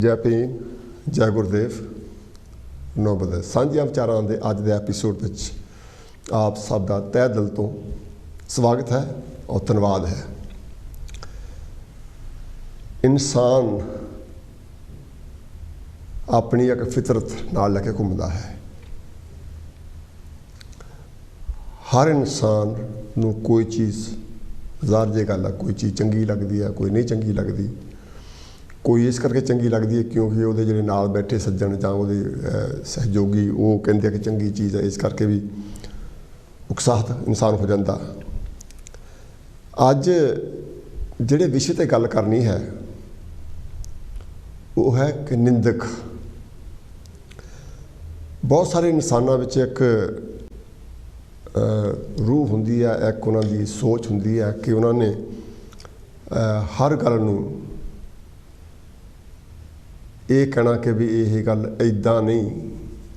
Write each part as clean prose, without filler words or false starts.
जय भीम जय गुरुदेव नौबत साझिया विचारां दे अज दे एपीसोड विच आप सब का तह दिल तो स्वागत है और धन्यवाद है। इंसान अपनी एक फितरत नाल लैके घूमता है। हर इंसान नूं कोई चीज़ ज़ाहिर जी गल है, कोई चीज़ चंगी लगती है, कोई नहीं चंगी लगती। कोई इस करके चंगी लगती है क्योंकि वो जो नाल बैठे सज्जन जां उहदे सहयोगी वो कहते कि चंगी चीज़ है, इस करके भी उत्साहित इंसान हो जाता। अज जिहड़े विषय ते गल करनी है वो है कि निंदक। बहुत सारे इंसानों विच एक रूह हुंदी है, एक उन्हां दी सोच हुंदी है कि उन्होंने हर गल नूं ये कहना कि भी ये गल इदां नहीं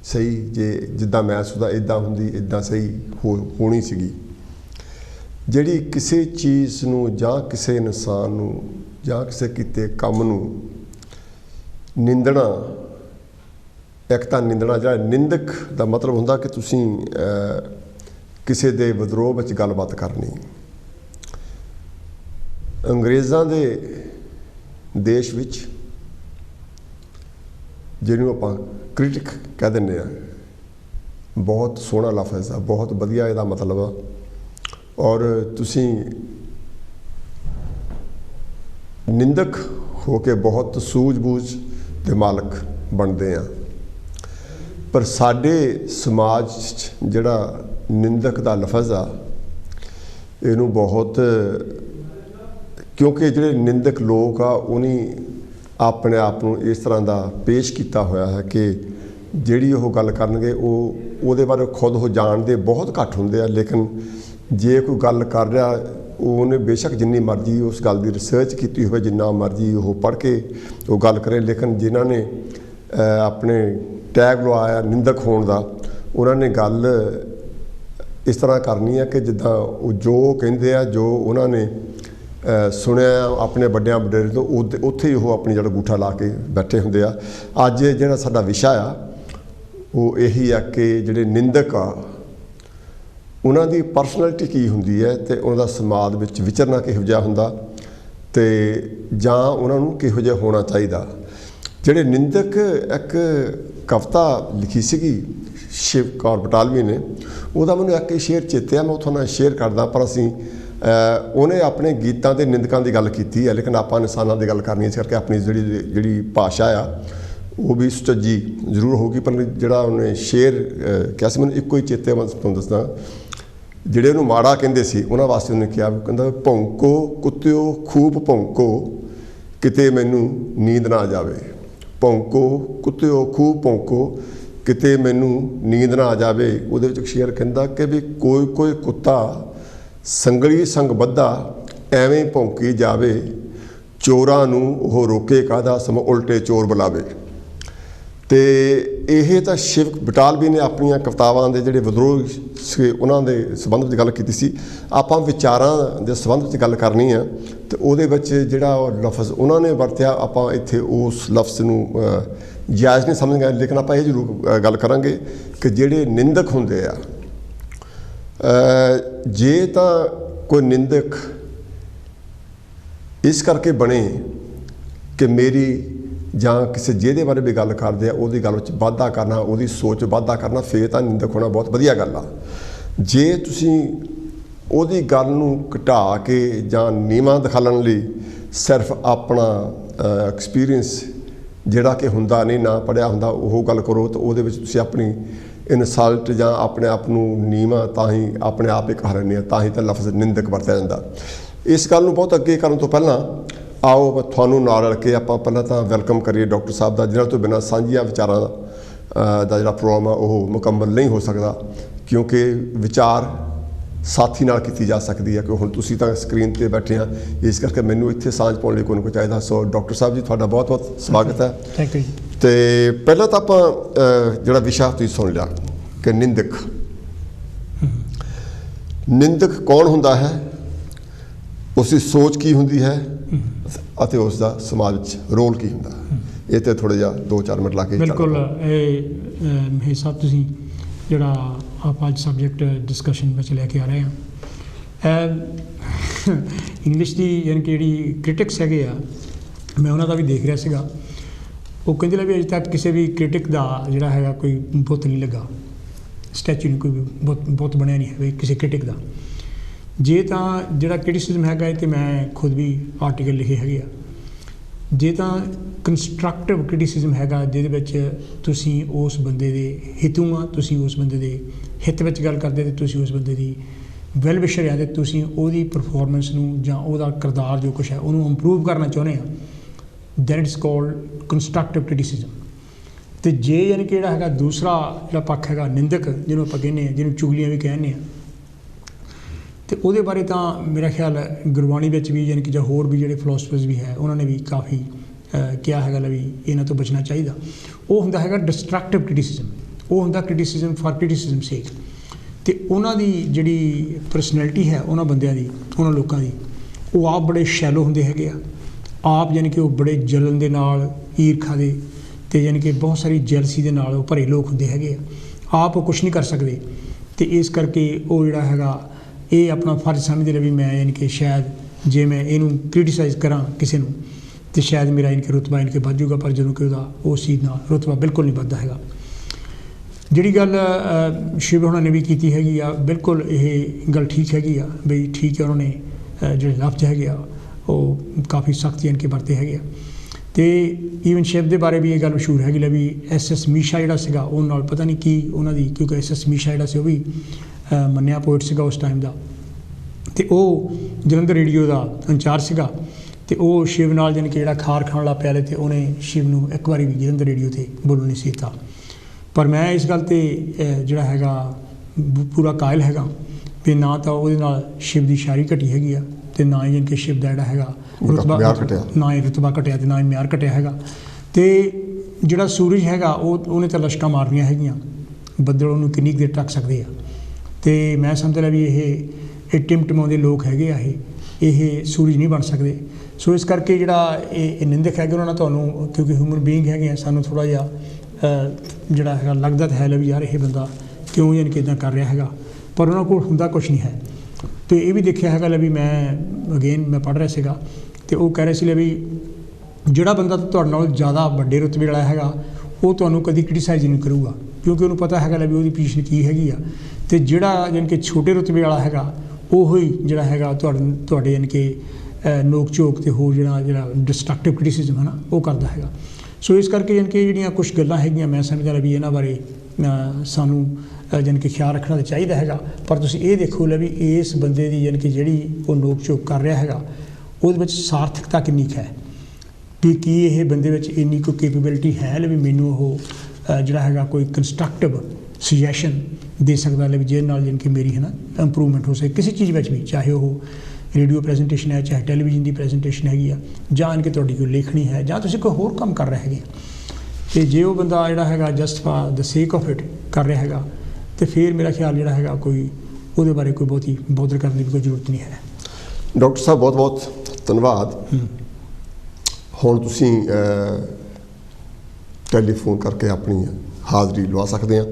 सही, जे जिद्दां मैं सोचदा इदां हुंदी इदां सही होनी सीगी। जिहड़ी किसी चीज़ नूं जां किसी इंसान नूं जां किसी कीते काम नूं निंदना, एक तां निंदना जिहड़ा निंदक दा मतलब हुंदा कि तुसीं किसी दे विद्रोह विच गलबात करनी। अंग्रेज़ां दे देश विच जिन्हों आपां क्रिटिक कह दिंदे आ, बहुत सोहना लफ्ज़ है, बहुत वधिया इहदा मतलब आ। और तुसीं निंदक हो के बहुत सूझ-बूझ दे मालक बनते हैं। पर साडे समाज जिहड़ा निंदक दा लफ्ज़ आ इहनूं बहुत, क्योंकि जिहड़े निंदक लोग आ उन्हें अपने आप को इस तरह का पेश किया होया है कि जिहड़ी वो गल करनगे वो बारे खुद हो जानते बहुत घट होंदे आ। लेकिन जे कोई गल कर रहा उन्हें बेशक जिन्नी मर्जी उस गल की रिसर्च की हो, जिन्ना मर्जी वो पढ़ के वो गल करे, लेकिन जिन्होंने अपने टैग लवाया निंदक होने का उन्होंने गल इस तरह करनी है कि जिद्दां जो कहिंदे आ, जो उन्होंने सुनिया अपने बड़िया वडेरे तो उत्थे ही वो अपनी जड़ा अंगूठा ला के बैठे होंदे आ। अज जिहड़ा साडा विशा आ वो यही है कि जिहड़े निंदक आ उन्हां दी परसनैलिटी की हुंदी है ते उन्हां दा समाज विच विचरना किहो जिहा हुंदा ते जां उन्हां नूं किहो जिहा होना चाहिदा। जिहड़े निंदक एक कविता लिखी सीगी शिव कौर बटालवी ने, उहदा मैनूं एक शेर चेते आ, मैं उत्थों नाल शेयर करदा। पर असीं उन्हें अपने गीतों के निंदकों की गल की है, लेकिन आप इंसानों की गल करनी, इस करके अपनी जी भाषा आ वो भी सुचज्जी जरूर होगी। पर जोड़ा उन्हें शेर क्या सी मैं एको ही चेते मैं तुहानूं दसदा, जिहड़े उन्होंने माड़ा कहिंदे सी उन्हां वास्ते उन्हें कहा, कहंदा भौंको कुत्तिओ खूब भौंको किते मैनू नींद ना जावे। भौंको कुत्तिओ खूब भौंको किते मैनू नींद ना जावे। उहदे विच शेर कहंदा कि भी कोई कोई कुत्ता संगली संग बद्धा एवें भौंकी जावे, चोरां नूं ओह रोके काहदा समा उल्टे चोर बुलावे। तो यह तो शिव बटालवी ने अपन कवितावां दे जिहड़े विद्रोह से उन्हां दे संबंध में गल की सी। आपां विचारां दे संबंध में गल करनी है तो उहदे विच जिहड़ा लफ्ज़ उन्होंने वरत्या आपां इत्थे उस लफ्ज़ नूं जायज़ नहीं समझ गए, लेकिन आपां ये जरूर गल करांगे कि जिहड़े निंदक हुंदे आ, जे तो कोई निंदक इस करके बने कि मेरी जां किसी जिहदे बारे भी गल करदे आ उहदी गल विच वाधा करना, उहदी सोच वाधा करना, फिर तां निंदक होना बहुत वधिया गल आ। जे तुसीं उहदी गल नूं घटा के जां नीवां दिखाउण लई सिर्फ अपना एक्सपीरियंस जिहड़ा कि हुंदा नहीं ना पढ़िया हुंदा ओह गल करो तो उहदे विच तुसीं अपनी इनसल्ट जां अपने आप नूं नीवां तां ही अपने आप ही कह रहे, तां ही तो लफ्ज़ निंदक वरत्या जांदा। इस गल नूं बहुत अगे करन तो पहलां आओ तुहानूं नाल रल के आपां पहलां तां वैलकम करिए डॉक्टर साहब का, जिन्हां तो बिना साझिया विचारां दा जिहड़ा प्रोग्राम आ ओह मुकम्मल नहीं हो सकदा, क्योंकि विचार साथी नाल कीती जा सकती है। कि हुण तुसीं तां स्क्रीन ते बैठे आ, इस करके मैनूं इत्थे सांझ पाउण लई कोई ना कोई चाहीदा। सो डॉक्टर साहब जी तुहाडा बहुत बहुत स्वागत है। Thank you. तो पहला तो आपां जिहड़ा विशा तुसीं सुन लिया कि निंदक। निंदक कौन हुंदा है, उसकी सोच की हुंदी है, उसका समाज रोल की हुंदा। ਇਹ ਤੇ ਥੋੜ੍ਹਾ ਜਿਹਾ 2-4 ਮਿੰਟ ਲਾ ਕੇ ਬਿਲਕੁਲ ਇਹ ਸਭ ਤੁਸੀਂ ਜਿਹੜਾ ਆਪਾਂ ਅੱਜ ਸਬਜੈਕਟ ਡਿਸਕਸ਼ਨ ਵਿੱਚ ਲੈ ਕੇ ਆ ਰਹੇ ਹਾਂ ਇੰਗਲਿਸ਼ ਦੀ ਯਾਨੀ ਕਿ ਜਿਹੜੀ ਕ੍ਰਿਟਿਕਸ ਹੈਗੇ ਆ ਮੈਂ ਉਹਨਾਂ ਦਾ ਵੀ ਦੇਖ ਰਿਹਾ ਸੀਗਾ ਉਹ ਕਹਿੰਦੇ ਲੈ ਵੀ ਅਜੇ ਤੱਕ ਕਿਸੇ ਵੀ ਕ੍ਰਿਟਿਕ ਦਾ ਜਿਹੜਾ ਹੈਗਾ ਕੋਈ ਬੁੱਤ ਨਹੀਂ ਲੱਗਾ ਸਟੈਚੂ ਨਹੀਂ ਕੋਈ ਬੁੱਤ ਬਣਿਆ ਨਹੀਂ ਹੈ ਕਿਸੇ ਕ੍ਰਿਟਿਕ ਦਾ ਜੇ ਤਾਂ ਜਿਹੜਾ ਕ੍ਰਿਟਿਸਿਜ਼ਮ ਹੈਗਾ ਇਹ 'ਤੇ ਮੈਂ ਖੁਦ ਵੀ ਆਰਟੀਕਲ ਲਿਖੇ ਹੈਗੇ ਆ ਜੇ ਤਾਂ ਕੰਸਟਰਕਟਿਵ ਕ੍ਰਿਟਿਸਿਜ਼ਮ ਹੈਗਾ ਜਿਹਦੇ ਵਿੱਚ ਤੁਸੀਂ ਉਸ ਬੰਦੇ ਦੇ ਹਿੱਤੋਂ ਆ ਤੁਸੀਂ ਉਸ ਬੰਦੇ ਦੇ ਹਿੱਤ ਵਿੱਚ ਗੱਲ ਕਰਦੇ ਅਤੇ ਤੁਸੀਂ ਉਸ ਬੰਦੇ ਦੀ ਵੈਲ ਵਿਸ਼ਰ ਆ ਅਤੇ ਤੁਸੀਂ ਉਹਦੀ ਪਰਫੋਰਮੈਂਸ ਨੂੰ ਜਾਂ ਉਹਦਾ ਕਿਰਦਾਰ ਜੋ ਕੁਛ ਹੈ ਉਹਨੂੰ ਇੰਪਰੂਵ ਕਰਨਾ ਚਾਹੁੰਦੇ ਆ that it's called constructive criticism ਅਤੇ ਜੇ ਯਾਨੀ ਕਿ ਜਿਹੜਾ ਹੈਗਾ ਦੂਸਰਾ ਜਿਹੜਾ ਪੱਖ ਹੈਗਾ ਨਿੰਦਕ ਜਿਹਨੂੰ ਆਪਾਂ ਕਹਿੰਦੇ ਹਾਂ ਜਿਹਨੂੰ ਚੁਗਲੀਆਂ ਵੀ ਕਹਿੰਦੇ ਹਾਂ ਅਤੇ ਉਹਦੇ ਬਾਰੇ ਤਾਂ ਮੇਰਾ ਖਿਆਲ ਗੁਰਬਾਣੀ ਵਿੱਚ ਵੀ ਯਾਨੀ ਕਿ ਜਾਂ ਹੋਰ ਵੀ ਜਿਹੜੇ ਫਿਲੋਸਫਰਸ ਵੀ ਹੈ ਉਹਨਾਂ ਨੇ ਵੀ ਕਾਫੀ ਕਿਹਾ ਹੈਗਾ ਵੀ ਇਹਨਾਂ ਤੋਂ ਬਚਣਾ ਚਾਹੀਦਾ ਉਹ ਹੁੰਦਾ ਹੈਗਾ ਡਿਸਟਰਕਟਿਵ ਕ੍ਰਿਟਿਸਿਜ਼ਮ ਉਹ ਹੁੰਦਾ ਕ੍ਰਿਟਿਸਿਜ਼ਮ ਫਾਰ ਕ੍ਰਿਟਿਸਿਜ਼ਮ ਸੇਕ ਅਤੇ ਉਹਨਾਂ ਦੀ ਜਿਹੜੀ ਪਰਸਨੈਲਿਟੀ ਹੈ ਉਹਨਾਂ ਬੰਦਿਆਂ ਦੀ ਉਹਨਾਂ ਲੋਕਾਂ ਦੀ ਉਹ ਆਪ ਬੜੇ ਸ਼ੈਲੋ ਹੁੰਦੇ ਹੈਗੇ ਆ ਆਪ ਯਾਨੀ ਕਿ ਉਹ ਬੜੇ ਜਲਨ ਦੇ ਨਾਲ ਈਰਖਾ ਦੇ ਅਤੇ ਯਾਨੀ ਕਿ ਬਹੁਤ ਸਾਰੀ ਜੈਲਸੀ ਦੇ ਨਾਲ ਉਹ ਭਰੇ ਲੋਕ ਹੁੰਦੇ ਹੈਗੇ ਆ ਆਪ ਉਹ ਕੁਛ ਨਹੀਂ ਕਰ ਸਕਦੇ ਅਤੇ ਇਸ ਕਰਕੇ ਉਹ ਜਿਹੜਾ ਹੈਗਾ ਇਹ ਆਪਣਾ ਫਰਜ਼ ਸਮਝਦੇ ਨੇ ਵੀ ਮੈਂ ਯਾਨੀ ਕਿ ਸ਼ਾਇਦ ਜੇ ਮੈਂ ਇਹਨੂੰ ਕ੍ਰਿਟੀਸਾਈਜ਼ ਕਰਾਂ ਕਿਸੇ ਨੂੰ ਅਤੇ ਸ਼ਾਇਦ ਮੇਰਾ ਯਾਨੀ ਕਿ ਰੁਤਬਾ ਯਾਨੀ ਕਿ ਵੱਧ ਜਾਊਗਾ ਪਰ ਜਦੋਂ ਕਿ ਉਹਦਾ ਉਸ ਚੀਜ਼ ਨਾਲ ਰੁਤਬਾ ਬਿਲਕੁਲ ਨਹੀਂ ਵੱਧਦਾ ਹੈਗਾ ਜਿਹੜੀ ਗੱਲ ਸ਼ਿਵ ਹੋਣਾ ਨੇ ਵੀ ਕੀਤੀ ਹੈਗੀ ਆ ਬਿਲਕੁਲ ਇਹ ਗੱਲ ਠੀਕ ਹੈਗੀ ਆ ਬਈ ਠੀਕ ਹੈ ਉਹਨਾਂ ਨੇ ਜਿਹੜੇ ਲਫ਼ਜ਼ ਹੈਗੇ ਆ ਉਹ ਕਾਫੀ ਸਖਤ ਯਾਨੀ ਕਿ ਵਰਤੇ ਹੈਗੇ ਆ ਅਤੇ ਈਵਨ ਸ਼ਿਵ ਦੇ ਬਾਰੇ ਵੀ ਇਹ ਗੱਲ ਮਸ਼ਹੂਰ ਹੈਗੀ ਲੈ ਵੀ SS ਮੀਸ਼ਾ ਜਿਹੜਾ ਸੀਗਾ ਉਹ ਨਾਲ ਪਤਾ ਨਹੀਂ ਕੀ ਉਹਨਾਂ ਦੀ ਕਿਉਂਕਿ SS ਮੀਸ਼ਾ ਜਿਹੜਾ ਸੀ ਉਹ ਵੀ ਮੰਨਿਆ ਪੋਇਟ ਸੀਗਾ ਉਸ ਟਾਈਮ ਦਾ ਅਤੇ ਉਹ ਜਲੰਧਰ ਰੇਡੀਓ ਦਾ ਇੰਚਾਰਜ ਸੀਗਾ ਅਤੇ ਉਹ ਸ਼ਿਵ ਨਾਲ ਜਾਣੀ ਕਿ ਜਿਹੜਾ ਖਾਰ ਖਾਣ ਲੱਗ ਪਿਆ ਅਤੇ ਉਹਨੇ ਸ਼ਿਵ ਨੂੰ ਇੱਕ ਵਾਰੀ ਵੀ ਜਲੰਧਰ ਰੇਡੀਓ 'ਤੇ ਬੋਲਣ ਨਹੀਂ ਸੀ ਦਿੱਤਾ ਪਰ ਮੈਂ ਇਸ ਗੱਲ 'ਤੇ ਜਿਹੜਾ ਹੈਗਾ ਪੂਰਾ ਕਾਇਲ ਹੈਗਾ ਵੀ ਨਾ ਤਾਂ ਉਹਦੇ ਨਾਲ ਸ਼ਿਵ ਦੀ ਸ਼ਾਇਰੀ ਘਟੀ ਹੈਗੀ ਆ ਅਤੇ ਨਾ ਹੀ ਜਾਣੀ ਕਿ ਸ਼ਿਵ ਦਾ ਜਿਹੜਾ ਹੈਗਾ ਰੁਤਬਾ ਨਾ ਹੀ ਰੁਤਬਾ ਘਟਿਆ ਅਤੇ ਨਾ ਹੀ ਮਿਆਰ ਘਟਿਆ ਹੈਗਾ ਅਤੇ ਜਿਹੜਾ ਸੂਰਜ ਹੈਗਾ ਉਹਨੇ ਤਾਂ ਲਸ਼ਕਾਂ ਮਾਰਨੀਆਂ ਹੈਗੀਆਂ ਬੱਦਲ ਉਹਨੂੰ ਕਿੰਨੀ ਕੁ ਦੇਰ ਢੱਕ ਸਕਦੇ ਆ ਅਤੇ ਮੈਂ ਸਮਝ ਲਿਆ ਵੀ ਇਹ ਟਿਮਟਮਾਉਂਦੇ ਲੋਕ ਹੈਗੇ ਆ ਇਹ ਸੂਰਜ ਨਹੀਂ ਬਣ ਸਕਦੇ ਸੋ ਇਸ ਕਰਕੇ ਜਿਹੜਾ ਇਹ ਨਿੰਦਕ ਹੈਗੇ ਉਹਨਾਂ ਨਾਲ ਤੁਹਾਨੂੰ ਕਿਉਂਕਿ ਹਿਊਮਨ ਬੀਇੰਗ ਹੈਗੇ ਆ ਸਾਨੂੰ ਥੋੜ੍ਹਾ ਜਿਹਾ ਜਿਹੜਾ ਹੈਗਾ ਲੱਗਦਾ ਤਾਂ ਹੈ ਵੀ ਯਾਰ ਇਹ ਬੰਦਾ ਕਿਉਂ ਯਾਨੀ ਕਿ ਇੱਦਾਂ ਕਰ ਰਿਹਾ ਹੈਗਾ ਪਰ ਉਹਨਾਂ ਕੋਲ ਹੁੰਦਾ ਕੁਛ ਨਹੀਂ ਹੈ ਅਤੇ ਇਹ ਵੀ ਦੇਖਿਆ ਹੈਗਾ ਵੀ ਮੈਂ ਅਗੇਨ ਮੈਂ ਪੜ੍ਹ ਰਿਹਾ ਸੀਗਾ ਅਤੇ ਉਹ ਕਹਿ ਰਹੇ ਸੀ ਵੀ ਜਿਹੜਾ ਬੰਦਾ ਤੁਹਾਡੇ ਨਾਲ ਜ਼ਿਆਦਾ ਵੱਡੇ ਰੁਤਬੇ ਵਾਲਾ ਹੈਗਾ ਉਹ ਤੁਹਾਨੂੰ ਕਦੀ ਕ੍ਰਿਟੀਸਾਈਜ਼ ਨਹੀਂ ਕਰੂਗਾ ਕਿਉਂਕਿ ਉਹਨੂੰ ਪਤਾ ਹੈਗਾ ਵੀ ਉਹਦੀ ਪੋਜੀਸ਼ਨ ਕੀ ਹੈਗੀ ਆ ਅਤੇ ਜਿਹੜਾ ਯਾਨੀ ਕਿ ਛੋਟੇ ਰੁਤਬੇ ਵਾਲਾ ਹੈਗਾ ਉਹ ਹੀ ਜਿਹੜਾ ਹੈਗਾ ਤੁਹਾਡੇ ਯਾਨੀ ਕਿ ਨੋਕ ਝੋਕ ਅਤੇ ਹੋਰ ਜਿਹੜਾ ਡਿਸਟਰਕਟਿਵ ਕ੍ਰਿਟਿਸਿਜ਼ਮ ਹੈ ਨਾ ਉਹ ਕਰਦਾ ਹੈਗਾ ਸੋ ਇਸ ਕਰਕੇ ਯਾਨੀ ਕਿ ਜਿਹੜੀਆਂ ਕੁਛ ਗੱਲਾਂ ਹੈਗੀਆਂ ਮੈਂ ਸਮਝਦਾ ਵੀ ਇਹਨਾਂ ਬਾਰੇ ਸਾਨੂੰ ਯਾਨੀ ਕਿ ਖਿਆਲ ਰੱਖਣਾ ਤਾਂ ਚਾਹੀਦਾ ਹੈਗਾ ਪਰ ਤੁਸੀਂ ਇਹ ਦੇਖੋ ਲੈ ਵੀ ਇਸ ਬੰਦੇ ਦੀ ਯਾਨੀ ਕਿ ਜਿਹੜੀ ਉਹ ਨੋਕ ਝੋਕ ਕਰ ਰਿਹਾ ਹੈਗਾ ਉਹਦੇ ਵਿੱਚ ਸਾਰਥਕਤਾ ਕਿੰਨੀ ਕੁ ਹੈ ਵੀ ਕੀ ਇਹ ਬੰਦੇ ਵਿੱਚ ਇੰਨੀ ਕੋਈ ਕੇਪੇਬਿਲਿਟੀ ਹੈ ਲੈ ਵੀ ਮੈਨੂੰ ਉਹ ਜਿਹੜਾ ਹੈਗਾ ਕੋਈ ਕੰਸਟਰਕਟਿਵ ਸੁਜੈਸ਼ਨ ਦੇ ਸਕਦਾ ਲੈ ਵੀ ਜਿਹਦੇ ਨਾਲ ਯਾਨੀ ਕਿ ਮੇਰੀ ਹੈ ਨਾ ਇੰਪਰੂਵਮੈਂਟ ਹੋ ਸਕੇ ਕਿਸੇ ਚੀਜ਼ ਵਿੱਚ ਵੀ ਚਾਹੇ ਉਹ ਰੇਡੀਓ ਪ੍ਰੈਜੈਂਟੇਸ਼ਨ ਹੈ ਚਾਹੇ ਟੈਲੀਵਿਜ਼ਨ ਦੀ ਪ੍ਰੈਜੈਂਟੇਸ਼ਨ ਹੈਗੀ ਆ ਜਾਂ ਯਾਨੀ ਕਿ ਤੁਹਾਡੀ ਕੋਈ ਲੇਖਣੀ ਹੈ ਜਾਂ ਤੁਸੀਂ ਕੋਈ ਹੋਰ ਕੰਮ ਕਰ ਰਹੇ ਹੈਗੇ ਅਤੇ ਜੇ ਉਹ ਬੰਦਾ ਜਿਹੜਾ ਹੈਗਾ ਜਸਟ ਫਾਰ ਦ ਸੇਕ ਆਫ ਇਟ ਕਰ ਰਿਹਾ ਹੈਗਾ ਅਤੇ ਫਿਰ ਮੇਰਾ ਖਿਆਲ ਜਿਹੜਾ ਹੈਗਾ ਕੋਈ ਉਹਦੇ ਬਾਰੇ ਕੋਈ ਬਹੁਤੀ ਬੌਦਰ ਕਰਨ ਦੀ ਵੀ ਕੋਈ ਜ਼ਰੂਰਤ ਨਹੀਂ ਹੈ ਡਾਕਟਰ ਸਾਹਿਬ ਬਹੁਤ ਬਹੁਤ ਧੰਨਵਾਦ ਹੁਣ ਤੁਸੀਂ ਟੈਲੀਫੋਨ ਕਰਕੇ ਆਪਣੀ ਹਾਜ਼ਰੀ ਲਵਾ ਸਕਦੇ ਹਾਂ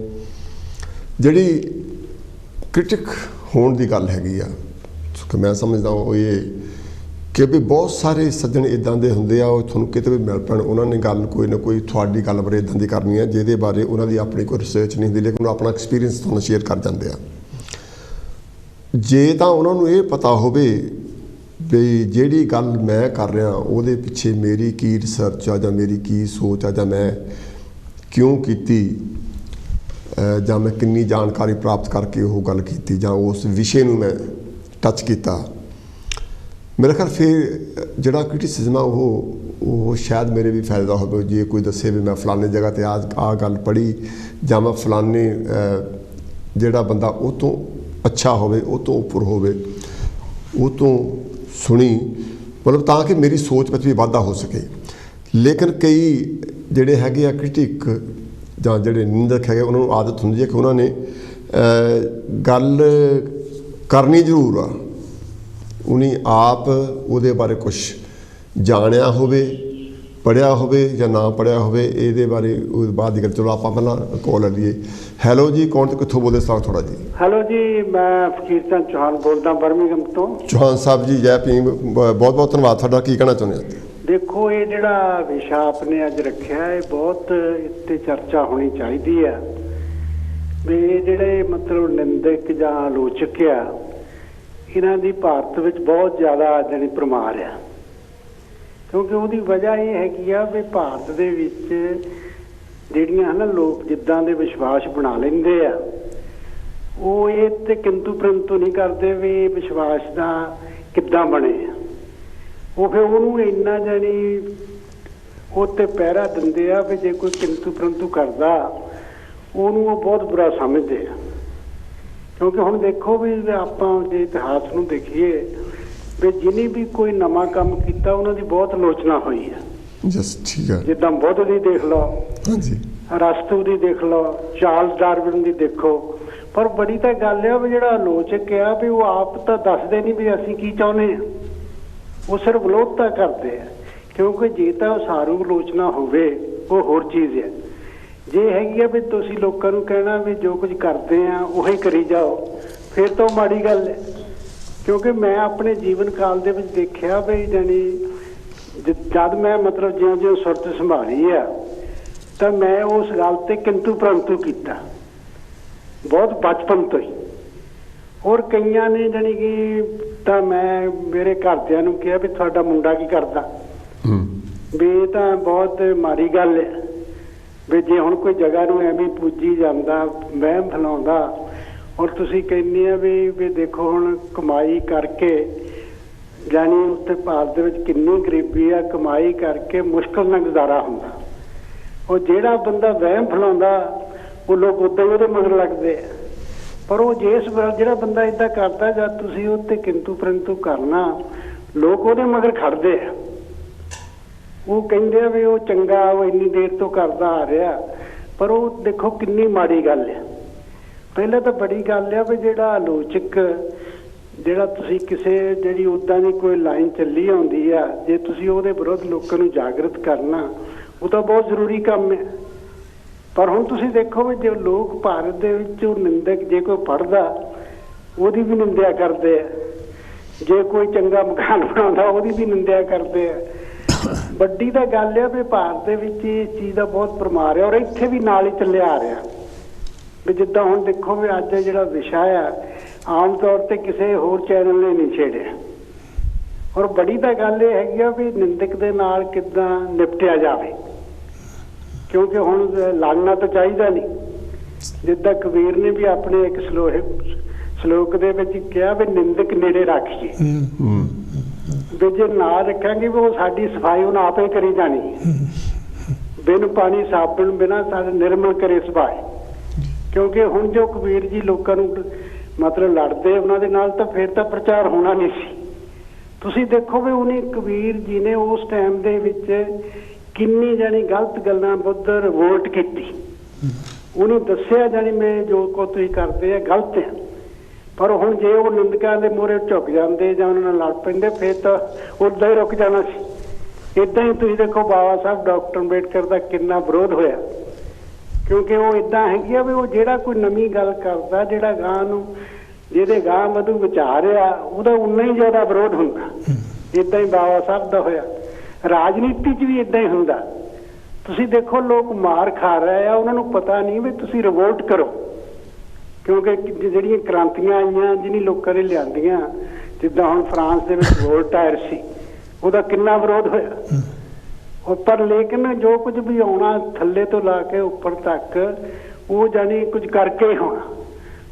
ਜਿਹੜੀ ਕ੍ਰਿਟਿਕ ਹੋਣ ਦੀ ਗੱਲ ਹੈਗੀ ਆ ਕਿ ਮੈਂ ਸਮਝਦਾ ਉਹ ਇਹ ਕਿ ਵੀ ਬਹੁਤ ਸਾਰੇ ਸੱਜਣ ਇੱਦਾਂ ਦੇ ਹੁੰਦੇ ਆ ਉਹ ਤੁਹਾਨੂੰ ਕਿਤੇ ਵੀ ਮਿਲ ਪੈਣ ਉਹਨਾਂ ਨੇ ਗੱਲ ਕੋਈ ਨਾ ਕੋਈ ਤੁਹਾਡੀ ਗੱਲ ਬਾਰੇ ਇੱਦਾਂ ਦੀ ਕਰਨੀ ਹੈ ਜਿਹਦੇ ਬਾਰੇ ਉਹਨਾਂ ਦੀ ਆਪਣੀ ਕੋਈ ਰਿਸਰਚ ਨਹੀਂ ਹੁੰਦੀ ਲੇਕਿਨ ਉਹ ਆਪਣਾ ਐਕਸਪੀਰੀਅੰਸ ਤੁਹਾਨੂੰ ਸ਼ੇਅਰ ਕਰ ਜਾਂਦੇ ਆ ਜੇ ਤਾਂ ਉਹਨਾਂ ਨੂੰ ਇਹ ਪਤਾ ਹੋਵੇ ਵੀ ਜਿਹੜੀ ਗੱਲ ਮੈਂ ਕਰ ਰਿਹਾ ਉਹਦੇ ਪਿੱਛੇ ਮੇਰੀ ਕੀ ਰਿਸਰਚ ਆ ਜਾਂ ਮੇਰੀ ਕੀ ਸੋਚ ਆ ਜਾਂ ਮੈਂ ਕਿਉਂ ਕੀਤੀ ਜਾਂ ਮੈਂ ਕਿੰਨੀ ਜਾਣਕਾਰੀ ਪ੍ਰਾਪਤ ਕਰਕੇ ਉਹ ਗੱਲ ਕੀਤੀ ਜਾਂ ਉਸ ਵਿਸ਼ੇ ਨੂੰ ਮੈਂ ਟੱਚ ਕੀਤਾ ਮੇਰਾ ਖਿਆਲ ਫਿਰ ਜਿਹੜਾ ਕ੍ਰਿਟਿਸਿਜ਼ਮ ਆ ਉਹ ਸ਼ਾਇਦ ਮੇਰੇ ਵੀ ਫਾਇਦਾ ਹੋਵੇ ਜੇ ਕੋਈ ਦੱਸੇ ਵੀ ਮੈਂ ਫਲਾਣੇ ਜਗ੍ਹਾ 'ਤੇ ਆਹ ਗੱਲ ਪੜ੍ਹੀ ਜਾਂ ਮੈਂ ਫਲਾਣੇ ਜਿਹੜਾ ਬੰਦਾ ਉਹ ਤੋਂ ਅੱਛਾ ਹੋਵੇ ਉਹ ਤੋਂ ਉੱਪਰ ਹੋਵੇ ਉਹ ਤੋਂ ਸੁਣੀ ਮਤਲਬ ਤਾਂ ਕਿ ਮੇਰੀ ਸੋਚ ਵਿੱਚ ਵੀ ਵਾਧਾ ਹੋ ਸਕੇ ਲੇਕਿਨ ਕਈ ਜਿਹੜੇ ਹੈਗੇ ਆ ਕ੍ਰਿਟਿਕ ਜਾਂ ਜਿਹੜੇ ਨਿੰਦਕ ਹੈਗੇ ਉਹਨਾਂ ਨੂੰ ਆਦਤ ਹੁੰਦੀ ਹੈ ਕਿ ਉਹਨਾਂ ਨੇ ਗੱਲ ਕਰਨੀ ਜ਼ਰੂਰ ਆ ਉਹਨੇ ਆਪ ਉਹਦੇ ਬਾਰੇ ਕੁਛ ਜਾਣਿਆ ਹੋਵੇ ਪੜ੍ਹਿਆ ਹੋਵੇ ਜਾਂ ਨਾ ਪੜ੍ਹਿਆ ਹੋਵੇ ਇਹਦੇ ਬਾਰੇ ਉਹ ਬਾਅਦ ਦੀ ਗੱਲ। ਚਲੋ ਆਪਾਂ ਪਹਿਲਾਂ ਕਾਲ ਲੈ ਲਈਏ। ਹੈਲੋ ਜੀ, ਕੌਣ ਤੇ ਕਿੱਥੋਂ ਬੋਲਦੇ ਸਵਾਗਤ ਥੋੜਾ ਜੀ। ਹੈਲੋ ਜੀ, ਮੈਂ ਫਕੀਰ ਚੰਦ ਚੌਹਾਨ ਬੋਲਦਾ ਬਰਮਿੰਘਮ ਤੋਂ। ਚੌਹਾਨ ਸਾਹਿਬ ਜੀ, ਜੈ ਭੀਮ, ਬਹੁਤ ਬਹੁਤ ਧੰਨਵਾਦ ਤੁਹਾਡਾ। ਕੀ ਕਹਿਣਾ ਚਾਹੁੰਦੇ ਹੋ? ਦੇਖੋ, ਇਹ ਜਿਹੜਾ ਵਿਸ਼ਾ ਆਪਨੇ ਅੱਜ ਰੱਖਿਆ ਇਹ ਬਹੁਤ ਇੱਥੇ ਚਰਚਾ ਹੋਣੀ ਚਾਹੀਦੀ ਹੈ ਵੀ ਇਹ ਜਿਹੜੇ ਮਤਲਬ ਨਿੰਦਕ ਜਾਂ ਆਲੋਚਕ ਆ ਇਹਨਾਂ ਦੀ ਭਾਰਤ ਵਿੱਚ ਬਹੁਤ ਜ਼ਿਆਦਾ ਜਾਣੀ ਭਰਮਾਰ ਆ, ਕਿਉਂਕਿ ਉਹਦੀ ਵਜ੍ਹਾ ਇਹ ਹੈਗੀ ਆ ਵੀ ਭਾਰਤ ਦੇ ਵਿੱਚ ਜਿਹੜੀਆਂ ਹਨ ਲੋਕ ਜਿੱਦਾਂ ਦੇ ਵਿਸ਼ਵਾਸ ਬਣਾ ਲੈਂਦੇ ਆ ਉਹ ਇਹ ਤੇ ਕਿੰਤੂ ਪ੍ਰੰਤੂ ਨਹੀਂ ਕਰਦੇ ਵੀ ਵਿਸ਼ਵਾਸ ਦਾ ਕਿੱਦਾਂ ਬਣੇ ਆ। ਉਹ ਫਿਰ ਉਹਨੂੰ ਇੰਨਾ ਜਾਣੀ ਉਹ 'ਤੇ ਪਹਿਰਾ ਦਿੰਦੇ ਆ ਵੀ ਜੇ ਕੋਈ ਕਿੰਤੂ ਪ੍ਰੰਤੂ ਕਰਦਾ ਉਹਨੂੰ ਉਹ ਬਹੁਤ ਬੁਰਾ ਸਮਝਦੇ ਆ। ਕਿਉਂਕਿ ਹੁਣ ਦੇਖੋ ਵੀ ਆਪਾਂ ਜੇ ਇਤਿਹਾਸ ਨੂੰ ਦੇਖੀਏ ਵੀ ਜਿਹਨੇ ਵੀ ਕੋਈ ਨਵਾਂ ਕੰਮ ਕੀਤਾ ਉਹਨਾਂ ਦੀ ਬਹੁਤ ਆਲੋਚਨਾ ਹੋਈ ਹੈ। ਠੀਕ ਹੈ। ਜਿੱਦਾਂ ਬੁੱਧ ਦੀ ਦੇਖ ਲਓ, ਹਾਂਜੀ, ਅਰਸਤੂ ਦੀ ਦੇਖ ਲਓ, ਚਾਰਲਸ ਡਾਰਵਿਨ ਦੀ ਦੇਖੋ। ਪਰ ਬੜੀ ਤਾਂ ਗੱਲ ਆ ਵੀ ਜਿਹੜਾ ਆਲੋਚਕ ਆ ਵੀ ਉਹ ਆਪ ਤਾਂ ਦੱਸਦੇ ਨਹੀਂ ਵੀ ਅਸੀਂ ਕੀ ਚਾਹੁੰਦੇ ਹਾਂ, ਉਹ ਸਿਰਫ ਵਿਰੋਧਤਾ ਕਰਦੇ ਆ। ਕਿਉਂਕਿ ਜੇ ਤਾਂ ਸਾਰੂ ਆਲੋਚਨਾ ਹੋਵੇ ਉਹ ਹੋਰ ਚੀਜ਼ ਹੈ। ਜੇ ਹੈਗੀ ਆ ਵੀ ਤੁਸੀਂ ਲੋਕਾਂ ਨੂੰ ਕਹਿਣਾ ਵੀ ਜੋ ਕੁਝ ਕਰਦੇ ਆ ਉਹੀ ਕਰੀ ਜਾਓ, ਫਿਰ ਤਾਂ ਉਹ ਮਾੜੀ ਗੱਲ ਹੈ। ਕਿਉਂਕਿ ਮੈਂ ਆਪਣੇ ਜੀਵਨ ਕਾਲ ਦੇ ਵਿੱਚ ਦੇਖਿਆ ਵੀ ਜਾਣੀ ਜਦ ਮੈਂ ਮਤਲਬ ਜਿਉਂ-ਜਿਉਂ ਸੁਰਤ ਸੰਭਾਲੀ ਆ ਤਾਂ ਮੈਂ ਉਸ ਗੱਲ ਤੇ ਕਿੰਤੂ ਪ੍ਰੰਤੂ ਕੀਤਾ ਬਹੁਤ ਬਚਪਨ ਤੋਂ ਹੀ। ਔਰ ਕਈਆਂ ਨੇ ਜਾਣੀ ਕਿ ਤਾਂ ਮੈਂ ਮੇਰੇ ਘਰਦਿਆਂ ਨੂੰ ਕਿਹਾ ਵੀ ਤੁਹਾਡਾ ਮੁੰਡਾ ਕੀ ਕਰਦਾ, ਵੀ ਇਹ ਤਾਂ ਬਹੁਤ ਮਾੜੀ ਗੱਲ ਹੈ ਵੀ ਜੇ ਹੁਣ ਕੋਈ ਜਗ੍ਹਾ ਨੂੰ ਐਵੇਂ ਪੂਜੀ ਜਾਂਦਾ, ਵਹਿਮ ਫੈਲਾਉਂਦਾ, ਔਰ ਤੁਸੀਂ ਕਹਿੰਦੇ ਆ ਵੀ ਦੇਖੋ ਹੁਣ ਕਮਾਈ ਕਰਕੇ ਜਾਣੀ ਉੱਥੇ ਭਾਰਤ ਦੇ ਵਿੱਚ ਕਿੰਨੀ ਗਰੀਬੀ ਆ, ਕਮਾਈ ਕਰਕੇ ਮੁਸ਼ਕਿਲ ਨਾਲ ਗੁਜ਼ਾਰਾ ਹੁੰਦਾ। ਉਹ ਜਿਹੜਾ ਬੰਦਾ ਵਹਿਮ ਫੈਲਾਉਂਦਾ ਉਹ ਲੋਕ ਉੱਦਾਂ ਹੀ ਉਹਦੇ ਮਗਰ ਲੱਗਦੇ ਆ। ਪਰ ਉਹ ਜਿਹੜਾ ਬੰਦਾ ਏਦਾਂ ਕਰਦਾ ਜਦ ਤੁਸੀਂ ਉਹ 'ਤੇ ਕਿੰਤੂ ਪ੍ਰੰਤੂ ਕਰਨਾ ਲੋਕ ਉਹਦੇ ਮਗਰ ਖੜਦੇ ਆ। ਉਹ ਕਹਿੰਦੇ ਆ ਵੀ ਉਹ ਚੰਗਾ, ਉਹ ਇੰਨੀ ਦੇਰ ਤੋਂ ਕਰਦਾ ਆ ਰਿਹਾ। ਪਰ ਉਹ ਦੇਖੋ ਕਿੰਨੀ ਮਾੜੀ ਗੱਲ ਆ। ਪਹਿਲਾਂ ਤਾਂ ਬੜੀ ਗੱਲ ਆ ਵੀ ਜਿਹੜਾ ਆਲੋਚਕ ਜਿਹੜਾ ਤੁਸੀਂ ਕਿਸੇ ਜਿਹੜੀ ਉੱਦਾਂ ਦੀ ਕੋਈ ਲਾਈਨ ਚੱਲੀ ਆਉਂਦੀ ਆ, ਜੇ ਤੁਸੀਂ ਉਹਦੇ ਵਿਰੁੱਧ ਲੋਕਾਂ ਨੂੰ ਜਾਗਰਤ ਕਰਨਾ ਉਹ ਤਾਂ ਬਹੁਤ ਜ਼ਰੂਰੀ ਕੰਮ ਹੈ। ਪਰ ਹੁਣ ਤੁਸੀਂ ਦੇਖੋ ਵੀ ਜੇ ਲੋਕ ਭਾਰਤ ਦੇ ਵਿੱਚ ਉਹ ਨਿੰਦਕ ਜੇ ਕੋਈ ਪੜ੍ਹਦਾ ਉਹਦੀ ਵੀ ਨਿੰਦਿਆ ਕਰਦੇ ਆ, ਜੇ ਕੋਈ ਚੰਗਾ ਮਕਾਨ ਬਣਾਉਂਦਾ ਉਹਦੀ ਵੀ ਨਿੰਦਿਆ ਕਰਦੇ ਆ। ਵੱਡੀ ਤਾਂ ਗੱਲ ਆ ਵੀ ਭਾਰਤ ਦੇ ਵਿੱਚ ਇਸ ਚੀਜ਼ ਦਾ ਬਹੁਤ ਭਰਮਾਰ ਹੈ ਔਰ ਇੱਥੇ ਵੀ ਨਾਲ ਹੀ ਚੱਲਿਆ ਆ ਰਿਹਾ ਵੀ ਜਿੱਦਾਂ ਹੁਣ ਦੇਖੋ ਵੀ ਅੱਜ ਜਿਹੜਾ ਵਿਸ਼ਾ ਆ ਆਮ ਤੌਰ ਤੇ ਕਿਸੇ ਹੋਰ ਚੈਨਲ ਨੇ ਨਹੀਂ ਛੇੜਿਆ। ਔਰ ਬੜੀ ਤਾਂ ਗੱਲ ਇਹ ਹੈਗੀ ਆ ਵੀ ਨਿੰਦਕ ਦੇ ਨਾਲ ਕਿੱਦਾਂ ਨਿਪਟਿਆ ਜਾਵੇ, ਕਿਉਂਕਿ ਹੁਣ ਲੜਨਾ ਤਾਂ ਚਾਹੀਦਾ ਨਹੀਂ। ਜਿੱਦਾਂ ਕਬੀਰ ਨੇ ਵੀ ਆਪਣੇ ਇੱਕ ਸਲੋਕ ਦੇ ਵਿੱਚ ਕਿਹਾ ਵੀ ਨਿੰਦਕ ਨੇੜੇ ਰੱਖੀਏ, ਵੀ ਜੇ ਨਾ ਰੱਖਾਂਗੇ ਵੀ ਉਹ ਸਾਡੀ ਸਫਾਈ ਉਹਨੇ ਆਪੇ ਕਰੀ ਜਾਣੀ। ਬਿਨ ਪਾਣੀ ਸਾਬਣ ਬਿਨਾ ਸਾਡੇ ਨਿਰਮਲ ਕਰੇ ਸਫਾਈ। ਕਿਉਂਕਿ ਹੁਣ ਜੋ ਕਬੀਰ ਜੀ ਲੋਕਾਂ ਨੂੰ ਮਤਲਬ ਲੜਦੇ ਉਹਨਾਂ ਦੇ ਨਾਲ ਤਾਂ ਫਿਰ ਤਾਂ ਪ੍ਰਚਾਰ ਹੋਣਾ ਨਹੀਂ ਸੀ। ਤੁਸੀਂ ਦੇਖੋ ਵੀ ਉਹਨੇ ਕਬੀਰ ਜੀ ਨੇ ਉਸ ਟਾਈਮ ਦੇ ਵਿੱਚ ਕਿੰਨੀ ਜਾਣੀ ਗਲਤ ਗੱਲਾਂ ਬੁੱਧ ਰਿਵੋਲਟ ਕੀਤੀ। ਉਹਨੇ ਦੱਸਿਆ ਜਾਣੀ ਮੈਂ ਜੋ ਕੋ ਤੁਸੀਂ ਕਰਦੇ ਆ ਗਲਤ ਹੈ। ਪਰ ਹੁਣ ਜੇ ਉਹ ਨਿੰਦਕਾਂ ਦੇ ਮੂਹਰੇ ਝੁਕ ਜਾਂਦੇ ਜਾਂ ਉਹਨਾਂ ਨਾਲ ਲੜ ਪੈਂਦੇ ਫਿਰ ਤਾਂ ਉੱਦਾਂ ਹੀ ਰੁਕ ਜਾਣਾ ਸੀ। ਇੱਦਾਂ ਹੀ ਤੁਸੀਂ ਦੇਖੋ ਬਾਬਾ ਸਾਹਿਬ ਡਾਕਟਰ ਅੰਬੇਡਕਰ ਦਾ ਕਿੰਨਾ ਵਿਰੋਧ ਹੋਇਆ, ਕਿਉਂਕਿ ਉਹ ਇੱਦਾਂ ਹੈਗੀ ਆ ਵੀ ਉਹ ਜਿਹੜਾ ਕੋਈ ਨਵੀਂ ਗੱਲ ਕਰਦਾ, ਜਿਹੜਾ ਗਾਂ ਨੂੰ ਜਿਹਦੇ ਗਾਂ ਵਧੂ ਵਿਚਾਰ ਆ ਉਹਦਾ ਉਨਾ ਹੀ ਜ਼ਿਆਦਾ ਵਿਰੋਧ ਹੁੰਦਾ। ਇੱਦਾਂ ਹੀ ਬਾਬਾ ਸਾਹਿਬ ਦਾ ਹੋਇਆ। ਰਾਜਨੀਤੀ 'ਚ ਵੀ ਇੱਦਾਂ ਹੀ ਹੁੰਦਾ। ਤੁਸੀਂ ਦੇਖੋ ਲੋਕ ਮਾਰ ਖਾ ਰਹੇ ਆ, ਉਹਨਾਂ ਨੂੰ ਪਤਾ ਨਹੀਂ ਵੀ ਤੁਸੀਂ ਰਿਵੋਲਟ ਕਰੋ, ਕਿਉਂਕਿ ਜਿਹੜੀਆਂ ਕ੍ਰਾਂਤੀਆਂ ਆਈਆਂ ਜਿਹਨੀ ਲੋਕਾਂ ਨੇ ਲਿਆਂਦੀਆਂ, ਜਿੱਦਾਂ ਹੁਣ ਫਰਾਂਸ ਦੇ ਵਿੱਚ ਵੋਲਟਾਇਰ ਸੀ, ਉਹਦਾ ਕਿੰਨਾ ਵਿਰੋਧ ਹੋਇਆ। ਪਰ ਲੇਕਿਨ ਜੋ ਕੁਝ ਵੀ ਆਉਣਾ ਥੱਲੇ ਤੋਂ ਲਾ ਕੇ ਉੱਪਰ ਤੱਕ ਉਹ ਜਾਣੀ ਕੁਝ ਕਰਕੇ ਹੀ ਹੋਣਾ।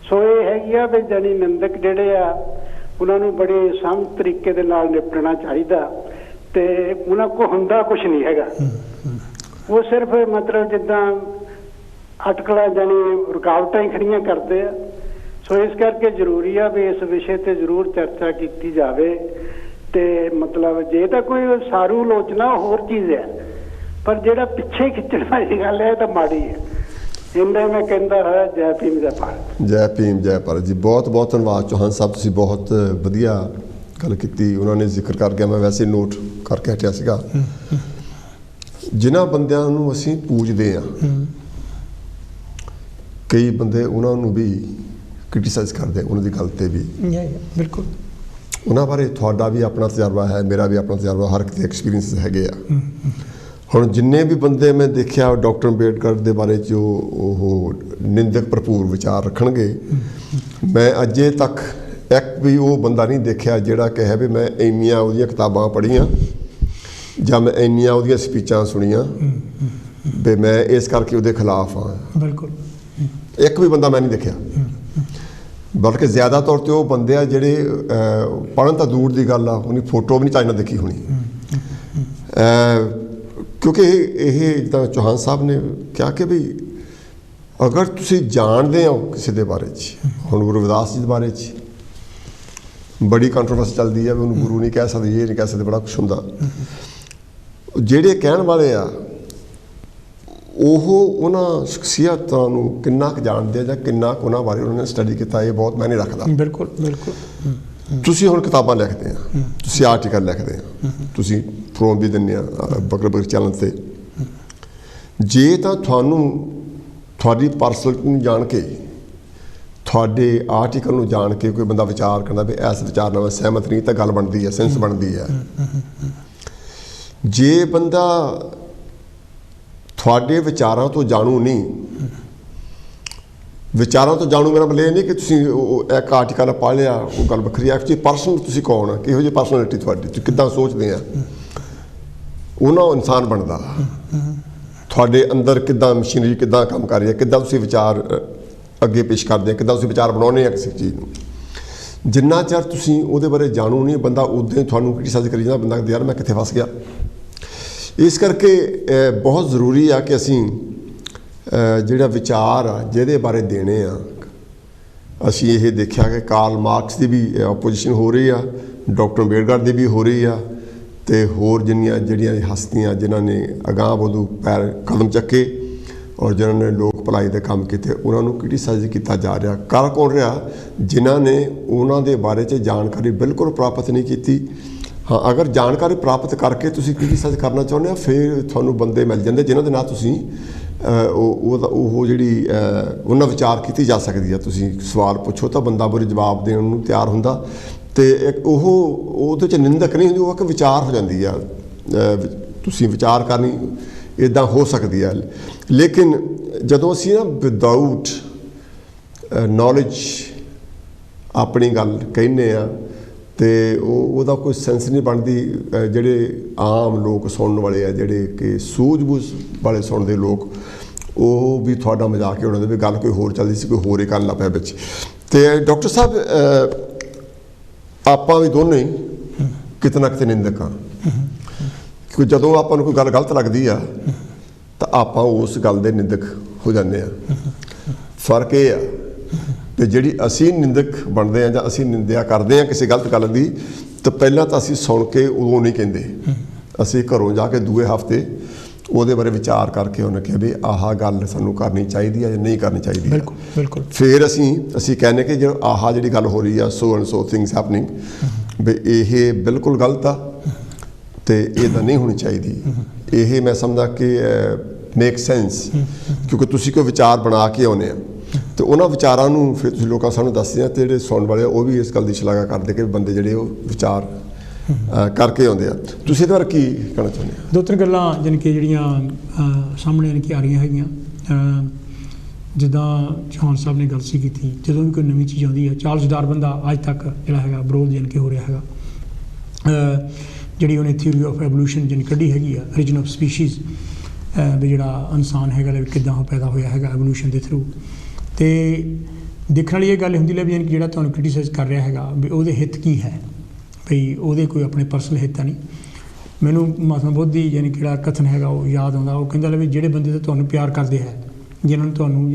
ਸੋ ਇਹ ਹੈਗੀ ਆ ਵੀ ਜਾਣੀ ਨਿੰਦਕ ਜਿਹੜੇ ਆ ਉਹਨਾਂ ਨੂੰ ਬੜੇ ਸਮਝ ਤਰੀਕੇ ਦੇ ਨਾਲ ਨਿਪਟਣਾ ਚਾਹੀਦਾ ਤੇ ਉਹਨਾਂ ਕੋਲ ਹੁੰਦਾ ਕੁਝ ਨਹੀਂ ਹੈਗਾ। ਉਹ ਸਿਰਫ ਮਤਲਬ ਜਿੱਦਾਂ ਅਟਕਲਾਂ ਜਾਣੀ ਰੁਕਾਵਟਾਂ ਹੀ ਖੜੀਆਂ ਕਰਦੇ ਆ। ਸੋ ਇਸ ਕਰਕੇ ਜ਼ਰੂਰੀ ਆ ਵੀ ਇਸ ਵਿਸ਼ੇ ਤੇ ਜ਼ਰੂਰ ਚਰਚਾ ਕੀਤੀ ਜਾਵੇ। ਤੇ ਮਤਲਬ ਜੇ ਤਾਂ ਕੋਈ ਸਾਰੂ ਆਲੋਚਨਾ ਹੋਰ ਚੀਜ਼ ਹੈ, ਪਰ ਜਿਹੜਾ ਪਿੱਛੇ ਖਿੱਚਣ ਵਾਲੀ ਗੱਲ ਹੈ ਤਾਂ ਮਾੜੀ ਹੈ। ਇੰਨਾ ਮੈਂ ਕਹਿੰਦਾ ਹੋਇਆ ਜੈ ਭੀਮ ਜੈ ਭਾਰਤ। ਜੈ ਭੀਮ ਜੈ ਭਾਰਤ ਜੀ। ਬਹੁਤ ਬਹੁਤ ਧੰਨਵਾਦ ਚੌਹਾਨ ਸਾਹਿਬ, ਤੁਸੀਂ ਬਹੁਤ ਵਧੀਆ ਗੱਲ ਕੀਤੀ। ਉਹਨਾਂ ਨੇ ਜ਼ਿਕਰ ਕਰ ਗਿਆ, ਮੈਂ ਵੈਸੇ ਨੋਟ ਕਰਕੇ ਹਟਿਆ ਸੀਗਾ ਜਿਨ੍ਹਾਂ ਬੰਦਿਆਂ ਨੂੰ ਅਸੀਂ ਪੂਜਦੇ ਹਾਂ, ਕਈ ਬੰਦੇ ਉਹਨਾਂ ਨੂੰ ਵੀ ਕ੍ਰਿਟੀਸਾਈਜ਼ ਕਰਦੇ, ਉਹਨਾਂ ਦੀ ਗੱਲ 'ਤੇ ਵੀ। ਬਿਲਕੁਲ। ਉਹਨਾਂ ਬਾਰੇ ਤੁਹਾਡਾ ਵੀ ਆਪਣਾ ਤਜਰਬਾ ਹੈ, ਮੇਰਾ ਵੀ ਆਪਣਾ ਤਜਰਬਾ, ਹਰ ਇੱਕ ਦੇ ਐਕਸਪੀਰੀਅੰਸ ਹੈਗੇ ਆ। ਹੁਣ ਜਿੰਨੇ ਵੀ ਬੰਦੇ ਮੈਂ ਦੇਖਿਆ ਡਾਕਟਰ ਅੰਬੇਡਕਰ ਦੇ ਬਾਰੇ 'ਚ ਉਹ ਨਿੰਦਕ ਭਰਪੂਰ ਵਿਚਾਰ ਰੱਖਣਗੇ, ਮੈਂ ਅਜੇ ਤੱਕ ਇੱਕ ਵੀ ਉਹ ਬੰਦਾ ਨਹੀਂ ਦੇਖਿਆ ਜਿਹੜਾ ਕਹੇ ਵੀ ਮੈਂ ਇੰਨੀਆਂ ਉਹਦੀਆਂ ਕਿਤਾਬਾਂ ਪੜ੍ਹੀਆਂ ਜਾਂ ਮੈਂ ਇੰਨੀਆਂ ਉਹਦੀਆਂ ਸਪੀਚਾਂ ਸੁਣੀਆਂ ਵੀ ਮੈਂ ਇਸ ਕਰਕੇ ਉਹਦੇ ਖਿਲਾਫ ਹਾਂ। ਬਿਲਕੁਲ। ਇੱਕ ਵੀ ਬੰਦਾ ਮੈਂ ਨਹੀਂ ਦੇਖਿਆ। ਬਲਕਿ ਜ਼ਿਆਦਾ ਤੌਰ 'ਤੇ ਉਹ ਬੰਦੇ ਆ ਜਿਹੜੇ ਪੜ੍ਹਨ ਤਾਂ ਦੂਰ ਦੀ ਗੱਲ ਆ, ਉਹਨੇ ਫੋਟੋ ਵੀ ਨਹੀਂ ਚਾਹੀਦਾ ਦੇਖੀ ਹੋਣੀ। ਕਿਉਂਕਿ ਇਹ ਜਿੱਦਾਂ ਚੌਹਾਨ ਸਾਹਿਬ ਨੇ ਕਿਹਾ ਕਿ ਵੀ ਅਗਰ ਤੁਸੀਂ ਜਾਣਦੇ ਹੋ ਕਿਸੇ ਦੇ ਬਾਰੇ 'ਚ, ਹੁਣ ਗੁਰੂ ਰਵਿਦਾਸ ਜੀ ਦੇ ਬਾਰੇ 'ਚ ਬੜੀ ਕੰਟਰੋਵਰਸੀ ਚੱਲਦੀ ਹੈ ਵੀ ਉਹਨੂੰ ਗੁਰੂ ਨਹੀਂ ਕਹਿ ਸਕਦੇ, ਇਹ ਨਹੀਂ ਕਹਿ ਸਕਦੇ, ਬੜਾ ਕੁਛ ਹੁੰਦਾ। ਜਿਹੜੇ ਕਹਿਣ ਵਾਲੇ ਆ ਉਹ ਉਹਨਾਂ ਸ਼ਖਸੀਅਤਾਂ ਨੂੰ ਕਿੰਨਾ ਕੁ ਜਾਣਦੇ ਆ ਜਾਂ ਕਿੰਨਾ ਕੁ ਉਹਨਾਂ ਬਾਰੇ ਉਹਨਾਂ ਨੇ ਸਟੱਡੀ ਕੀਤਾ, ਇਹ ਬਹੁਤ ਮਾਇਨੇ ਰੱਖਦਾ। ਬਿਲਕੁਲ ਬਿਲਕੁਲ। ਤੁਸੀਂ ਹੁਣ ਕਿਤਾਬਾਂ ਲਿਖਦੇ ਆ, ਤੁਸੀਂ ਆਰਟੀਕਲ ਲਿਖਦੇ ਆ, ਤੁਸੀਂ ਫਰੋਮ ਵੀ ਦਿੰਦੇ ਆ ਬਕਰ ਚੈਨਲ 'ਤੇ। ਜੇ ਤਾਂ ਤੁਹਾਨੂੰ ਤੁਹਾਡੀ ਪਰਸਨੈਲਿਟੀ ਨੂੰ ਜਾਣ ਕੇ, ਤੁਹਾਡੇ ਆਰਟੀਕਲ ਨੂੰ ਜਾਣ ਕੇ ਕੋਈ ਬੰਦਾ ਵਿਚਾਰ ਕਰਦਾ ਵੀ ਇਸ ਵਿਚਾਰ ਨਾਲ ਮੈਂ ਸਹਿਮਤ ਨਹੀਂ, ਤਾਂ ਗੱਲ ਬਣਦੀ ਹੈ, ਸੈਂਸ ਬਣਦੀ ਹੈ। ਜੇ ਬੰਦਾ ਤੁਹਾਡੇ ਵਿਚਾਰਾਂ ਤੋਂ ਜਾਣੂ ਨਹੀਂ, ਵਿਚਾਰਾਂ ਤੋਂ ਜਾਣੂ ਮੇਰਾ ਮਤਲਬ ਇਹ ਨਹੀਂ ਕਿ ਤੁਸੀਂ ਇੱਕ ਆਰਟੀਕਲ ਪੜ੍ਹ ਲਿਆ ਉਹ ਗੱਲ ਵੱਖਰੀ। ਐਕਚੁਅਲੀ ਪਰਸਨ ਤੁਸੀਂ ਕੌਣ ਆ, ਕਿਹੋ ਜਿਹੀ ਪਰਸਨੈਲਿਟੀ ਤੁਹਾਡੀ, ਤੁਸੀਂ ਕਿੱਦਾਂ ਸੋਚਦੇ ਆ, ਉਹਨਾਂ ਇਨਸਾਨ ਬਣਦਾ। ਤੁਹਾਡੇ ਅੰਦਰ ਕਿੱਦਾਂ ਮਸ਼ੀਨਰੀ ਕਿੱਦਾਂ ਕੰਮ ਕਰ ਰਹੀ ਹੈ, ਕਿੱਦਾਂ ਤੁਸੀਂ ਵਿਚਾਰ ਅੱਗੇ ਪੇਸ਼ ਕਰਦੇ ਆ, ਕਿੱਦਾਂ ਤੁਸੀਂ ਵਿਚਾਰ ਬਣਾਉਂਦੇ ਆ ਕਿਸੇ ਚੀਜ਼ ਨੂੰ। ਜਿੰਨਾ ਚਿਰ ਤੁਸੀਂ ਉਹਦੇ ਬਾਰੇ ਜਾਣੂ ਨਹੀਂ, ਬੰਦਾ ਉਦੋਂ ਹੀ ਤੁਹਾਨੂੰ ਕ੍ਰਿਟੀਸਾਈਜ਼ ਕਰੀ ਜਾਂਦਾ, ਬੰਦਾ ਯਾਰ ਮੈਂ ਕਿੱਥੇ ਫਸ ਗਿਆ। ਇਸ ਕਰਕੇ ਬਹੁਤ ਜ਼ਰੂਰੀ ਆ ਕਿ ਅਸੀਂ ਜਿਹੜਾ ਵਿਚਾਰ ਆ ਜਿਹਦੇ ਬਾਰੇ ਦੇਣੇ ਆ, ਅਸੀਂ ਇਹ ਦੇਖਿਆ ਕਿ ਕਾਰਲ ਮਾਰਕਸ ਦੀ ਵੀ ਆਪੋਜੀਸ਼ਨ ਹੋ ਰਹੀ ਆ, ਡਾਕਟਰ ਅੰਬੇਡਕਰ ਦੀ ਵੀ ਹੋ ਰਹੀ ਆ, ਅਤੇ ਹੋਰ ਜਿਹੜੀਆਂ ਹਸਤੀਆਂ ਜਿਨ੍ਹਾਂ ਨੇ ਅਗਾਂਹ ਵਧੂ ਪੈਰ ਕਦਮ ਚੱਕੇ ਔਰ ਜਿਨ੍ਹਾਂ ਨੇ ਲੋਕ ਭਲਾਈ ਦੇ ਕੰਮ ਕੀਤੇ, ਉਹਨਾਂ ਨੂੰ ਕ੍ਰਿਟੀਸਾਈਜ਼ ਕੀਤਾ ਜਾ ਰਿਹਾ। ਕਰ ਕੌਣ ਰਿਹਾ? ਜਿਨ੍ਹਾਂ ਨੇ ਉਹਨਾਂ ਦੇ ਬਾਰੇ 'ਚ ਜਾਣਕਾਰੀ ਬਿਲਕੁਲ ਪ੍ਰਾਪਤ ਨਹੀਂ ਕੀਤੀ। ਹਾਂ, ਅਗਰ ਜਾਣਕਾਰੀ ਪ੍ਰਾਪਤ ਕਰਕੇ ਤੁਸੀਂ ਕ੍ਰਿਟੀਸਾਈਜ਼ ਕਰਨਾ ਚਾਹੁੰਦੇ ਹੋ, ਫਿਰ ਤੁਹਾਨੂੰ ਬੰਦੇ ਮਿਲ ਜਾਂਦੇ ਜਿਨ੍ਹਾਂ ਦੇ ਨਾਲ ਤੁਸੀਂ ਉਹ ਜਿਹੜੀ ਉਹਨਾਂ ਵਿਚਾਰ ਕੀਤੀ ਜਾ ਸਕਦੀ ਆ। ਤੁਸੀਂ ਸਵਾਲ ਪੁੱਛੋ ਤਾਂ ਬੰਦਾ ਬੁਰੇ ਜਵਾਬ ਦੇਣ ਨੂੰ ਤਿਆਰ ਹੁੰਦਾ, ਅਤੇ ਇੱਕ ਉਹਦੇ 'ਚ ਨਿੰਦਕ ਨਹੀਂ ਹੁੰਦੀ, ਉਹ ਇੱਕ ਵਿਚਾਰ ਹੋ ਜਾਂਦੀ ਆ। ਤੁਸੀਂ ਵਿਚਾਰ ਕਰਨੀ ਇੱਦਾਂ ਹੋ ਸਕਦੀ ਹੈ। ਲੇਕਿਨ ਜਦੋਂ ਅਸੀਂ ਨਾ ਵਿਦਆਊਟ ਨੌਲੇਜ ਆਪਣੀ ਗੱਲ ਕਹਿੰਦੇ ਆ, ਅਤੇ ਉਹਦਾ ਕੋਈ ਸੈਂਸ ਨਹੀਂ ਬਣਦੀ। ਜਿਹੜੇ ਆਮ ਲੋਕ ਸੁਣਨ ਵਾਲੇ ਆ, ਜਿਹੜੇ ਕਿ ਸੂਝ-ਬੂਝ ਵਾਲੇ ਸੁਣਦੇ ਲੋਕ, ਉਹ ਵੀ ਤੁਹਾਡਾ ਮਜ਼ਾਕ ਹੀ ਉਡਾਉਂਦੇ ਵੀ ਗੱਲ ਕੋਈ ਹੋਰ ਚੱਲਦੀ ਸੀ, ਕੋਈ ਹੋਰ ਹੀ ਕਰਨ ਲੱਗ ਪਿਆ ਵਿੱਚ। ਅਤੇ ਡਾਕਟਰ ਸਾਹਿਬ, ਆਪਾਂ ਵੀ ਦੋਨੇ ਕਿਤੇ ਨਾ ਕਿਤੇ ਨਿੰਦਕ ਹਾਂ। ਕਿ ਜਦੋਂ ਆਪਾਂ ਨੂੰ ਕੋਈ ਗੱਲ ਗਲਤ ਲੱਗਦੀ ਆ ਤਾਂ ਆਪਾਂ ਉਸ ਗੱਲ ਦੇ ਨਿੰਦਕ ਹੋ ਜਾਂਦੇ ਆ। ਫਰਕ ਇਹ ਆ ਕਿ ਜਿਹੜੀ ਅਸੀਂ ਨਿੰਦਕ ਬਣਦੇ ਹਾਂ ਜਾਂ ਅਸੀਂ ਨਿੰਦਿਆ ਕਰਦੇ ਹਾਂ ਕਿਸੇ ਗਲਤ ਗੱਲ ਦੀ, ਤਾਂ ਪਹਿਲਾਂ ਤਾਂ ਅਸੀਂ ਸੁਣ ਕੇ ਉਦੋਂ ਨਹੀਂ ਕਹਿੰਦੇ, ਅਸੀਂ ਘਰੋਂ ਜਾ ਕੇ ਦੂਏ ਹਫ਼ਤੇ ਉਹਦੇ ਬਾਰੇ ਵਿਚਾਰ ਕਰਕੇ ਉਹਨੇ ਕਿਹਾ ਵੀ ਆਹ ਗੱਲ ਸਾਨੂੰ ਕਰਨੀ ਚਾਹੀਦੀ ਹੈ ਜਾਂ ਨਹੀਂ ਕਰਨੀ ਚਾਹੀਦੀ। ਬਿਲਕੁਲ ਬਿਲਕੁਲ। ਫਿਰ ਅਸੀਂ ਕਹਿੰਦੇ ਕਿ ਜਿਹੜੀ ਗੱਲ ਹੋ ਰਹੀ ਆ, so and so things happening, ਵੀ ਇਹ ਬਿਲਕੁਲ ਗਲਤ ਆ ਅਤੇ ਇੱਦਾਂ ਨਹੀਂ ਹੋਣੀ ਚਾਹੀਦੀ। ਇਹ ਮੈਂ ਸਮਝਦਾ ਕਿ ਮੇਕ ਸੈਂਸ, ਕਿਉਂਕਿ ਤੁਸੀਂ ਕੋਈ ਵਿਚਾਰ ਬਣਾ ਕੇ ਆਉਂਦੇ ਆ ਅਤੇ ਉਹਨਾਂ ਵਿਚਾਰਾਂ ਨੂੰ ਫਿਰ ਤੁਸੀਂ ਲੋਕਾਂ ਸਾਨੂੰ ਦੱਸਦੇ ਆ, ਅਤੇ ਜਿਹੜੇ ਸੁਣਨ ਵਾਲੇ ਉਹ ਵੀ ਇਸ ਗੱਲ ਦੀ ਸ਼ਲਾਘਾ ਕਰਦੇ ਕਿ ਬੰਦੇ ਜਿਹੜੇ ਉਹ ਵਿਚਾਰ ਕਰਕੇ ਆਉਂਦੇ ਆ। ਤੁਸੀਂ ਇਹਦੇ ਬਾਰੇ ਕੀ ਕਹਿਣਾ ਚਾਹੁੰਦੇ ਹੋ? ਦੋ ਤਿੰਨ ਗੱਲਾਂ ਜਾਣੀ ਕਿ ਜਿਹੜੀਆਂ ਸਾਹਮਣੇ ਜਾਣੀ ਕਿ ਆ ਰਹੀਆਂ ਹੈਗੀਆਂ। ਜਿੱਦਾਂ ਚੌਹਾਨ ਸਾਹਿਬ ਨੇ ਗੱਲ ਸੀ ਕੀਤੀ, ਜਦੋਂ ਵੀ ਕੋਈ ਨਵੀਂ ਚੀਜ਼ ਆਉਂਦੀ ਹੈ, ਚਾਰਲਸ ਡਾਰਵਿਨ ਦਾ ਅੱਜ ਤੱਕ ਜਿਹੜਾ ਹੈਗਾ ਵਿਰੋਧ ਜਾਣੀ ਕਿ ਹੋ ਰਿਹਾ ਹੈਗਾ। ਜਿਹੜੀ ਉਹਨੇ ਥਿਊਰੀ ਆਫ ਐਵੋਲੂਸ਼ਨ ਜਾਣੀ ਕੱਢੀ ਹੈਗੀ ਆ, ਓਰੀਜਨ ਆਫ ਸਪੀਸ਼ੀਜ਼, ਵੀ ਜਿਹੜਾ ਇਨਸਾਨ ਹੈਗਾ ਵੀ ਕਿੱਦਾਂ ਉਹ ਪੈਦਾ ਹੋਇਆ ਹੈਗਾ ਐਵੋਲੂਸ਼ਨ ਦੇ ਥਰੂ। ਅਤੇ ਦੇਖਣ ਵਾਲੀ ਇਹ ਗੱਲ ਹੁੰਦੀ ਲੈ ਵੀ ਯਾਨੀ ਕਿ ਜਿਹੜਾ ਤੁਹਾਨੂੰ ਕ੍ਰਿਟੀਸਾਈਜ਼ ਕਰ ਰਿਹਾ ਹੈਗਾ ਵੀ ਉਹਦੇ ਹਿੱਤ ਕੀ ਹੈ, ਭਈ ਉਹਦੇ ਕੋਈ ਆਪਣੇ ਪਰਸਨਲ ਹਿੱਤ ਤਾਂ ਨਹੀਂ। ਮੈਨੂੰ ਮਹਾਤਮਾ ਬੁੱਧ ਦੀ ਯਾਨੀ ਕਿਹੜਾ ਕਥਨ ਹੈਗਾ ਉਹ ਯਾਦ ਆਉਂਦਾ। ਉਹ ਕਹਿੰਦਾ ਲੈ ਵੀ ਜਿਹੜੇ ਬੰਦੇ ਤਾਂ ਤੁਹਾਨੂੰ ਪਿਆਰ ਕਰਦੇ ਹੈ, ਜਿਹੜੇ ਤੁਹਾਨੂੰ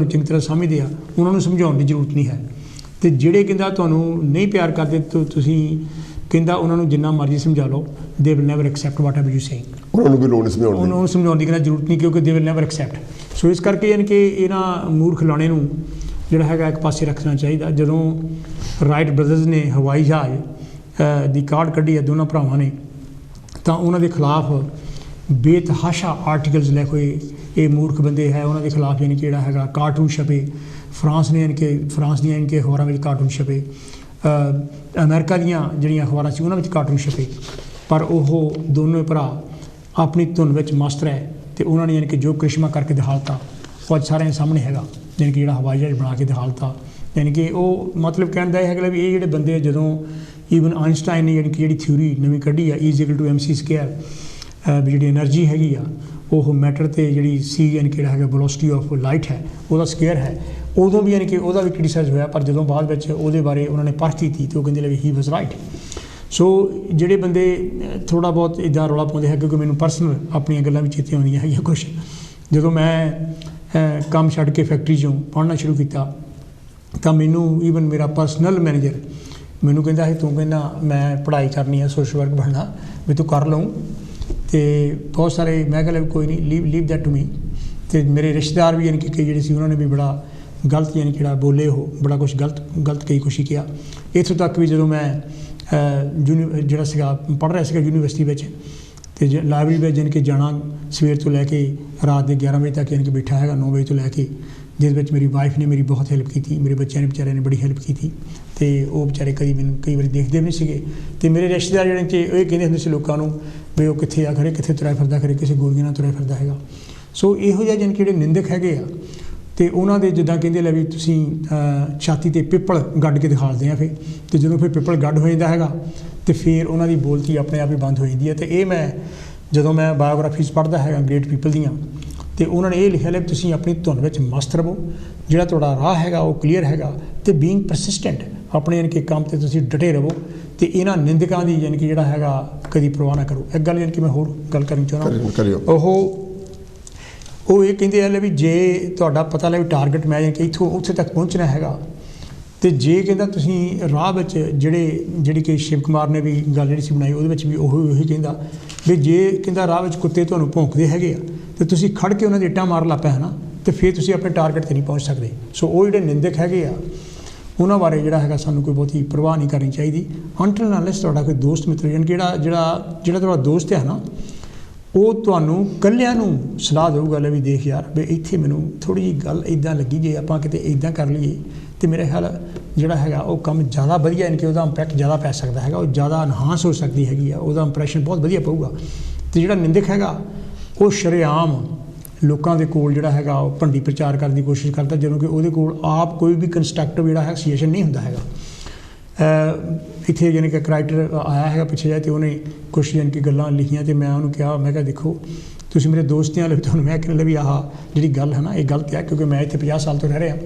ਚੰਗੀ ਤਰ੍ਹਾਂ ਸਮਝਦੇ ਆ, ਉਹਨਾਂ ਨੂੰ ਸਮਝਾਉਣ ਦੀ ਜ਼ਰੂਰਤ ਨਹੀਂ ਹੈ। ਅਤੇ ਜਿਹੜੇ ਕਹਿੰਦਾ ਤੁਹਾਨੂੰ ਨਹੀਂ ਪਿਆਰ ਕਰਦੇ, ਤੁਸੀਂ ਕਹਿੰਦਾ ਉਹਨਾਂ ਨੂੰ ਜਿੰਨਾ ਮਰਜ਼ੀ ਸਮਝਾ ਲਓ, they will never accept what ever you saying. ਉਹਨਾਂ ਨੂੰ ਵੀ ਲੋੜ ਨਹੀਂ ਸਮਝਾਉਣ ਦੀ, ਉਹਨਾਂ ਨੂੰ ਸਮਝਾਉਣ ਦੀ ਕਹਿੰਦਾ ਜ਼ਰੂਰਤ ਨਹੀਂ, ਕਿਉਂਕਿ ਦੇ ਵਿਲ ਨੈਵਰ ਐਕਸੈਪਟ। ਸੋ ਇਸ ਕਰਕੇ ਯਾਨੀ ਕਿ ਇਹਨਾਂ ਮੂਰਖ ਲਾਣੇ ਨੂੰ ਜਿਹੜਾ ਹੈਗਾ ਇੱਕ ਪਾਸੇ ਰੱਖਣਾ ਚਾਹੀਦਾ। ਜਦੋਂ ਰਾਈਟ ਬ੍ਰਦਰਜ਼ ਨੇ ਹਵਾਈ ਜਹਾਜ਼ ਦੀ ਕਾਢ ਕੱਢੀ ਹੈ ਦੋਨਾਂ ਭਰਾਵਾਂ ਨੇ, ਤਾਂ ਉਹਨਾਂ ਦੇ ਖਿਲਾਫ ਬੇਤਹਾਸ਼ਾ ਆਰਟੀਕਲਸ ਲਿਖ ਹੋਏ, ਇਹ ਮੂਰਖ ਬੰਦੇ ਹੈ ਉਹਨਾਂ ਦੇ ਖਿਲਾਫ ਯਾਨੀ ਕਿ ਜਿਹੜਾ ਹੈਗਾ ਕਾਰਟੂਨ ਛਪੇ। ਫਰਾਂਸ ਦੀਆਂ ਯਾਨੀ ਕਿ ਅਖਬਾਰਾਂ ਵਿੱਚ ਕਾਰਟੂਨ ਛਪੇ, ਅਮਰੀਕਾ ਦੀਆਂ ਜਿਹੜੀਆਂ ਅਖਬਾਰਾਂ ਸੀ ਉਹਨਾਂ ਵਿੱਚ ਕਾਰਟੂਨ ਛਪੇ। ਪਰ ਉਹ ਦੋਨੋਂ ਭਰਾ ਆਪਣੀ ਧੁਨ ਵਿੱਚ ਮਸਤ ਰਹੇ ਅਤੇ ਉਹਨਾਂ ਨੇ ਯਾਨੀ ਕਿ ਜੋ ਕ੍ਰਿਸ਼ਮਾ ਕਰਕੇ ਦਿਖਾਤਾ ਉਹ ਅੱਜ ਸਾਰਿਆਂ ਦੇ ਸਾਹਮਣੇ ਹੈਗਾ, ਯਾਨੀ ਕਿ ਜਿਹੜਾ ਹਵਾਈ ਜਹਾਜ਼ ਬਣਾ ਕੇ ਦਿਖਾਤਾ। ਯਾਨੀ ਕਿ ਉਹ ਮਤਲਬ ਕਹਿਣ ਦਾ ਇਹ ਹੈਗਾ ਵੀ ਇਹ ਜਿਹੜੇ ਬੰਦੇ ਜਦੋਂ ਈਵਨ ਆਇਨਸਟਾਈਨ ਨੇ ਯਾਨੀ ਕਿ ਜਿਹੜੀ ਥਿਊਰੀ ਨਵੀਂ ਕੱਢੀ ਆ E=mc², ਵੀ ਜਿਹੜੀ ਐਨਰਜੀ ਹੈਗੀ ਆ ਉਹ ਮੈਟਰ 'ਤੇ ਜਿਹੜੀ ਸੀ ਯਾਨੀ ਕਿ ਜਿਹੜਾ ਹੈਗਾ ਵੈਲੋਸਿਟੀ ਆਫ ਲਾਈਟ ਹੈ ਉਹਦਾ ਸਕੇਅਰ ਹੈ, ਉਦੋਂ ਵੀ ਯਾਨੀ ਕਿ ਉਹਦਾ ਵੀ ਕ੍ਰਿਟੀਸਾਈਜ਼ ਹੋਇਆ। ਪਰ ਜਦੋਂ ਬਾਅਦ ਵਿੱਚ ਉਹਦੇ ਬਾਰੇ ਉਹਨਾਂ ਨੇ ਪਰਖ ਕੀਤੀ ਅਤੇ ਉਹ ਕਹਿੰਦੇ ਵੀ ਹੀ ਵਾਜ਼ ਰਾਈਟ। ਸੋ ਜਿਹੜੇ ਬੰਦੇ ਥੋੜ੍ਹਾ ਬਹੁਤ ਇੱਦਾਂ ਰੌਲਾ ਪਾਉਂਦੇ ਹੈ, ਕਿਉਂਕਿ ਮੈਨੂੰ ਪਰਸਨਲ ਆਪਣੀਆਂ ਗੱਲਾਂ ਵੀ ਚੇਤੇ ਆਉਂਦੀਆਂ ਹੈਗੀਆਂ ਕੁਛ। ਜਦੋਂ ਮੈਂ ਕੰਮ ਛੱਡ ਕੇ ਫੈਕਟਰੀ 'ਚੋਂ ਪੜ੍ਹਨਾ ਸ਼ੁਰੂ ਕੀਤਾ ਤਾਂ ਮੈਨੂੰ ਈਵਨ ਮੇਰਾ ਪਰਸਨਲ ਮੈਨੇਜਰ ਮੈਨੂੰ ਕਹਿੰਦਾ ਸੀ ਤੂੰ ਕਹਿੰਦਾ ਮੈਂ ਪੜ੍ਹਾਈ ਕਰਨੀ ਆ, ਸੋਸ਼ਲ ਵਰਕ ਬਣਨਾ, ਵੀ ਤੂੰ ਕਰ ਲਊਂ। ਅਤੇ ਬਹੁਤ ਸਾਰੇ ਮੈਂ ਕਿਹਾ ਕੋਈ ਨਹੀਂ, ਲੀਵ ਦੈਟ ਟੂ ਮੀ। ਅਤੇ ਮੇਰੇ ਰਿਸ਼ਤੇਦਾਰ ਵੀ ਯਾਨੀ ਕਿ ਕਈ ਜਿਹੜੇ ਸੀ ਉਹਨਾਂ ਨੇ ਵੀ ਬੜਾ ਗਲਤ ਯਾਨੀ ਕਿ ਜਿਹੜਾ ਬੋਲੇ, ਉਹ ਬੜਾ ਕੁਛ ਗਲਤ ਕਈ ਕੁਛ ਹੀ ਕਿਹਾ। ਇੱਥੋਂ ਤੱਕ ਵੀ ਜਦੋਂ ਮੈਂ ਜਿਹੜਾ ਸੀਗਾ ਪੜ੍ਹ ਰਿਹਾ ਸੀਗਾ ਯੂਨੀਵਰਸਿਟੀ ਵਿੱਚ, ਅਤੇ ਲਾਇਬ੍ਰੇਰੀ ਵਿੱਚ ਯਾਨੀ ਕਿ ਜਾਣਾ ਸਵੇਰ ਤੋਂ ਲੈ ਕੇ ਰਾਤ ਦੇ 11 ਵਜੇ ਤੱਕ ਯਾਨੀ ਕਿ ਬੈਠਾ ਹੈਗਾ 9 ਵਜੇ ਤੋਂ ਲੈ ਕੇ, ਜਿਸ ਵਿੱਚ ਮੇਰੀ ਵਾਈਫ ਨੇ ਮੇਰੀ ਬਹੁਤ ਹੈਲਪ ਕੀਤੀ, ਮੇਰੇ ਬੱਚਿਆਂ ਨੇ ਵਿਚਾਰਿਆਂ ਨੇ ਬੜੀ ਹੈਲਪ ਕੀਤੀ। ਅਤੇ ਉਹ ਵਿਚਾਰੇ ਮੈਨੂੰ ਕਈ ਵਾਰੀ ਦੇਖਦੇ ਵੀ ਨਹੀਂ ਸੀਗੇ। ਅਤੇ ਮੇਰੇ ਰਿਸ਼ਤੇਦਾਰ ਜਿਹੜੇ ਕਿ ਇਹ ਕਹਿੰਦੇ ਹੁੰਦੇ ਸੀ ਲੋਕਾਂ ਨੂੰ ਵੀ ਉਹ ਕਿੱਥੇ ਆ, ਖਰੇ ਕਿੱਥੇ ਤੁਰਿਆ ਫਿਰਦਾ, ਖਰੇ ਕਿਸੇ ਗੋਲੀਆਂ ਨਾਲ ਤੁਰਿਆ ਫਿਰਦਾ ਹੈਗਾ। ਸੋ ਇਹੋ ਜਿਹਾ ਯਾਨੀ ਕਿ ਜਿਹੜੇ ਨਿੰਦਕ ਹੈਗੇ ਆ, ਅਤੇ ਉਹਨਾਂ ਦੇ ਜਿੱਦਾਂ ਕਹਿੰਦੇ ਲੈ ਵੀ ਤੁਸੀਂ ਛਾਤੀ 'ਤੇ ਪਿੱਪਲ ਗੱਡ ਕੇ ਦਿਖਾਲਦੇ ਆ ਫਿਰ, ਅਤੇ ਜਦੋਂ ਫਿਰ ਪਿੱਪਲ ਗੱਡ ਹੋ ਜਾਂਦਾ ਹੈਗਾ ਅਤੇ ਫਿਰ ਉਹਨਾਂ ਦੀ ਬੋਲਤੀ ਆਪਣੇ ਆਪ ਹੀ ਬੰਦ ਹੋ ਜਾਂਦੀ ਹੈ। ਅਤੇ ਇਹ ਮੈਂ ਜਦੋਂ ਮੈਂ ਬਾਇਓਗ੍ਰਾਫੀਜ਼ ਪੜ੍ਹਦਾ ਹੈਗਾ ਗ੍ਰੇਟ ਪੀਪਲ ਦੀਆਂ, ਅਤੇ ਉਹਨਾਂ ਨੇ ਇਹ ਲਿਖਿਆ ਲੈ ਤੁਸੀਂ ਆਪਣੀ ਧੁਨ ਵਿੱਚ ਮਸਤ ਰਹੋ, ਜਿਹੜਾ ਤੁਹਾਡਾ ਰਾਹ ਹੈਗਾ ਉਹ ਕਲੀਅਰ ਹੈਗਾ, ਅਤੇ ਬੀਇੰਗ ਪਰਸਿਸਟੈਂਟ ਆਪਣੇ ਯਾਨੀ ਕਿ ਕੰਮ 'ਤੇ ਤੁਸੀਂ ਡਟੇ ਰਹੋ, ਅਤੇ ਇਹਨਾਂ ਨਿੰਦਕਾਂ ਦੀ ਯਾਨੀ ਕਿ ਜਿਹੜਾ ਹੈਗਾ ਕਦੀ ਪਰਵਾਹ ਨਾ ਕਰੋ। ਇੱਕ ਗੱਲ ਯਾਨੀ ਕਿ ਮੈਂ ਹੋਰ ਗੱਲ ਕਰਨੀ ਚਾਹੁੰਦਾ, ਉਹ ਇਹ ਕਹਿੰਦੇ ਆ ਵੀ ਜੇ ਤੁਹਾਡਾ ਪਤਾ ਲੱਗੇ ਟਾਰਗੇਟ ਮੈਂ ਯਾਨੀ ਕਿ ਇੱਥੋਂ ਉੱਥੇ ਤੱਕ ਪਹੁੰਚਣਾ ਹੈਗਾ, ਅਤੇ ਜੇ ਕਹਿੰਦਾ ਤੁਸੀਂ ਰਾਹ ਵਿੱਚ ਜਿਹੜੀ ਕਿ ਸ਼ਿਵ ਕੁਮਾਰ ਨੇ ਵੀ ਗੱਲ ਜਿਹੜੀ ਸੀ ਬਣਾਈ ਉਹਦੇ ਵਿੱਚ ਵੀ ਉਹੀ ਕਹਿੰਦਾ ਵੀ ਜੇ ਕਹਿੰਦਾ ਰਾਹ ਵਿੱਚ ਕੁੱਤੇ ਤੁਹਾਨੂੰ ਭੌਂਕਦੇ ਹੈਗੇ ਆ ਅਤੇ ਤੁਸੀਂ ਖੜ੍ਹ ਕੇ ਉਹਨਾਂ ਦੀ ਇੱਟਾਂ ਮਾਰ ਲੱਗ ਪਏ ਹੈ ਨਾ, ਅਤੇ ਫਿਰ ਤੁਸੀਂ ਆਪਣੇ ਟਾਰਗੇਟ 'ਤੇ ਨਹੀਂ ਪਹੁੰਚ ਸਕਦੇ। ਸੋ ਉਹ ਜਿਹੜੇ ਨਿੰਦਕ ਹੈਗੇ ਆ ਉਹਨਾਂ ਬਾਰੇ ਜਿਹੜਾ ਹੈਗਾ ਸਾਨੂੰ ਕੋਈ ਬਹੁਤੀ ਪਰਵਾਹ ਨਹੀਂ ਕਰਨੀ ਚਾਹੀਦੀ, ਅੰਟਿਲ ਅਨਲੈਸ ਤੁਹਾਡਾ ਕੋਈ ਦੋਸਤ ਮਿੱਤਰ ਯਾਨੀ ਕਿ ਜਿਹੜਾ ਤੁਹਾਡਾ ਦੋਸਤ ਹੈ ਨਾ, ਉਹ ਤੁਹਾਨੂੰ ਇਕੱਲਿਆਂ ਨੂੰ ਸਲਾਹ ਦੇਊਗਾ ਲੈ ਵੀ ਦੇਖ ਯਾਰ ਵੀ ਇੱਥੇ ਮੈਨੂੰ ਥੋੜ੍ਹੀ ਜਿਹੀ ਗੱਲ ਇੱਦਾਂ ਲੱਗੀ, ਜੇ ਆਪਾਂ ਕਿਤੇ ਇੱਦਾਂ ਕਰ ਲਈਏ ਅਤੇ ਮੇਰੇ ਖਿਆਲ ਜਿਹੜਾ ਹੈਗਾ ਉਹ ਕੰਮ ਜ਼ਿਆਦਾ ਵਧੀਆ ਯਾਨੀ ਕਿ ਉਹਦਾ ਇੰਪੈਕਟ ਜ਼ਿਆਦਾ ਪੈ ਸਕਦਾ ਹੈਗਾ, ਉਹ ਜ਼ਿਆਦਾ ਇਨਹਾਂਸ ਹੋ ਸਕਦੀ ਹੈਗੀ ਆ, ਉਹਦਾ ਇੰਪਰੈਸ਼ਨ ਬਹੁਤ ਵਧੀਆ ਪਊਗਾ। ਅਤੇ ਜਿਹੜਾ ਨਿੰਦਕ ਹੈਗਾ ਉਹ ਸ਼ਰੇਆਮ ਲੋਕਾਂ ਦੇ ਕੋਲ ਜਿਹੜਾ ਹੈਗਾ ਉਹ ਭੰਡੀ ਪ੍ਰਚਾਰ ਕਰਨ ਦੀ ਕੋਸ਼ਿਸ਼ ਕਰਦਾ, ਜਦੋਂ ਕਿ ਉਹਦੇ ਕੋਲ ਆਪ ਕੋਈ ਵੀ ਕੰਸਟਰਕਟਿਵ ਜਿਹੜਾ ਹੈ ਸੁਜੈਸ਼ਨ ਨਹੀਂ ਹੁੰਦਾ ਹੈਗਾ। ਇੱਥੇ ਯਾਨੀ ਕਿ ਇੱਕ ਰਾਈਟਰ ਆਇਆ ਹੈਗਾ ਪਿੱਛੇ ਜਾ, ਅਤੇ ਉਹਨੇ ਕੁਛ ਯਾਨੀ ਕਿ ਗੱਲਾਂ ਲਿਖੀਆਂ, ਅਤੇ ਮੈਂ ਉਹਨੂੰ ਕਿਹਾ, ਮੈਂ ਕਿਹਾ ਦੇਖੋ ਤੁਸੀਂ ਮੇਰੇ ਦੋਸਤ ਆ, ਤੁਹਾਨੂੰ ਮੈਂ ਕਹਿੰਦਾ ਵੀ ਆਹ ਜਿਹੜੀ ਗੱਲ ਹੈ ਨਾ ਇਹ ਗਲਤ ਹੈ, ਕਿਉਂਕਿ ਮੈਂ ਇੱਥੇ 50 ਸਾਲ ਤੋਂ ਰਹਿ ਰਿਹਾ,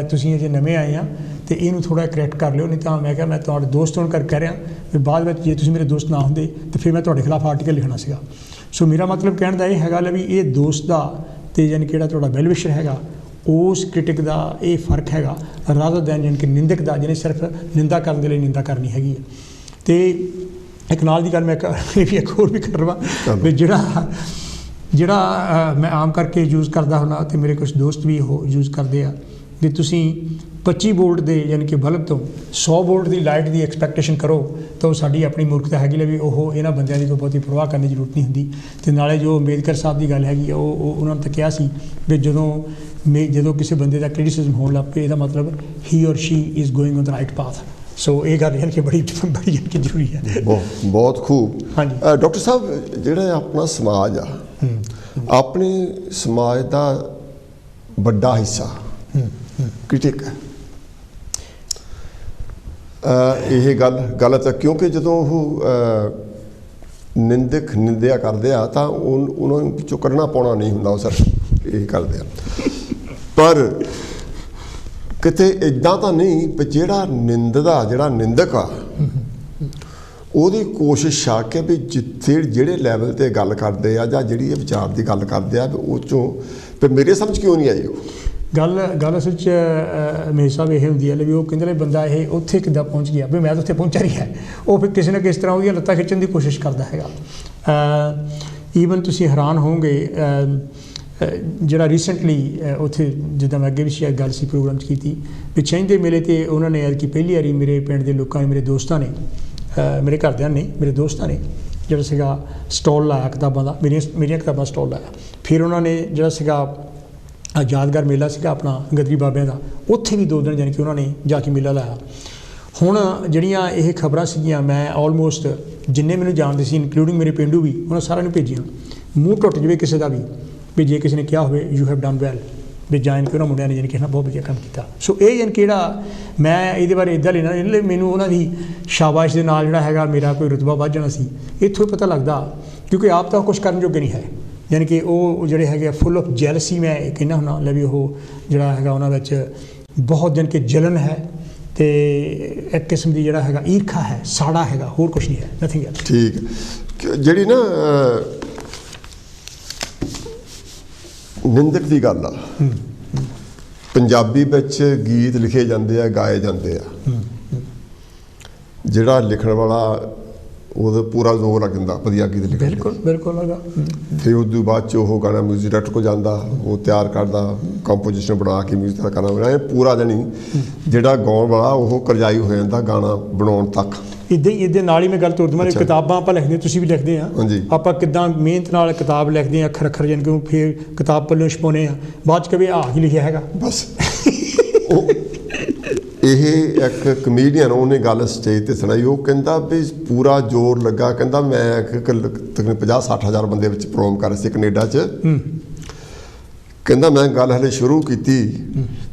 ਤੁਸੀਂ ਅਜੇ ਨਵੇਂ ਆਏ ਆ, ਅਤੇ ਇਹਨੂੰ ਥੋੜ੍ਹਾ ਕਰੈਕਟ ਕਰ ਲਿਓ, ਨਹੀਂ ਤਾਂ ਮੈਂ ਕਿਹਾ ਮੈਂ ਤੁਹਾਡੇ ਦੋਸਤ ਹੋਣ ਕਰਕੇ ਕਹਿ ਰਿਹਾ ਵੀ ਬਾਅਦ ਵਿੱਚ ਜੇ ਤੁਸੀਂ ਮੇਰੇ ਦੋਸਤ ਨਾ ਹੁੰਦੇ ਤਾਂ ਫਿਰ ਮੈਂ ਤੁਹਾਡੇ ਖਿਲਾਫ ਆਰਟੀਕਲ ਲਿਖਣਾ ਸੀਗਾ। ਸੋ ਮੇਰਾ ਮਤਲਬ ਕਹਿਣ ਦਾ ਇਹ ਹੈਗਾ ਲੈ ਵੀ ਇਹ ਦੋਸਤ ਦਾ ਅਤੇ ਯਾਨੀ ਕਿ ਜਿਹੜਾ ਤੁਹਾਡਾ ਵੈਲ ਵਿਸ਼ਰ ਹੈਗਾ ਉਸ ਕ੍ਰਿਟਿਕ ਦਾ ਇਹ ਫਰਕ ਹੈਗਾ ਰਾਦਰ ਦੈਨ ਯਾਨੀ ਕਿ ਨਿੰਦਕ ਦਾ, ਜਿਹਨੇ ਸਿਰਫ ਨਿੰਦਾ ਕਰਨ ਦੇ ਲਈ ਨਿੰਦਾ ਕਰਨੀ ਹੈਗੀ ਹੈ। ਅਤੇ ਇੱਕ ਨਾਲ ਦੀ ਗੱਲ ਮੈਂ ਇੱਕ ਹੋਰ ਵੀ ਕਰ ਲਵਾਂ ਵੀ ਜਿਹੜਾ ਮੈਂ ਆਮ ਕਰਕੇ ਯੂਜ਼ ਕਰਦਾ ਹੁੰਦਾ, ਅਤੇ ਮੇਰੇ ਕੁਛ ਦੋਸਤ ਵੀ ਉਹ ਯੂਜ਼ ਕਰਦੇ ਆ, ਵੀ ਤੁਸੀਂ 25 ਵੋਲਟ ਦੇ ਯਾਨੀ ਕਿ ਬਲਬ ਤੋਂ 100 ਵੋਲਟ ਦੀ ਲਾਈਟ ਦੀ ਐਕਸਪੈਕਟੇਸ਼ਨ ਕਰੋ ਤਾਂ ਉਹ ਸਾਡੀ ਆਪਣੀ ਮੂਰਖਤਾ ਹੈਗੀ ਲੈ ਵੀ ਉਹ ਇਹਨਾਂ ਬੰਦਿਆਂ ਦੀ ਕੋਈ ਬਹੁਤੀ ਪਰਵਾਹ ਕਰਨ ਦੀ ਜ਼ਰੂਰਤ ਨਹੀਂ ਹੁੰਦੀ। ਅਤੇ ਨਾਲੇ ਜੋ ਅੰਬੇਦਕਰ ਸਾਹਿਬ ਦੀ ਗੱਲ ਹੈਗੀ ਆ ਉਹ ਉਹਨਾਂ ਨੇ ਤਾਂ ਕਿਹਾ ਸੀ ਵੀ ਜਦੋਂ ਕਿਸੇ ਬੰਦੇ ਦਾ ਕ੍ਰਿਟਿਸਿਜ਼ਮ ਹੋਣ ਲੱਗ ਪਏ ਇਹਦਾ ਮਤਲਬ he or she is going on the right path. So ਇਹ ਗੱਲ ਯਾਨੀ ਕਿ ਬੜੀ ਯਾਨੀ ਕਿ ਜ਼ਰੂਰੀ ਹੈ। ਬਹੁਤ ਖੂਬ। ਹਾਂਜੀ ਡਾਕਟਰ ਸਾਹਿਬ, ਜਿਹੜਾ ਆਪਣਾ ਸਮਾਜ ਆ, ਆਪਣੇ ਸਮਾਜ ਦਾ ਵੱਡਾ ਹਿੱਸਾ ਕ੍ਰਿਟਿਕ ਹੈ। ਇਹ ਗੱਲ ਗਲਤ ਹੈ, ਕਿਉਂਕਿ ਜਦੋਂ ਉਹ ਨਿੰਦਿਆ ਕਰਦੇ ਆ ਤਾਂ ਉਹਨਾਂ ਨੂੰ ਵਿੱਚੋਂ ਕੱਢਣਾ ਪਾਉਣਾ ਨਹੀਂ ਹੁੰਦਾ, ਉਹ ਸਿਰਫ ਇਹ ਕਰਦੇ ਆ। ਪਰ ਕਿਤੇ ਇੱਦਾਂ ਤਾਂ ਨਹੀਂ ਵੀ ਜਿਹੜਾ ਨਿੰਦਕ ਆ ਉਹਦੀ ਕੋਸ਼ਿਸ਼ ਆ ਕਿ ਵੀ ਜਿਹੜੇ ਲੈਵਲ 'ਤੇ ਗੱਲ ਕਰਦੇ ਆ ਜਾਂ ਜਿਹੜੀ ਇਹ ਵਿਚਾਰ ਦੀ ਗੱਲ ਕਰਦੇ ਆ ਵੀ ਉਹ 'ਚੋਂ ਫਿਰ ਮੇਰੇ ਸਮਝ ਕਿਉਂ ਨਹੀਂ ਆਈ ਉਹ ਗੱਲ ਅਸਲ 'ਚ ਹਮੇਸ਼ਾ ਵੀ ਇਹ ਹੁੰਦੀ ਹੈ ਵੀ ਉਹ ਕਹਿੰਦੇ ਨੇ ਬੰਦਾ ਇਹ ਉੱਥੇ ਕਿੱਦਾਂ ਪਹੁੰਚ ਗਿਆ, ਵੀ ਮੈਂ ਤਾਂ ਉੱਥੇ ਪਹੁੰਚਿਆ ਨਹੀਂ ਹੈ। ਉਹ ਫਿਰ ਕਿਸੇ ਨਾ ਕਿਸ ਤਰ੍ਹਾਂ ਉਹਦੀਆਂ ਲੱਤਾਂ ਖਿੱਚਣ ਦੀ ਕੋਸ਼ਿਸ਼ ਕਰਦਾ ਹੈਗਾ। ਈਵਨ ਤੁਸੀਂ ਹੈਰਾਨ ਹੋਵੋਗੇ, ਜਿਹੜਾ ਰੀਸੈਂਟਲੀ ਉੱਥੇ ਜਿੱਦਾਂ ਮੈਂ ਅੱਗੇ ਵੀ ਸ਼ਾਇਦ ਗੱਲ ਸੀ ਪ੍ਰੋਗਰਾਮ 'ਚ ਕੀਤੀ ਵੀ ਛਿੰਝ ਦੇ ਮੇਲੇ 'ਤੇ ਉਹਨਾਂ ਨੇ ਐਤਕੀ ਪਹਿਲੀ ਵਾਰੀ ਮੇਰੇ ਪਿੰਡ ਦੇ ਲੋਕਾਂ ਨੇ, ਮੇਰੇ ਦੋਸਤਾਂ ਨੇ, ਮੇਰੇ ਘਰਦਿਆਂ ਨੇ, ਮੇਰੇ ਦੋਸਤਾਂ ਨੇ ਜਿਹੜਾ ਸੀਗਾ ਸਟਾਲ ਲਾਇਆ ਕਿਤਾਬਾਂ ਦਾ, ਮੇਰੀਆਂ ਕਿਤਾਬਾਂ ਸਟਾਲ ਲਾਇਆ। ਫਿਰ ਉਹਨਾਂ ਨੇ ਜਿਹੜਾ ਸੀਗਾ ਯਾਦਗਾਰ ਮੇਲਾ ਸੀਗਾ ਆਪਣਾ ਗਦਰੀ ਬਾਬਿਆਂ ਦਾ, ਉੱਥੇ ਵੀ 2 ਦਿਨ ਜਾਣੀ ਕਿ ਉਹਨਾਂ ਨੇ ਜਾ ਕੇ ਮੇਲਾ ਲਾਇਆ। ਹੁਣ ਜਿਹੜੀਆਂ ਇਹ ਖਬਰਾਂ ਸੀਗੀਆਂ, ਮੈਂ ਆਲਮੋਸਟ ਜਿੰਨੇ ਮੈਨੂੰ ਜਾਣਦੇ ਸੀ ਇਨਕਲੂਡਿੰਗ ਮੇਰੇ ਪਿੰਡੂ ਵੀ, ਉਹਨਾਂ ਸਾਰਿਆਂ ਨੂੰ ਭੇਜੀਆਂ। ਮੂੰਹ ਟੁੱਟ ਜਾਵੇ ਕਿਸੇ ਦਾ ਵੀ ਜੇ ਕਿਸੇ ਨੇ ਕਿਹਾ ਹੋਵੇ ਯੂ ਹੈਵ ਡਨ ਵੈਲ, ਵੀ ਜਾਣ ਕੇ ਉਹਨਾਂ ਮੁੰਡਿਆਂ ਨੇ ਜਾਣੀ ਕਿ ਬਹੁਤ ਵਧੀਆ ਕੰਮ ਕੀਤਾ। ਸੋ ਇਹ ਜਾਣੀ ਕਿ ਜਿਹੜਾ ਮੈਂ ਇਹਦੇ ਬਾਰੇ ਇੱਦਾਂ ਲੈਣਾ, ਇਹਦੇ ਲਈ ਮੈਨੂੰ ਉਹਨਾਂ ਦੀ ਸ਼ਾਬਾਸ਼ ਦੇ ਨਾਲ ਜਿਹੜਾ ਹੈਗਾ ਮੇਰਾ ਕੋਈ ਰੁਤਬਾ ਵੱਧ ਜਾਣਾ ਸੀ। ਇੱਥੋਂ ਹੀ ਪਤਾ ਲੱਗਦਾ, ਕਿਉਂਕਿ ਆਪ ਤਾਂ ਕੁਛ ਕਰਨ ਜੋਗੇ ਨਹੀਂ ਹੈ, ਯਾਨੀ ਕਿ ਉਹ ਜਿਹੜੇ ਹੈਗੇ ਫੁੱਲ ਆਫ ਜੈਲਸੀ, ਮੈਂ ਕਹਿੰਦਾ ਹੁੰਦਾ ਲੈ ਵੀ ਉਹ ਜਿਹੜਾ ਹੈਗਾ ਉਹਨਾਂ ਵਿੱਚ ਬਹੁਤ ਜਾਣੀ ਕਿ ਜਲਨ ਹੈ ਅਤੇ ਇੱਕ ਕਿਸਮ ਦੀ ਜਿਹੜਾ ਹੈਗਾ ਈਰਖਾ ਹੈ, ਸਾੜਾ ਹੈਗਾ, ਹੋਰ ਕੁਛ ਨਹੀਂ ਹੈ, ਨਥਿੰਗ ਐਲਸ। ਠੀਕ, ਜਿਹੜੀ ਨਾ ਨਿੰਦਕ ਦੀ ਗੱਲ ਆ, ਪੰਜਾਬੀ ਵਿੱਚ ਗੀਤ ਲਿਖੇ ਜਾਂਦੇ ਆ, ਗਾਏ ਜਾਂਦੇ ਆ, ਜਿਹੜਾ ਲਿਖਣ ਵਾਲਾ ਉਹਦਾ ਪੂਰਾ ਜ਼ੋਰ ਲੱਗ ਜਾਂਦਾ ਵਧੀਆ ਗੀਤ ਲਿਖਣ। ਬਿਲਕੁਲ ਬਿਲਕੁਲ ਹੈਗਾ। ਫਿਰ ਉਸ ਤੋਂ ਬਾਅਦ 'ਚ ਉਹ ਗਾਣਾ ਮਿਊਜ਼ਿਕ ਡਾਇਰੈਕਟਰ ਕੋਲ ਜਾਂਦਾ, ਉਹ ਤਿਆਰ ਕਰਦਾ, ਕੰਪੋਜੀਸ਼ਨ ਬਣਾ ਕੇ ਮਿਊਜ਼ਿਕ ਦਾ ਗਾਣਾ ਬਣਾਇਆ ਪੂਰਾ, ਜਾਣੀ ਜਿਹੜਾ ਗਾਉਣ ਵਾਲਾ ਉਹ ਕਰਜਾਈ ਹੋ ਜਾਂਦਾ ਗਾਣਾ ਬਣਾਉਣ ਤੱਕ। ਇੱਦਾਂ ਹੀ ਇਹਦੇ ਨਾਲ ਹੀ ਮੈਂ ਗੱਲ ਤੋੜ ਦਵਾਂ, ਕਿਤਾਬਾਂ ਆਪਾਂ ਲਿਖਦੇ, ਤੁਸੀਂ ਵੀ ਲਿਖਦੇ ਆ, ਆਪਾਂ ਕਿੱਦਾਂ ਮਿਹਨਤ ਨਾਲ ਕਿਤਾਬ ਲਿਖਦੇ ਆ, ਅੱਖਰ ਜਾਣੀ ਕਿ ਫਿਰ ਕਿਤਾਬ ਪੱਲੋਂ ਛਪਾਉਂਦੇ ਆ, ਬਾਅਦ 'ਚ ਕਦੇ ਕੀ ਲਿਖਿਆ ਹੈਗਾ ਬਸ। ਇਹ ਇੱਕ ਕਮੇਡੀਅਨ, ਉਹਨੇ ਗੱਲ ਸਟੇਜ 'ਤੇ ਸੁਣਾਈ, ਉਹ ਕਹਿੰਦਾ ਵੀ ਪੂਰਾ ਜ਼ੋਰ ਲੱਗਾ, ਕਹਿੰਦਾ ਮੈਂ ਤਕਰੀਬਨ 50-60 ਹਜ਼ਾਰ ਬੰਦੇ ਵਿੱਚ ਪ੍ਰੋਗਰਾਮ ਕਰ ਰਿਹਾ ਸੀ ਕੈਨੇਡਾ 'ਚ, ਕਹਿੰਦਾ ਮੈਂ ਗੱਲ ਹਲੇ ਸ਼ੁਰੂ ਕੀਤੀ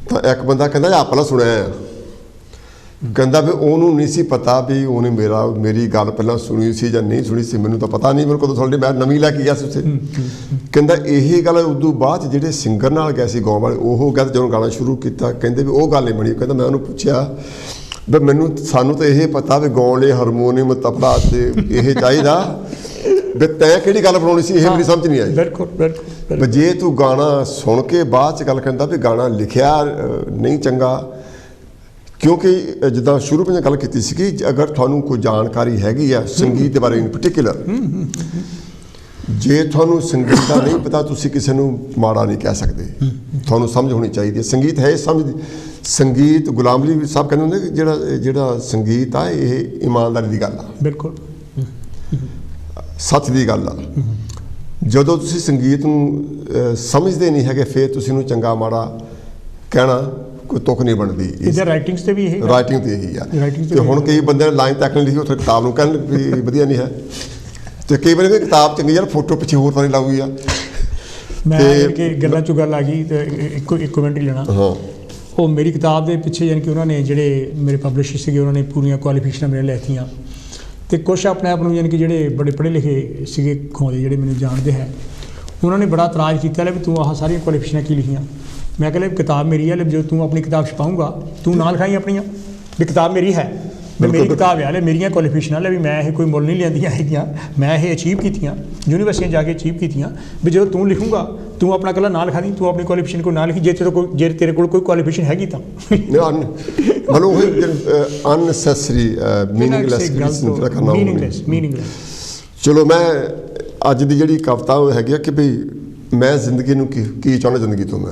ਤਾਂ ਇੱਕ ਬੰਦਾ ਕਹਿੰਦਾ ਆਹ ਪਹਿਲਾਂ ਸੁਣਿਆ ਆ, ਕਹਿੰਦਾ ਵੀ ਉਹਨੂੰ ਨਹੀਂ ਸੀ ਪਤਾ ਵੀ ਉਹਨੇ ਮੇਰੀ ਗੱਲ ਪਹਿਲਾਂ ਸੁਣੀ ਸੀ ਜਾਂ ਨਹੀਂ ਸੁਣੀ ਸੀ, ਮੈਨੂੰ ਤਾਂ ਪਤਾ ਨਹੀਂ, ਮੈਨੂੰ ਕਦੋਂ ਸੁਣਨੀ, ਮੈਂ ਨਵੀਂ ਲੈ ਕੇ ਗਿਆ ਸੀ ਉੱਥੇ। ਕਹਿੰਦਾ ਇਹੀ ਗੱਲ ਉਦੋਂ ਬਾਅਦ ਜਿਹੜੇ ਸਿੰਗਰ ਨਾਲ ਗਏ ਸੀ ਗਾਉਣ ਵਾਲੇ, ਉਹ ਕਹਿੰਦਾ ਜਦੋਂ ਗਾਣਾ ਸ਼ੁਰੂ ਕੀਤਾ, ਕਹਿੰਦੇ ਵੀ ਉਹ ਗੱਲ ਨਹੀਂ ਬਣੀ। ਕਹਿੰਦਾ ਮੈਂ ਉਹਨੂੰ ਪੁੱਛਿਆ ਵੀ ਸਾਨੂੰ ਤਾਂ ਇਹ ਪਤਾ ਵੀ ਗਾਉਣ ਲਈ ਹਾਰਮੋਨੀਅਮ, ਤਬਲਾ ਤੇ ਇਹ ਚਾਹੀਦਾ, ਵੀ ਤੈਂ ਕਿਹੜੀ ਗੱਲ ਬਣਾਉਣੀ ਸੀ, ਇਹ ਮੇਰੀ ਸਮਝ ਨਹੀਂ ਆਈ। ਬਿਲਕੁਲ ਬਿਲਕੁਲ। ਵੀ ਜੇ ਤੂੰ ਗਾਣਾ ਸੁਣ ਕੇ ਬਾਅਦ 'ਚ ਗੱਲ ਕਰਦਾ ਵੀ ਗਾਣਾ ਲਿਖਿਆ ਨਹੀਂ ਚੰਗਾ, ਕਿਉਂਕਿ ਜਿੱਦਾਂ ਸ਼ੁਰੂ ਵਿੱਚ ਗੱਲ ਕੀਤੀ ਸੀ ਕਿ ਅਗਰ ਤੁਹਾਨੂੰ ਕੋਈ ਜਾਣਕਾਰੀ ਹੈਗੀ ਆ ਸੰਗੀਤ ਦੇ ਬਾਰੇ ਇਨ ਪਰਟੀਕੂਲਰ, ਜੇ ਤੁਹਾਨੂੰ ਸੰਗੀਤ ਦਾ ਨਹੀਂ ਪਤਾ ਤੁਸੀਂ ਕਿਸੇ ਨੂੰ ਮਾੜਾ ਨਹੀਂ ਕਹਿ ਸਕਦੇ, ਤੁਹਾਨੂੰ ਸਮਝ ਹੋਣੀ ਚਾਹੀਦੀ ਹੈ। ਸੰਗੀਤ ਹੈ ਸਮਝ, ਸੰਗੀਤ ਗੁਲਾਮ ਅਲੀ ਸਾਹਿਬ ਕਹਿੰਦੇ ਹੁੰਦੇ ਕਿ ਜਿਹੜਾ ਸੰਗੀਤ ਆ ਇਹ ਇਮਾਨਦਾਰੀ ਦੀ ਗੱਲ ਆ, ਬਿਲਕੁਲ ਸੱਚ ਦੀ ਗੱਲ ਆ। ਜਦੋਂ ਤੁਸੀਂ ਸੰਗੀਤ ਨੂੰ ਸਮਝਦੇ ਨਹੀਂ ਹੈਗੇ, ਫਿਰ ਤੁਸੀਂ ਉਹਨੂੰ ਚੰਗਾ ਮਾੜਾ ਕਹਿਣਾ ਕੋਈ ਤੁਕ ਨਹੀਂ ਬਣਦੀ। ਇਹਦਾ ਰਾਈਟਿੰਗਸ ਤੇ ਵੀ ਇਹ ਰਾਈਟਿੰਗ ਤੇ ਇਹੀ ਆ। ਤੇ ਹੁਣ ਕਈ ਬੰਦੇ ਨੇ ਲਾਈਨ ਤੱਕ ਨਹੀਂ ਲਿਖੀ, ਉੱਥੇ ਕਿਤਾਬ ਨੂੰ ਕਹਿਣ ਵੀ ਵਧੀਆ ਨਹੀਂ ਹੈ, ਤੇ ਕਈ ਵਾਰੀ ਕਿਤਾਬ ਚੰਗੀ ਯਾਰ ਫੋਟੋ ਪਿੱਛੇ ਹੋਰ ਤਾਂ ਨਹੀਂ ਲਾਊਗੀ ਆ। ਮੈਂ ਕਿ ਗੱਲਾਂ 'ਚੋਂ ਗੱਲ ਆ ਗਈ ਤੇ ਇੱਕ ਕਮੈਂਟਰੀ ਲੈਣਾ। ਹਾਂ, ਉਹ ਮੇਰੀ ਕਿਤਾਬ ਦੇ ਪਿੱਛੇ ਯਾਨੀ ਕਿ ਉਹਨਾਂ ਨੇ ਜਿਹੜੇ ਮੇਰੇ ਪਬਲਿਸ਼ਰ ਸੀਗੇ, ਉਹਨਾਂ ਨੇ ਪੂਰੀਆਂ ਕੁਆਲੀਫਿਕੇਸ਼ਨਾਂ ਮੇਰੇ ਲਿਖਤੀਆਂ, ਅਤੇ ਕੁਛ ਆਪਣੇ ਆਪ ਨੂੰ ਯਾਨੀ ਕਿ ਜਿਹੜੇ ਬੜੇ ਪੜ੍ਹੇ ਲਿਖੇ ਸੀਗੇ ਖੋਦੇ ਜਿਹੜੇ ਮੈਨੂੰ ਜਾਣਦੇ ਹੈ, ਉਹਨਾਂ ਨੇ ਬੜਾ ਇਤਰਾਜ਼ ਕੀਤਾ ਲੈ ਵੀ ਤੂੰ ਆਹ ਸਾਰੀਆਂ ਕੁਆਲੀਫਿਕੇਸ਼ਨਾਂ ਕੀ ਲਿਖੀਆਂ। ਮੈਂ ਕਹਿੰਦਾ ਕਿਤਾਬ ਮੇਰੀ ਹੈ, ਜੋ ਤੂੰ ਆਪਣੀ ਕਿਤਾਬ ਛਪਾਊਂਗਾ ਤੂੰ ਨਾ ਲਿਖਾਈ ਆਪਣੀਆਂ, ਵੀ ਕਿਤਾਬ ਮੇਰੀ ਹੈ, ਵੀ ਮੇਰੀ ਕਿਤਾਬ ਹੈ, ਮੇਰੀਆਂ ਕੁਆਲੀਫਿਕੇਸ਼ਨਾਂ ਲੈ ਵੀ ਮੈਂ ਇਹ ਕੋਈ ਮੁੱਲ ਨਹੀਂ ਲੈਂਦੀਆਂ ਹੈਗੀਆਂ, ਮੈਂ ਇਹ ਅਚੀਵ ਕੀਤੀਆਂ, ਯੂਨੀਵਰਸਿਟੀਆਂ ਜਾ ਕੇ ਅਚੀਵ ਕੀਤੀਆਂ। ਵੀ ਜਦੋਂ ਤੂੰ ਲਿਖੂੰਗਾ ਤੂੰ ਆਪਣਾ ਇਕੱਲਾ ਨਾ ਲਿਖਾ ਦੀ, ਤੂੰ ਆਪਣੀ ਕੁਆਲੀਫਿਕੇਸ਼ਨ ਕੋਈ ਨਾ ਲਿਖੀ, ਜੇ ਤੇਰੇ ਕੋਲ ਕੋਈ ਕੁਆਲੀਫਿਕੇਸ਼ਨ ਹੈਗੀ ਤਾਂ ਮਤਲਬ ਉਹ ਅਨਨੈਸੈਸਰੀ ਮੀਨਿੰਗਲੈਸ। ਚਲੋ ਮੈਂ ਅੱਜ ਦੀ ਜਿਹੜੀ ਕਵਿਤਾ ਉਹ ਹੈਗੀ ਆ ਕਿ ਵੀ ਮੈਂ ਜ਼ਿੰਦਗੀ ਨੂੰ ਕੀ ਚਾਹੁੰਦਾ, ਜ਼ਿੰਦਗੀ ਤੋਂ ਮੈਂ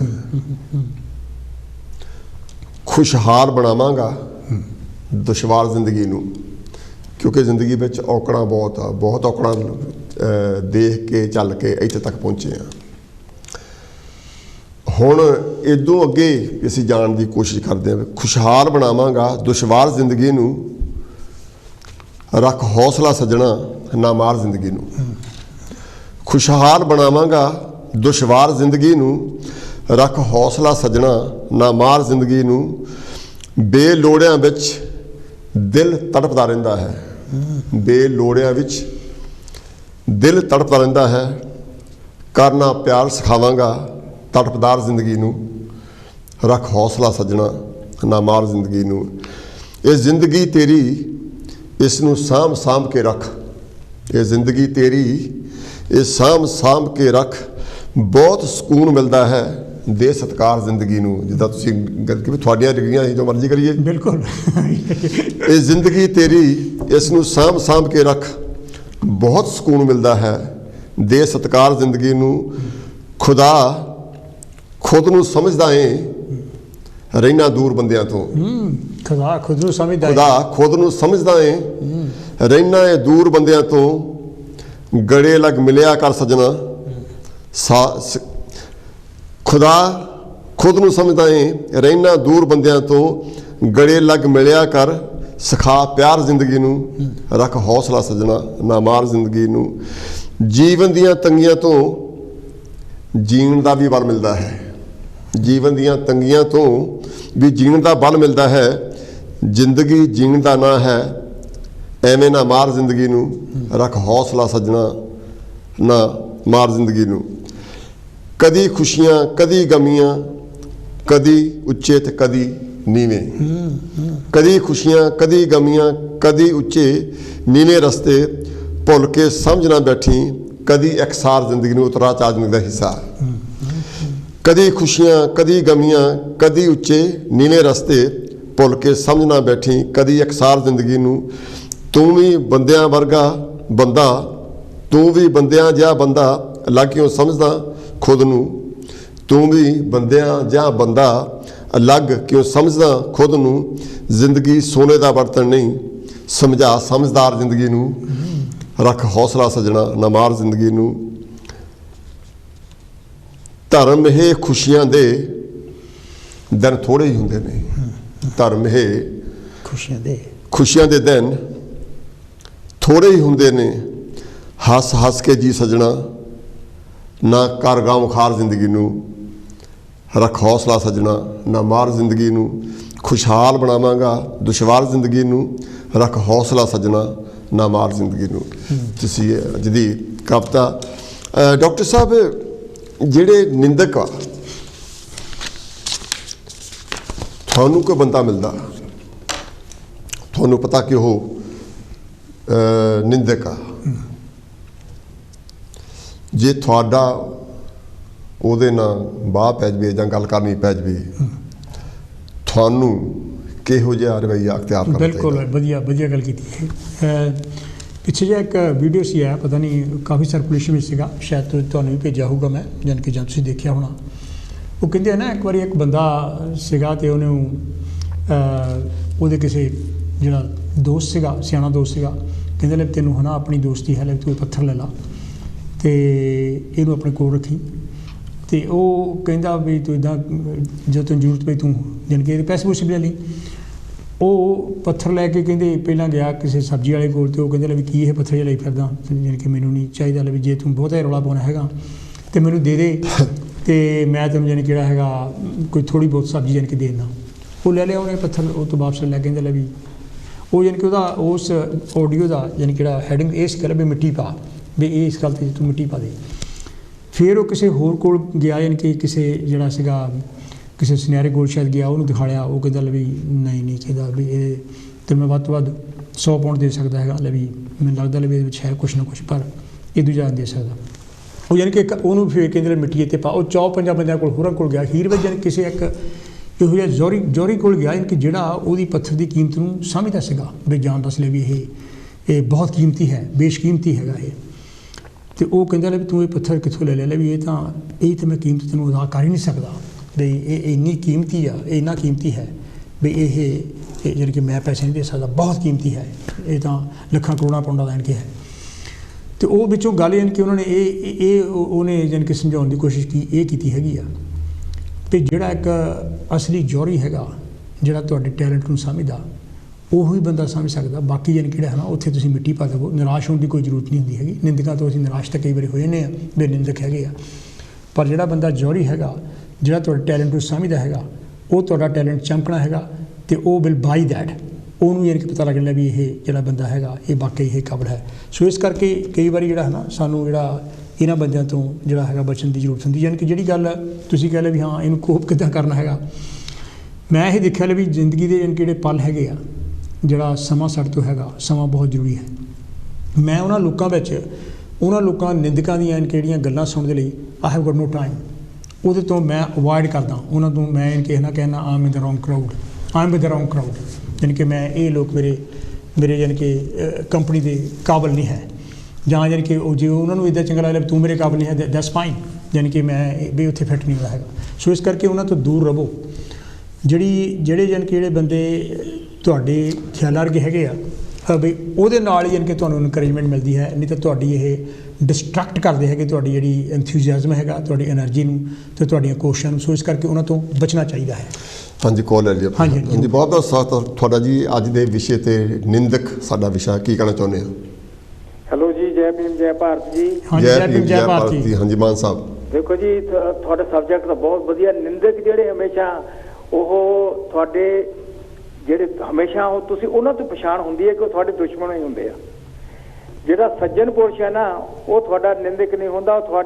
ਖੁਸ਼ਹਾਲ ਬਣਾਵਾਂਗਾ ਦੁਸ਼ਵਾਰ ਜ਼ਿੰਦਗੀ ਨੂੰ, ਕਿਉਂਕਿ ਜ਼ਿੰਦਗੀ ਵਿੱਚ ਔਕੜਾਂ ਬਹੁਤ ਆ, ਬਹੁਤ ਔਕੜਾਂ ਦੇਖ ਕੇ ਚੱਲ ਕੇ ਇੱਥੇ ਤੱਕ ਪਹੁੰਚੇ ਆ। ਹੁਣ ਇਦੋਂ ਅੱਗੇ ਅਸੀਂ ਜਾਣ ਦੀ ਕੋਸ਼ਿਸ਼ ਕਰਦੇ ਹਾਂ। ਖੁਸ਼ਹਾਲ ਬਣਾਵਾਂਗਾ ਦੁਸ਼ਵਾਰ ਜ਼ਿੰਦਗੀ ਨੂੰ, ਰੱਖ ਹੌਸਲਾ ਸੱਜਣਾ ਨਾ ਮਾਰ ਜ਼ਿੰਦਗੀ ਨੂੰ। ਖੁਸ਼ਹਾਲ ਬਣਾਵਾਂਗਾ ਦੁਸ਼ਵਾਰ ਜ਼ਿੰਦਗੀ ਨੂੰ, ਰੱਖ ਹੌਸਲਾ ਸੱਜਣਾ ਨਾ ਮਾਰ ਜ਼ਿੰਦਗੀ ਨੂੰ। ਬੇਲੋੜਿਆਂ ਵਿੱਚ ਦਿਲ ਤੜਪਦਾ ਰਹਿੰਦਾ ਹੈ, ਬੇਲੋੜਿਆਂ ਵਿੱਚ ਦਿਲ ਤੜਪਦਾ ਰਹਿੰਦਾ ਹੈ। ਕਰਨਾ ਪਿਆਰ ਸਿਖਾਵਾਂਗਾ ਤੜਪਦਾਰ ਜ਼ਿੰਦਗੀ ਨੂੰ, ਰੱਖ ਹੌਸਲਾ ਸੱਜਣਾ ਨਾ ਮਾਰ ਜ਼ਿੰਦਗੀ ਨੂੰ। ਇਹ ਜ਼ਿੰਦਗੀ ਤੇਰੀ, ਇਸ ਨੂੰ ਸਾਂਭ ਕੇ ਰੱਖ। ਇਹ ਜ਼ਿੰਦਗੀ ਤੇਰੀ, ਇਹ ਸਾਂਭ ਕੇ ਰੱਖ। ਬਹੁਤ ਸਕੂਨ ਮਿਲਦਾ ਹੈ, ਦੇ ਸਤਿਕਾਰ ਜ਼ਿੰਦਗੀ ਨੂੰ। ਜਿੱਦਾਂ ਤੁਸੀਂ ਗੱਲ ਕੀਤੀ ਤੁਹਾਡੀਆਂ ਡਿਗਰੀਆਂ ਅਸੀਂ ਜੋ ਮਰਜ਼ੀ ਕਰੀਏ, ਬਿਲਕੁਲ ਇਹ ਜ਼ਿੰਦਗੀ ਤੇਰੀ, ਇਸ ਨੂੰ ਸਾਂਭ ਕੇ ਰੱਖ। ਬਹੁਤ ਸਕੂਨ ਮਿਲਦਾ ਹੈ, ਦੇ ਸਤਿਕਾਰ ਜ਼ਿੰਦਗੀ ਨੂੰ। ਖੁਦਾ ਖੁਦ ਨੂੰ ਸਮਝਦਾ ਏ, ਰਹਿਣਾ ਦੂਰ ਬੰਦਿਆਂ ਤੋਂ। ਖੁਦਾ ਖੁਦ ਨੂੰ ਸਮਝਦਾ ਏ, ਰਹਿਣਾ ਏ ਦੂਰ ਬੰਦਿਆਂ ਤੋਂ। गड़े लग मिलिया कर सजना खुदा खुद नूं समझदा है रहना दूर बंदियां तो गड़े लग मिलिया कर सिखा प्यार जिंदगी नूं रख हौसला सजना ना मार जिंदगी नूं जीवन दियां तंगियां तो जीण दा भी बल मिलता है जीवन दियां तंगियां तो भी जीण दा बल मिलता है जिंदगी जीण दा ना है एवें ना मार जिंदगी नूं रख हौसला सजना ना मार जिंदगी नूं कदी खुशियां कदी गमियां कदी उच्चे ते कदी नीवें कदी खुशियां कदी गमियां कदी उच्चे नीवें रस्ते भुल के समझ ना बैठी कदी एकसार जिंदगी नूं उतरा चा जिंदगी दा हिस्सा कदी खुशियां कदी गमियां कदी उच्चे नीवें रस्ते भुल के समझ ना बैठी कदी एकसार जिंदगी नूं तू भी बंदियां वर्गा बंदा तू भी बंदियां जिहा बंदा अलग क्यों समझदा खुद नूं तू भी बंदियां जिहा बंदा अलग क्यों समझदा खुद नूं जिंदगी सोने दा बर्तन नहीं समझा समझदार जिंदगी नूं रख हौसला सजना ना मार जिंदगी नूं धर्म हे खुशियां दे दिन थोड़े ही हुंदे ने धर्म हे खुशियां दे दिन थोड़े ही हुंदे ने हस हस के जी सजना ना कर गम खार जिंदगी नूं रख हौसला सजना ना मार जिंदगी नूं खुशहाल बनावांगा दुश्वार जिंदगी नूं रख हौसला सजना ना मार जिंदगी नूं तुसीं अज दी कविता डॉक्टर साहब जिहड़े निंदक आ थानू कोई बंदा मिलदा थानू पता कि वो निंदक आ जे थोड़ा ਉਹਦੇ ਨਾਲ ਬਾਹ ਪੈ ਜਾਵੇ ਜਾਂ ਗੱਲ ਕਰਨੀ ਪੈ ਜਾਵੇ ਤੁਹਾਨੂੰ ਕਿਹੋ ਜਿਹਾ ਰਵੱਈਆ ਅਖਤਿਆਰ ਕਰਨਾ ਚਾਹੀਦਾ ਬਿਲਕੁਲ ਵਧੀਆ ਗੱਲ ਕੀਤੀ ਹੈ ਪਿੱਛੇ ਜਿਹਾ ਇੱਕ ਵੀਡੀਓ ਸੀ ਆਇਆ ਪਤਾ ਨਹੀਂ ਕਾਫੀ ਸਰਕੂਲੇਸ਼ਨ ਵਿੱਚ ਸੀਗਾ ਸ਼ਾਇਦ ਤੁਹਾਨੂੰ ਵੀ ਭੇਜਿਆ ਹੋਊਗਾ ਮੈਂ ਜਾਨ ਕਿ ਜਾਂ ਤੁਸੀਂ ਦੇਖਿਆ ਹੋਣਾ ਉਹ ਕਹਿੰਦੇ ਆ ਨਾ ਇੱਕ ਵਾਰੀ ਇੱਕ ਬੰਦਾ ਸੀਗਾ ਤੇ ਉਹਨੂੰ ਉਹਦੇ ਕਿਸੇ ਜਿਹੜਾ ਦੋਸਤ ਸੀਗਾ ਸਿਆਣਾ ਦੋਸਤ ਸੀਗਾ ਕਹਿੰਦੇ ਲੈ ਤੈਨੂੰ ਹਨਾ ਆਪਣੀ ਦੋਸਤੀ ਹੈ ਲੈ ਤੂੰ ਪੱਥਰ ਲੈ ਲਾ ਤੇ ਇਹਨੂੰ ਆਪਣੇ ਕੋਲ ਰੱਖੀ ਤੇ ਉਹ ਕਹਿੰਦਾ ਵੀ ਤੂੰ ਇੱਦਾਂ ਜਦੋਂ ਤੈਨੂੰ ਜ਼ਰੂਰਤ ਪਈ ਤੂੰ ਜਾਣੀ ਕਿ ਪੈਸੇ ਪੂਸੇ ਲੈ ਲਈ ਉਹ ਪੱਥਰ ਲੈ ਕੇ ਕਹਿੰਦੇ ਪਹਿਲਾਂ ਗਿਆ ਕਿਸੇ ਸਬਜ਼ੀ ਵਾਲੇ ਕੋਲ ਤੇ ਉਹ ਕਹਿੰਦੇ ਲੈ ਵੀ ਕੀ ਇਹ ਪੱਥਰ ਜਿਹਾ ਲਈ ਫਿਰਦਾ ਜਾਣੀ ਕਿ ਮੈਨੂੰ ਨਹੀਂ ਚਾਹੀਦਾ ਲੈ ਵੀ ਜੇ ਤੂੰ ਬਹੁਤਾ ਰੌਲਾ ਪਾਉਣਾ ਹੈਗਾ ਤੇ ਮੈਨੂੰ ਦੇ ਦੇ ਤੇ ਮੈਂ ਤੈਨੂੰ ਜਾਣੀ ਕਿਹੜਾ ਹੈਗਾ ਕੋਈ ਥੋੜ੍ਹੀ ਬਹੁਤ ਸਬਜ਼ੀ ਜਾਣੀ ਕਿ ਦੇ ਦਿੰਦਾ ਉਹ ਲੈ ਲਿਆ ਉਹਨੇ ਪੱਥਰ ਉਹ ਤੋਂ ਵਾਪਸ ਲੈ ਕਹਿੰਦੇ ਲੈ ਵੀ ਉਹ ਜਾਣੀ ਕਿ ਉਹਦਾ ਉਸ ਆਡੀਓ ਦਾ ਜਾਣੀ ਕਿਹੜਾ ਹੈਡਿੰਗ ਇਹ ਸੀ ਵੀ ਮਿੱਟੀ ਪਾ ਵੀ ਇਹ ਇਸ ਗੱਲ 'ਤੇ ਤੂੰ ਮਿੱਟੀ ਪਾ ਦੇ ਫਿਰ ਉਹ ਕਿਸੇ ਹੋਰ ਕੋਲ ਗਿਆ ਯਾਨੀ ਕਿ ਕਿਸੇ ਜਿਹੜਾ ਸੀਗਾ ਕਿਸੇ ਸੁਨਿਆਰੇ ਕੋਲ ਸ਼ਾਇਦ ਗਿਆ ਉਹਨੂੰ ਦਿਖਾਇਆ ਉਹ ਕਹਿੰਦਾ ਲੈ ਵੀ ਨਹੀਂ ਚਾਹੀਦਾ ਵੀ ਇਹ ਤੇ ਮੈਂ ਵੱਧ ਤੋਂ ਵੱਧ 100 ਪਾਉਂਡ ਦੇ ਸਕਦਾ ਹੈਗਾ ਲੈ ਵੀ ਮੈਨੂੰ ਲੱਗਦਾ ਲੈ ਵੀ ਇਹਦੇ ਵਿੱਚ ਹੈ ਕੁਛ ਨਾ ਕੁਛ ਪਰ ਇਹ ਦੂਜਾ ਦੇ ਸਕਦਾ ਉਹ ਯਾਨੀ ਕਿ ਉਹਨੂੰ ਫਿਰ ਕਹਿੰਦੇ ਲੈ ਮਿੱਟੀ 'ਤੇ ਪਾ ਉਹ 4-5 ਬੰਦਿਆਂ ਕੋਲ ਹੋਰਾਂ ਕੋਲ ਗਿਆ ਹੀਰ ਵਿੱਚ ਯਾਨੀ ਕਿਸੇ ਇੱਕ ਇਹੋ ਜਿਹਾ ਜੌਹਰੀ ਕੋਲ ਗਿਆ ਯਾਨੀ ਕਿ ਜਿਹੜਾ ਉਹਦੀ ਪੱਥਰ ਦੀ ਕੀਮਤ ਨੂੰ ਸਮਝਦਾ ਸੀਗਾ ਵੀ ਜਾਣ ਦੱਸ ਲੈ ਵੀ ਇਹ ਬਹੁਤ ਕੀਮਤੀ ਹੈ ਬੇਸ਼ਕੀਮਤੀ ਹੈਗਾ ਇਹ ਤੇ ਉਹ ਕਹਿੰਦਾ ਲੈ ਵੀ ਤੂੰ ਇਹ ਪੱਥਰ ਕਿੱਥੋਂ ਲੈ ਲਿਆ ਲੈ ਵੀ ਇਹ ਤਾਂ ਮੈਂ ਕੀਮਤ ਤੈਨੂੰ ਅਦਾ ਕਰ ਹੀ ਨਹੀਂ ਸਕਦਾ ਵੀ ਇਹ ਇੰਨੀ ਕੀਮਤੀ ਆ ਇਹ ਇੰਨਾ ਕੀਮਤੀ ਹੈ ਵੀ ਇਹ ਜਾਣੀ ਕਿ ਮੈਂ ਪੈਸੇ ਨਹੀਂ ਦੇ ਸਕਦਾ ਬਹੁਤ ਕੀਮਤੀ ਹੈ ਇਹ ਤਾਂ ਲੱਖਾਂ ਕਰੋੜਾਂ ਪਾਉਂਡਾਂ ਦਾ ਜਾਣੀ ਕਿ ਹੈ ਤੇ ਉਹ ਵਿੱਚੋਂ ਗੱਲ ਜਾਣੀ ਕਿ ਉਹਨਾਂ ਨੇ ਉਹਨੇ ਜਾਣੀ ਕਿ ਸਮਝਾਉਣ ਦੀ ਕੋਸ਼ਿਸ਼ ਕੀਤੀ ਹੈਗੀ ਆ ਵੀ ਜਿਹੜਾ ਇੱਕ ਅਸਲੀ ਜੌਹਰੀ ਹੈਗਾ ਜਿਹੜਾ ਤੁਹਾਡੇ ਟੈਲੈਂਟ ਨੂੰ ਸਮਝਦਾ ਉਹੀ ਬੰਦਾ ਸਮਝ ਸਕਦਾ ਬਾਕੀ ਜਾਣੀ ਕਿਹੜਾ ਹੈ ਨਾ ਉੱਥੇ ਤੁਸੀਂ ਮਿੱਟੀ ਪਾ ਦੇਵੋ ਨਿਰਾਸ਼ ਹੋਣ ਦੀ ਕੋਈ ਜ਼ਰੂਰਤ ਨਹੀਂ ਹੁੰਦੀ ਹੈਗੀ ਨਿੰਦਕਾਂ ਤੋਂ ਅਸੀਂ ਨਿਰਾਸ਼ ਤਾਂ ਕਈ ਵਾਰੀ ਹੋ ਜਾਂਦੇ ਹਾਂ ਵੀ ਨਿੰਦਕ ਹੈਗੇ ਆ ਪਰ ਜਿਹੜਾ ਬੰਦਾ ਜੌਹਰੀ ਹੈਗਾ ਜਿਹੜਾ ਤੁਹਾਡੇ ਟੈਲੈਂਟ ਨੂੰ ਸਮਝਦਾ ਹੈਗਾ ਉਹ ਤੁਹਾਡਾ ਟੈਲੈਂਟ ਚਮਕਣਾ ਹੈਗਾ ਤੇ ਉਹ ਵਿਲ ਬਾਈ ਦੈਟ ਉਹਨੂੰ ਯਾਨੀ ਕਿ ਪਤਾ ਲੱਗ ਜਾਂਦਾ ਵੀ ਇਹ ਜਿਹੜਾ ਬੰਦਾ ਹੈਗਾ ਇਹ ਵਾਕਈ ਇਹ ਕਾਬਲ ਹੈ ਸੋ ਇਸ ਕਰਕੇ ਕਈ ਵਾਰੀ ਜਿਹੜਾ ਹੈ ਨਾ ਸਾਨੂੰ ਜਿਹੜਾ ਇਹਨਾਂ ਬੰਦਿਆਂ ਤੋਂ ਜਿਹੜਾ ਹੈਗਾ ਬਚਣ ਦੀ ਜ਼ਰੂਰਤ ਹੁੰਦੀ ਯਾਨੀ ਕਿ ਜਿਹੜੀ ਗੱਲ ਤੁਸੀਂ ਕਹਿ ਲਓ ਵੀ ਹਾਂ ਇਹਨੂੰ ਕੋਪ ਕਿੱਦਾਂ ਕਰਨਾ ਹੈਗਾ ਮੈਂ ਇਹ ਦੇਖਿਆ ਲੈ ਵੀ ਜ਼ਿੰਦਗੀ ਦੇ ਯਾਨੀ ਕਿ ਜਿਹੜੇ ਪਲ ਹੈਗੇ ਆ ਜਿਹੜਾ ਸਮਾਂ ਸਾਡੇ ਤੋਂ ਹੈਗਾ ਸਮਾਂ ਬਹੁਤ ਜ਼ਰੂਰੀ ਹੈ ਮੈਂ ਉਹਨਾਂ ਲੋਕਾਂ ਨਿੰਦਕਾਂ ਦੀਆਂ ਕਿਹੜੀਆਂ ਗੱਲਾਂ ਸੁਣਨ ਦੇ ਲਈ I have got no time ਉਹਦੇ ਤੋਂ ਮੈਂ ਅਵੋਇਡ ਕਰਦਾ ਉਹਨਾਂ ਤੋਂ ਮੈਂ ਕਿਸੇ ਨਾ ਕਹਿਣਾ ਆਮ ਇਨ ਦ ਰੋਂਗ ਕਰਾਊਡ ਯਾਨੀ ਕਿ ਮੈਂ ਇਹ ਲੋਕ ਮੇਰੇ ਯਾਨੀ ਕਿ ਕੰਪਨੀ ਦੇ ਕਾਬਲ ਨਹੀਂ ਹੈ ਜਾਂ ਯਾਨੀ ਕਿ ਉਹ ਜੇ ਉਹਨਾਂ ਨੂੰ ਇੱਦਾਂ ਚੰਗਾ ਲੱਗਦਾ ਤੂੰ ਮੇਰੇ ਕਾਬਲ ਨਹੀਂ ਹੈ ਦੈਟਸ ਫਾਈਨ ਯਾਨੀ ਕਿ ਮੈਂ ਵੀ ਉੱਥੇ ਫਿੱਟ ਨਹੀਂ ਹੋਇਆ ਹੈਗਾ ਸੋ ਇਸ ਕਰਕੇ ਉਹਨਾਂ ਤੋਂ ਦੂਰ ਰਹੋ ਜਿਹੜੇ ਯਾਨੀ ਕਿ ਜਿਹੜੇ ਬੰਦੇ ਤੁਹਾਡੇ ਖਿਆਲਾਂ ਵਰਗੇ ਹੈਗੇ ਆ ਵੀ ਉਹਦੇ ਨਾਲ ਹੀ ਯਾਨੀ ਕਿ ਤੁਹਾਨੂੰ ਇਨਕਰੇਜਮੈਂਟ ਮਿਲਦੀ ਹੈ, ਨਹੀਂ ਤਾਂ ਤੁਹਾਡੀ ਇਹ ਡਿਸਟਰੈਕਟ ਕਰਦੇ ਹੈਗੇ ਤੁਹਾਡੀ ਜਿਹੜੀ ਐਂਥੂਸੀਆਜ਼ਮ ਹੈਗਾ, ਤੁਹਾਡੀ ਐਨਰਜੀ ਨੂੰ ਅਤੇ ਤੁਹਾਡੀਆਂ ਕੋਸ਼ਿਸ਼ਾਂ ਨੂੰ। ਸੋ ਇਸ ਕਰਕੇ ਉਹਨਾਂ ਤੋਂ ਬਚਣਾ ਚਾਹੀਦਾ ਹੈ। ਹਾਂਜੀ, ਕਾਲ ਲੈ ਲਿਆ। ਹਾਂਜੀ ਬਹੁਤ ਬਹੁਤ ਸਵਾਗਤ ਤੁਹਾਡਾ ਜੀ। ਅੱਜ ਦੇ ਵਿਸ਼ੇ ਤੇ ਨਿੰਦਕ ਸਾਡਾ ਵਿਸ਼ਾ, ਕੀ ਕਹਿਣਾ ਚਾਹੁੰਦੇ ਹੋ? ਹੈਲੋ ਜੀ, ਜੈ ਭੀਮ ਜੈ ਭਾਰਤ ਜੀ। ਜੈ ਭੀਮ ਜੈ ਭਾਰਤ ਜੀ। ਹਾਂਜੀ ਮਾਨ ਸਾਹਿਬ, ਦੇਖੋ ਜੀ, ਤੁਹਾਡਾ ਸਬਜੈਕਟ ਤਾਂ ਬਹੁਤ ਵਧੀਆ। ਨਿੰਦਕ ਜਿਹੜੇ ਹਮੇਸ਼ਾ ਉਹ ਤੁਹਾਡੇ ਜਿਹੜੇ ਹਮੇਸ਼ਾ ਉਹ ਤੁਸੀਂ ਉਹਨਾਂ ਤੋਂ ਪਛਾਣ ਹੁੰਦੀ ਹੈ ਕਿ ਉਹ ਤੁਹਾਡੇ ਦੁਸ਼ਮਣ ਹੀ ਹੁੰਦੇ ਆ। ਜਿਹੜਾ ਸੱਜਣ ਪੁਰਸ਼ ਹੈ ਨਾ, ਉਹ ਤੁਹਾਡਾ ਨਿੰਦਕ ਨਹੀਂ ਹੁੰਦਾ, ਉਹ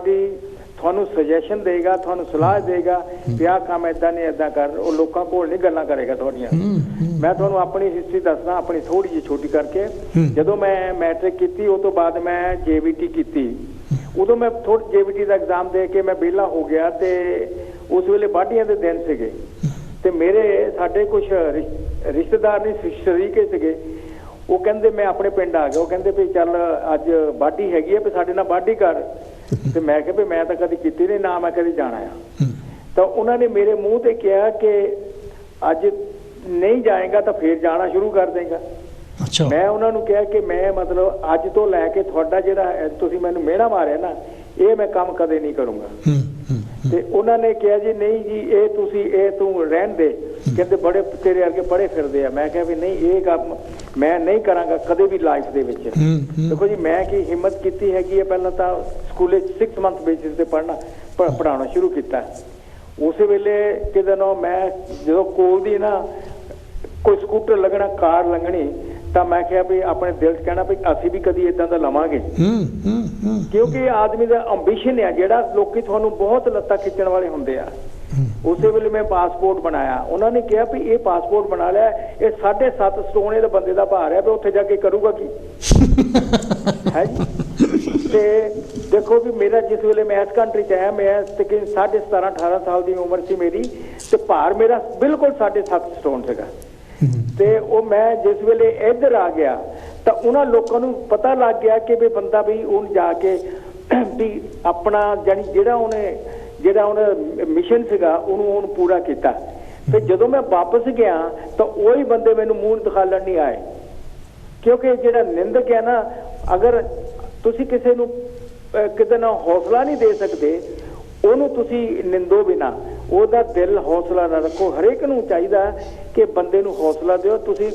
ਤੁਹਾਨੂੰ ਸੁਜੈਸ਼ਨ ਦੇਗਾ, ਤੁਹਾਨੂੰ ਸਲਾਹ ਦੇਗਾ ਵੀ ਆਹ ਕੰਮ ਇੱਦਾਂ ਨਹੀਂ ਇੱਦਾਂ ਕਰ। ਉਹ ਲੋਕਾਂ ਕੋਲ ਨਹੀਂ ਗੱਲਾਂ ਕਰੇਗਾ ਤੁਹਾਡੀਆਂ। ਮੈਂ ਤੁਹਾਨੂੰ ਆਪਣੀ ਹਿਸਟਰੀ ਦੱਸਦਾ, ਆਪਣੀ ਥੋੜੀ ਜਿਹੀ ਛੋਟੀ ਕਰਕੇ। ਜਦੋਂ ਮੈਂ ਮੈਟ੍ਰਿਕ ਕੀਤੀ, ਉਹ ਤੋਂ ਬਾਅਦ ਮੈਂ JBT ਕੀਤੀ। ਉਦੋਂ ਮੈਂ JBT ਦਾ ਐਗਜ਼ਾਮ ਦੇ ਕੇ ਮੈਂ ਵਿਹਲਾ ਹੋ ਗਿਆ, ਤੇ ਉਸ ਵੇਲੇ ਵਾਢੀਆਂ ਦੇ ਦਿਨ ਸੀਗੇ, ਤੇ ਸਾਡੇ ਕੁਝ ਰਿਸ਼ਤੇਦਾਰ ਨਹੀਂ, ਸ਼ਰੀਕੇ ਸੀਗੇ। ਉਹ ਕਹਿੰਦੇ, ਮੈਂ ਆਪਣੇ ਪਿੰਡ ਆ ਗਿਆ, ਉਹ ਕਹਿੰਦੇ ਵੀ ਚੱਲ ਅੱਜ ਵਾਢੀ ਹੈਗੀ ਹੈ, ਵੀ ਸਾਡੇ ਨਾਲ ਵਾਢੀ ਕਰ। ਤੇ ਮੈਂ ਕਿਹਾ ਵੀ ਮੈਂ ਤਾਂ ਕਦੀ ਕੀਤੀ ਨਹੀਂ, ਨਾ ਮੈਂ ਕਦੀ ਜਾਣਾ ਆ। ਤਾਂ ਉਹਨਾਂ ਨੇ ਮੇਰੇ ਮੂੰਹ ਤੇ ਕਿਹਾ ਕਿ ਅੱਜ ਨਹੀਂ ਜਾਏਗਾ ਤਾਂ ਫੇਰ ਜਾਣਾ ਸ਼ੁਰੂ ਕਰ ਦੇਗਾ। ਮੈਂ ਉਹਨਾਂ ਨੂੰ ਕਿਹਾ ਕਿ ਮੈਂ ਮਤਲਬ ਅੱਜ ਤੋਂ ਲੈ ਕੇ ਤੁਹਾਡਾ ਜਿਹੜਾ ਤੁਸੀਂ ਮੈਨੂੰ ਮਿਹਣਾ ਮਾਰਿਆ ਨਾ, ਇਹ ਮੈਂ ਕੰਮ ਕਦੇ ਨਹੀਂ ਕਰੂੰਗਾ। ਤੇ ਉਹਨਾਂ ਨੇ ਕਿਹਾ ਜੀ ਨਹੀਂ ਜੀ, ਇਹ ਤੂੰ ਰਹਿਣ ਦੇ। ਕਹਿੰਦੇ ਬੜੇ ਤੇਰੇ ਵਰਗੇ ਪੜ੍ਹੇ ਫਿਰਦੇ ਆ। ਮੈਂ ਕਿਹਾ ਵੀ ਨਹੀਂ, ਇਹ ਕੰਮ ਮੈਂ ਨਹੀਂ ਕਰਾਂਗਾ ਕਦੇ ਵੀ ਲਾਈਫ ਦੇ ਵਿੱਚ। ਦੇਖੋ ਜੀ, ਮੈਂ ਕੀ ਹਿੰਮਤ ਕੀਤੀ ਹੈਗੀ ਹੈ। ਪਹਿਲਾਂ ਤਾਂ ਸਕੂਲੇ 6 ਮੰਥ ਬੇਸਿਸ ਤੇ ਪੜ੍ਹਾਉਣਾ ਸ਼ੁਰੂ ਕੀਤਾ। ਉਸੇ ਵੇਲੇ ਕਿਤੇ ਨਾ ਮੈਂ ਜਦੋਂ ਕੋਲ ਦੀ ਨਾ ਕੋਈ ਸਕੂਟਰ ਲੱਗਣਾ, ਕਾਰ ਲੰਘਣੀ, ਤਾਂ ਮੈਂ ਕਿਹਾ ਵੀ ਆਪਣੇ ਦਿਲ 'ਚ ਕਹਿਣਾ ਵੀ ਅਸੀਂ ਵੀ ਕਦੀ ਇਦਾਂ ਦਾ ਲਵਾਂਗੇ। ਕਿਉਂਕਿ ਆਦਮੀ ਦਾ ਅੰਬੀਸ਼ਨ ਆ ਜਿਹੜਾ, ਲੋਕੀ ਤੁਹਾਨੂੰ ਬਹੁਤ ਲੱਤਾਂ ਖਿੱਚਣ ਵਾਲੇ ਹੁੰਦੇ ਆ। ਉਸੇ ਵੇਲੇ ਮੈਂ ਪਾਸਪੋਰਟ ਬਣਾਇਆ। ਉਹਨਾਂ ਨੇ ਕਿਹਾ ਵੀ ਇਹ ਪਾਸਪੋਰਟ ਬਣਾ ਲਿਆ, ਇਹ 7.5 ਸਟੋਨ ਇਹਦੇ ਬੰਦੇ ਦਾ ਭਾਰ ਹੈ, ਵੀ ਉੱਥੇ ਜਾ ਕੇ ਕਰੂਗਾ ਕੀ ਹੈ ਜੀ। ਤੇ ਦੇਖੋ ਵੀ ਮੇਰਾ ਜਿਸ ਵੇਲੇ ਮੈਂ ਇਸ ਕੰਟਰੀ 'ਚ ਆਇਆ, ਮੈਂ ਤਕਰੀਬਨ 17.5-18 ਸਾਲ ਦੀ ਉਮਰ ਸੀ ਮੇਰੀ, ਤੇ ਭਾਰ ਮੇਰਾ ਬਿਲਕੁਲ 7.5 ਸਟੋਨ ਸੀਗਾ। ਤੇ ਉਹ ਮੈਂ ਜਿਸ ਵੇਲੇ ਇੱਧਰ ਆ ਗਿਆ ਤਾਂ ਉਹਨਾਂ ਲੋਕਾਂ ਨੂੰ ਪਤਾ ਲੱਗ ਗਿਆ ਕਿ ਵੀ ਬੰਦਾ ਵੀ ਉਹਨੂੰ ਜਾ ਕੇ ਵੀ ਆਪਣਾ ਜਿਹੜਾ ਉਹਨੇ ਮਿਸ਼ਨ ਸੀਗਾ ਉਹਨੂੰ ਪੂਰਾ ਕੀਤਾ। ਤੇ ਜਦੋਂ ਮੈਂ ਵਾਪਸ ਗਿਆ ਤਾਂ ਉਹੀ ਬੰਦੇ ਮੈਨੂੰ ਮੂੰਹ ਦਿਖਾਲਣ ਨਹੀਂ ਆਏ। ਕਿਉਂਕਿ ਜਿਹੜਾ ਨਿੰਦਕ ਹੈ ਨਾ, ਅਗਰ ਤੁਸੀਂ ਕਿਸੇ ਨੂੰ ਕਿਤੇ ਨਾ ਹੌਸਲਾ ਨਹੀਂ ਦੇ ਸਕਦੇ, ਉਹਨੂੰ ਤੁਸੀਂ ਨਿੰਦੋ ਬਿਨਾ, ਉਹਦਾ ਦਿਲ ਹੌਸਲਾ ਨਾ ਰੱਖੋ। ਹਰੇਕ ਨੂੰ ਚਾਹੀਦਾ ਕਿ ਬੰਦੇ ਨੂੰ ਹੌਸਲਾ ਦਿਓ। ਤੁਸੀਂ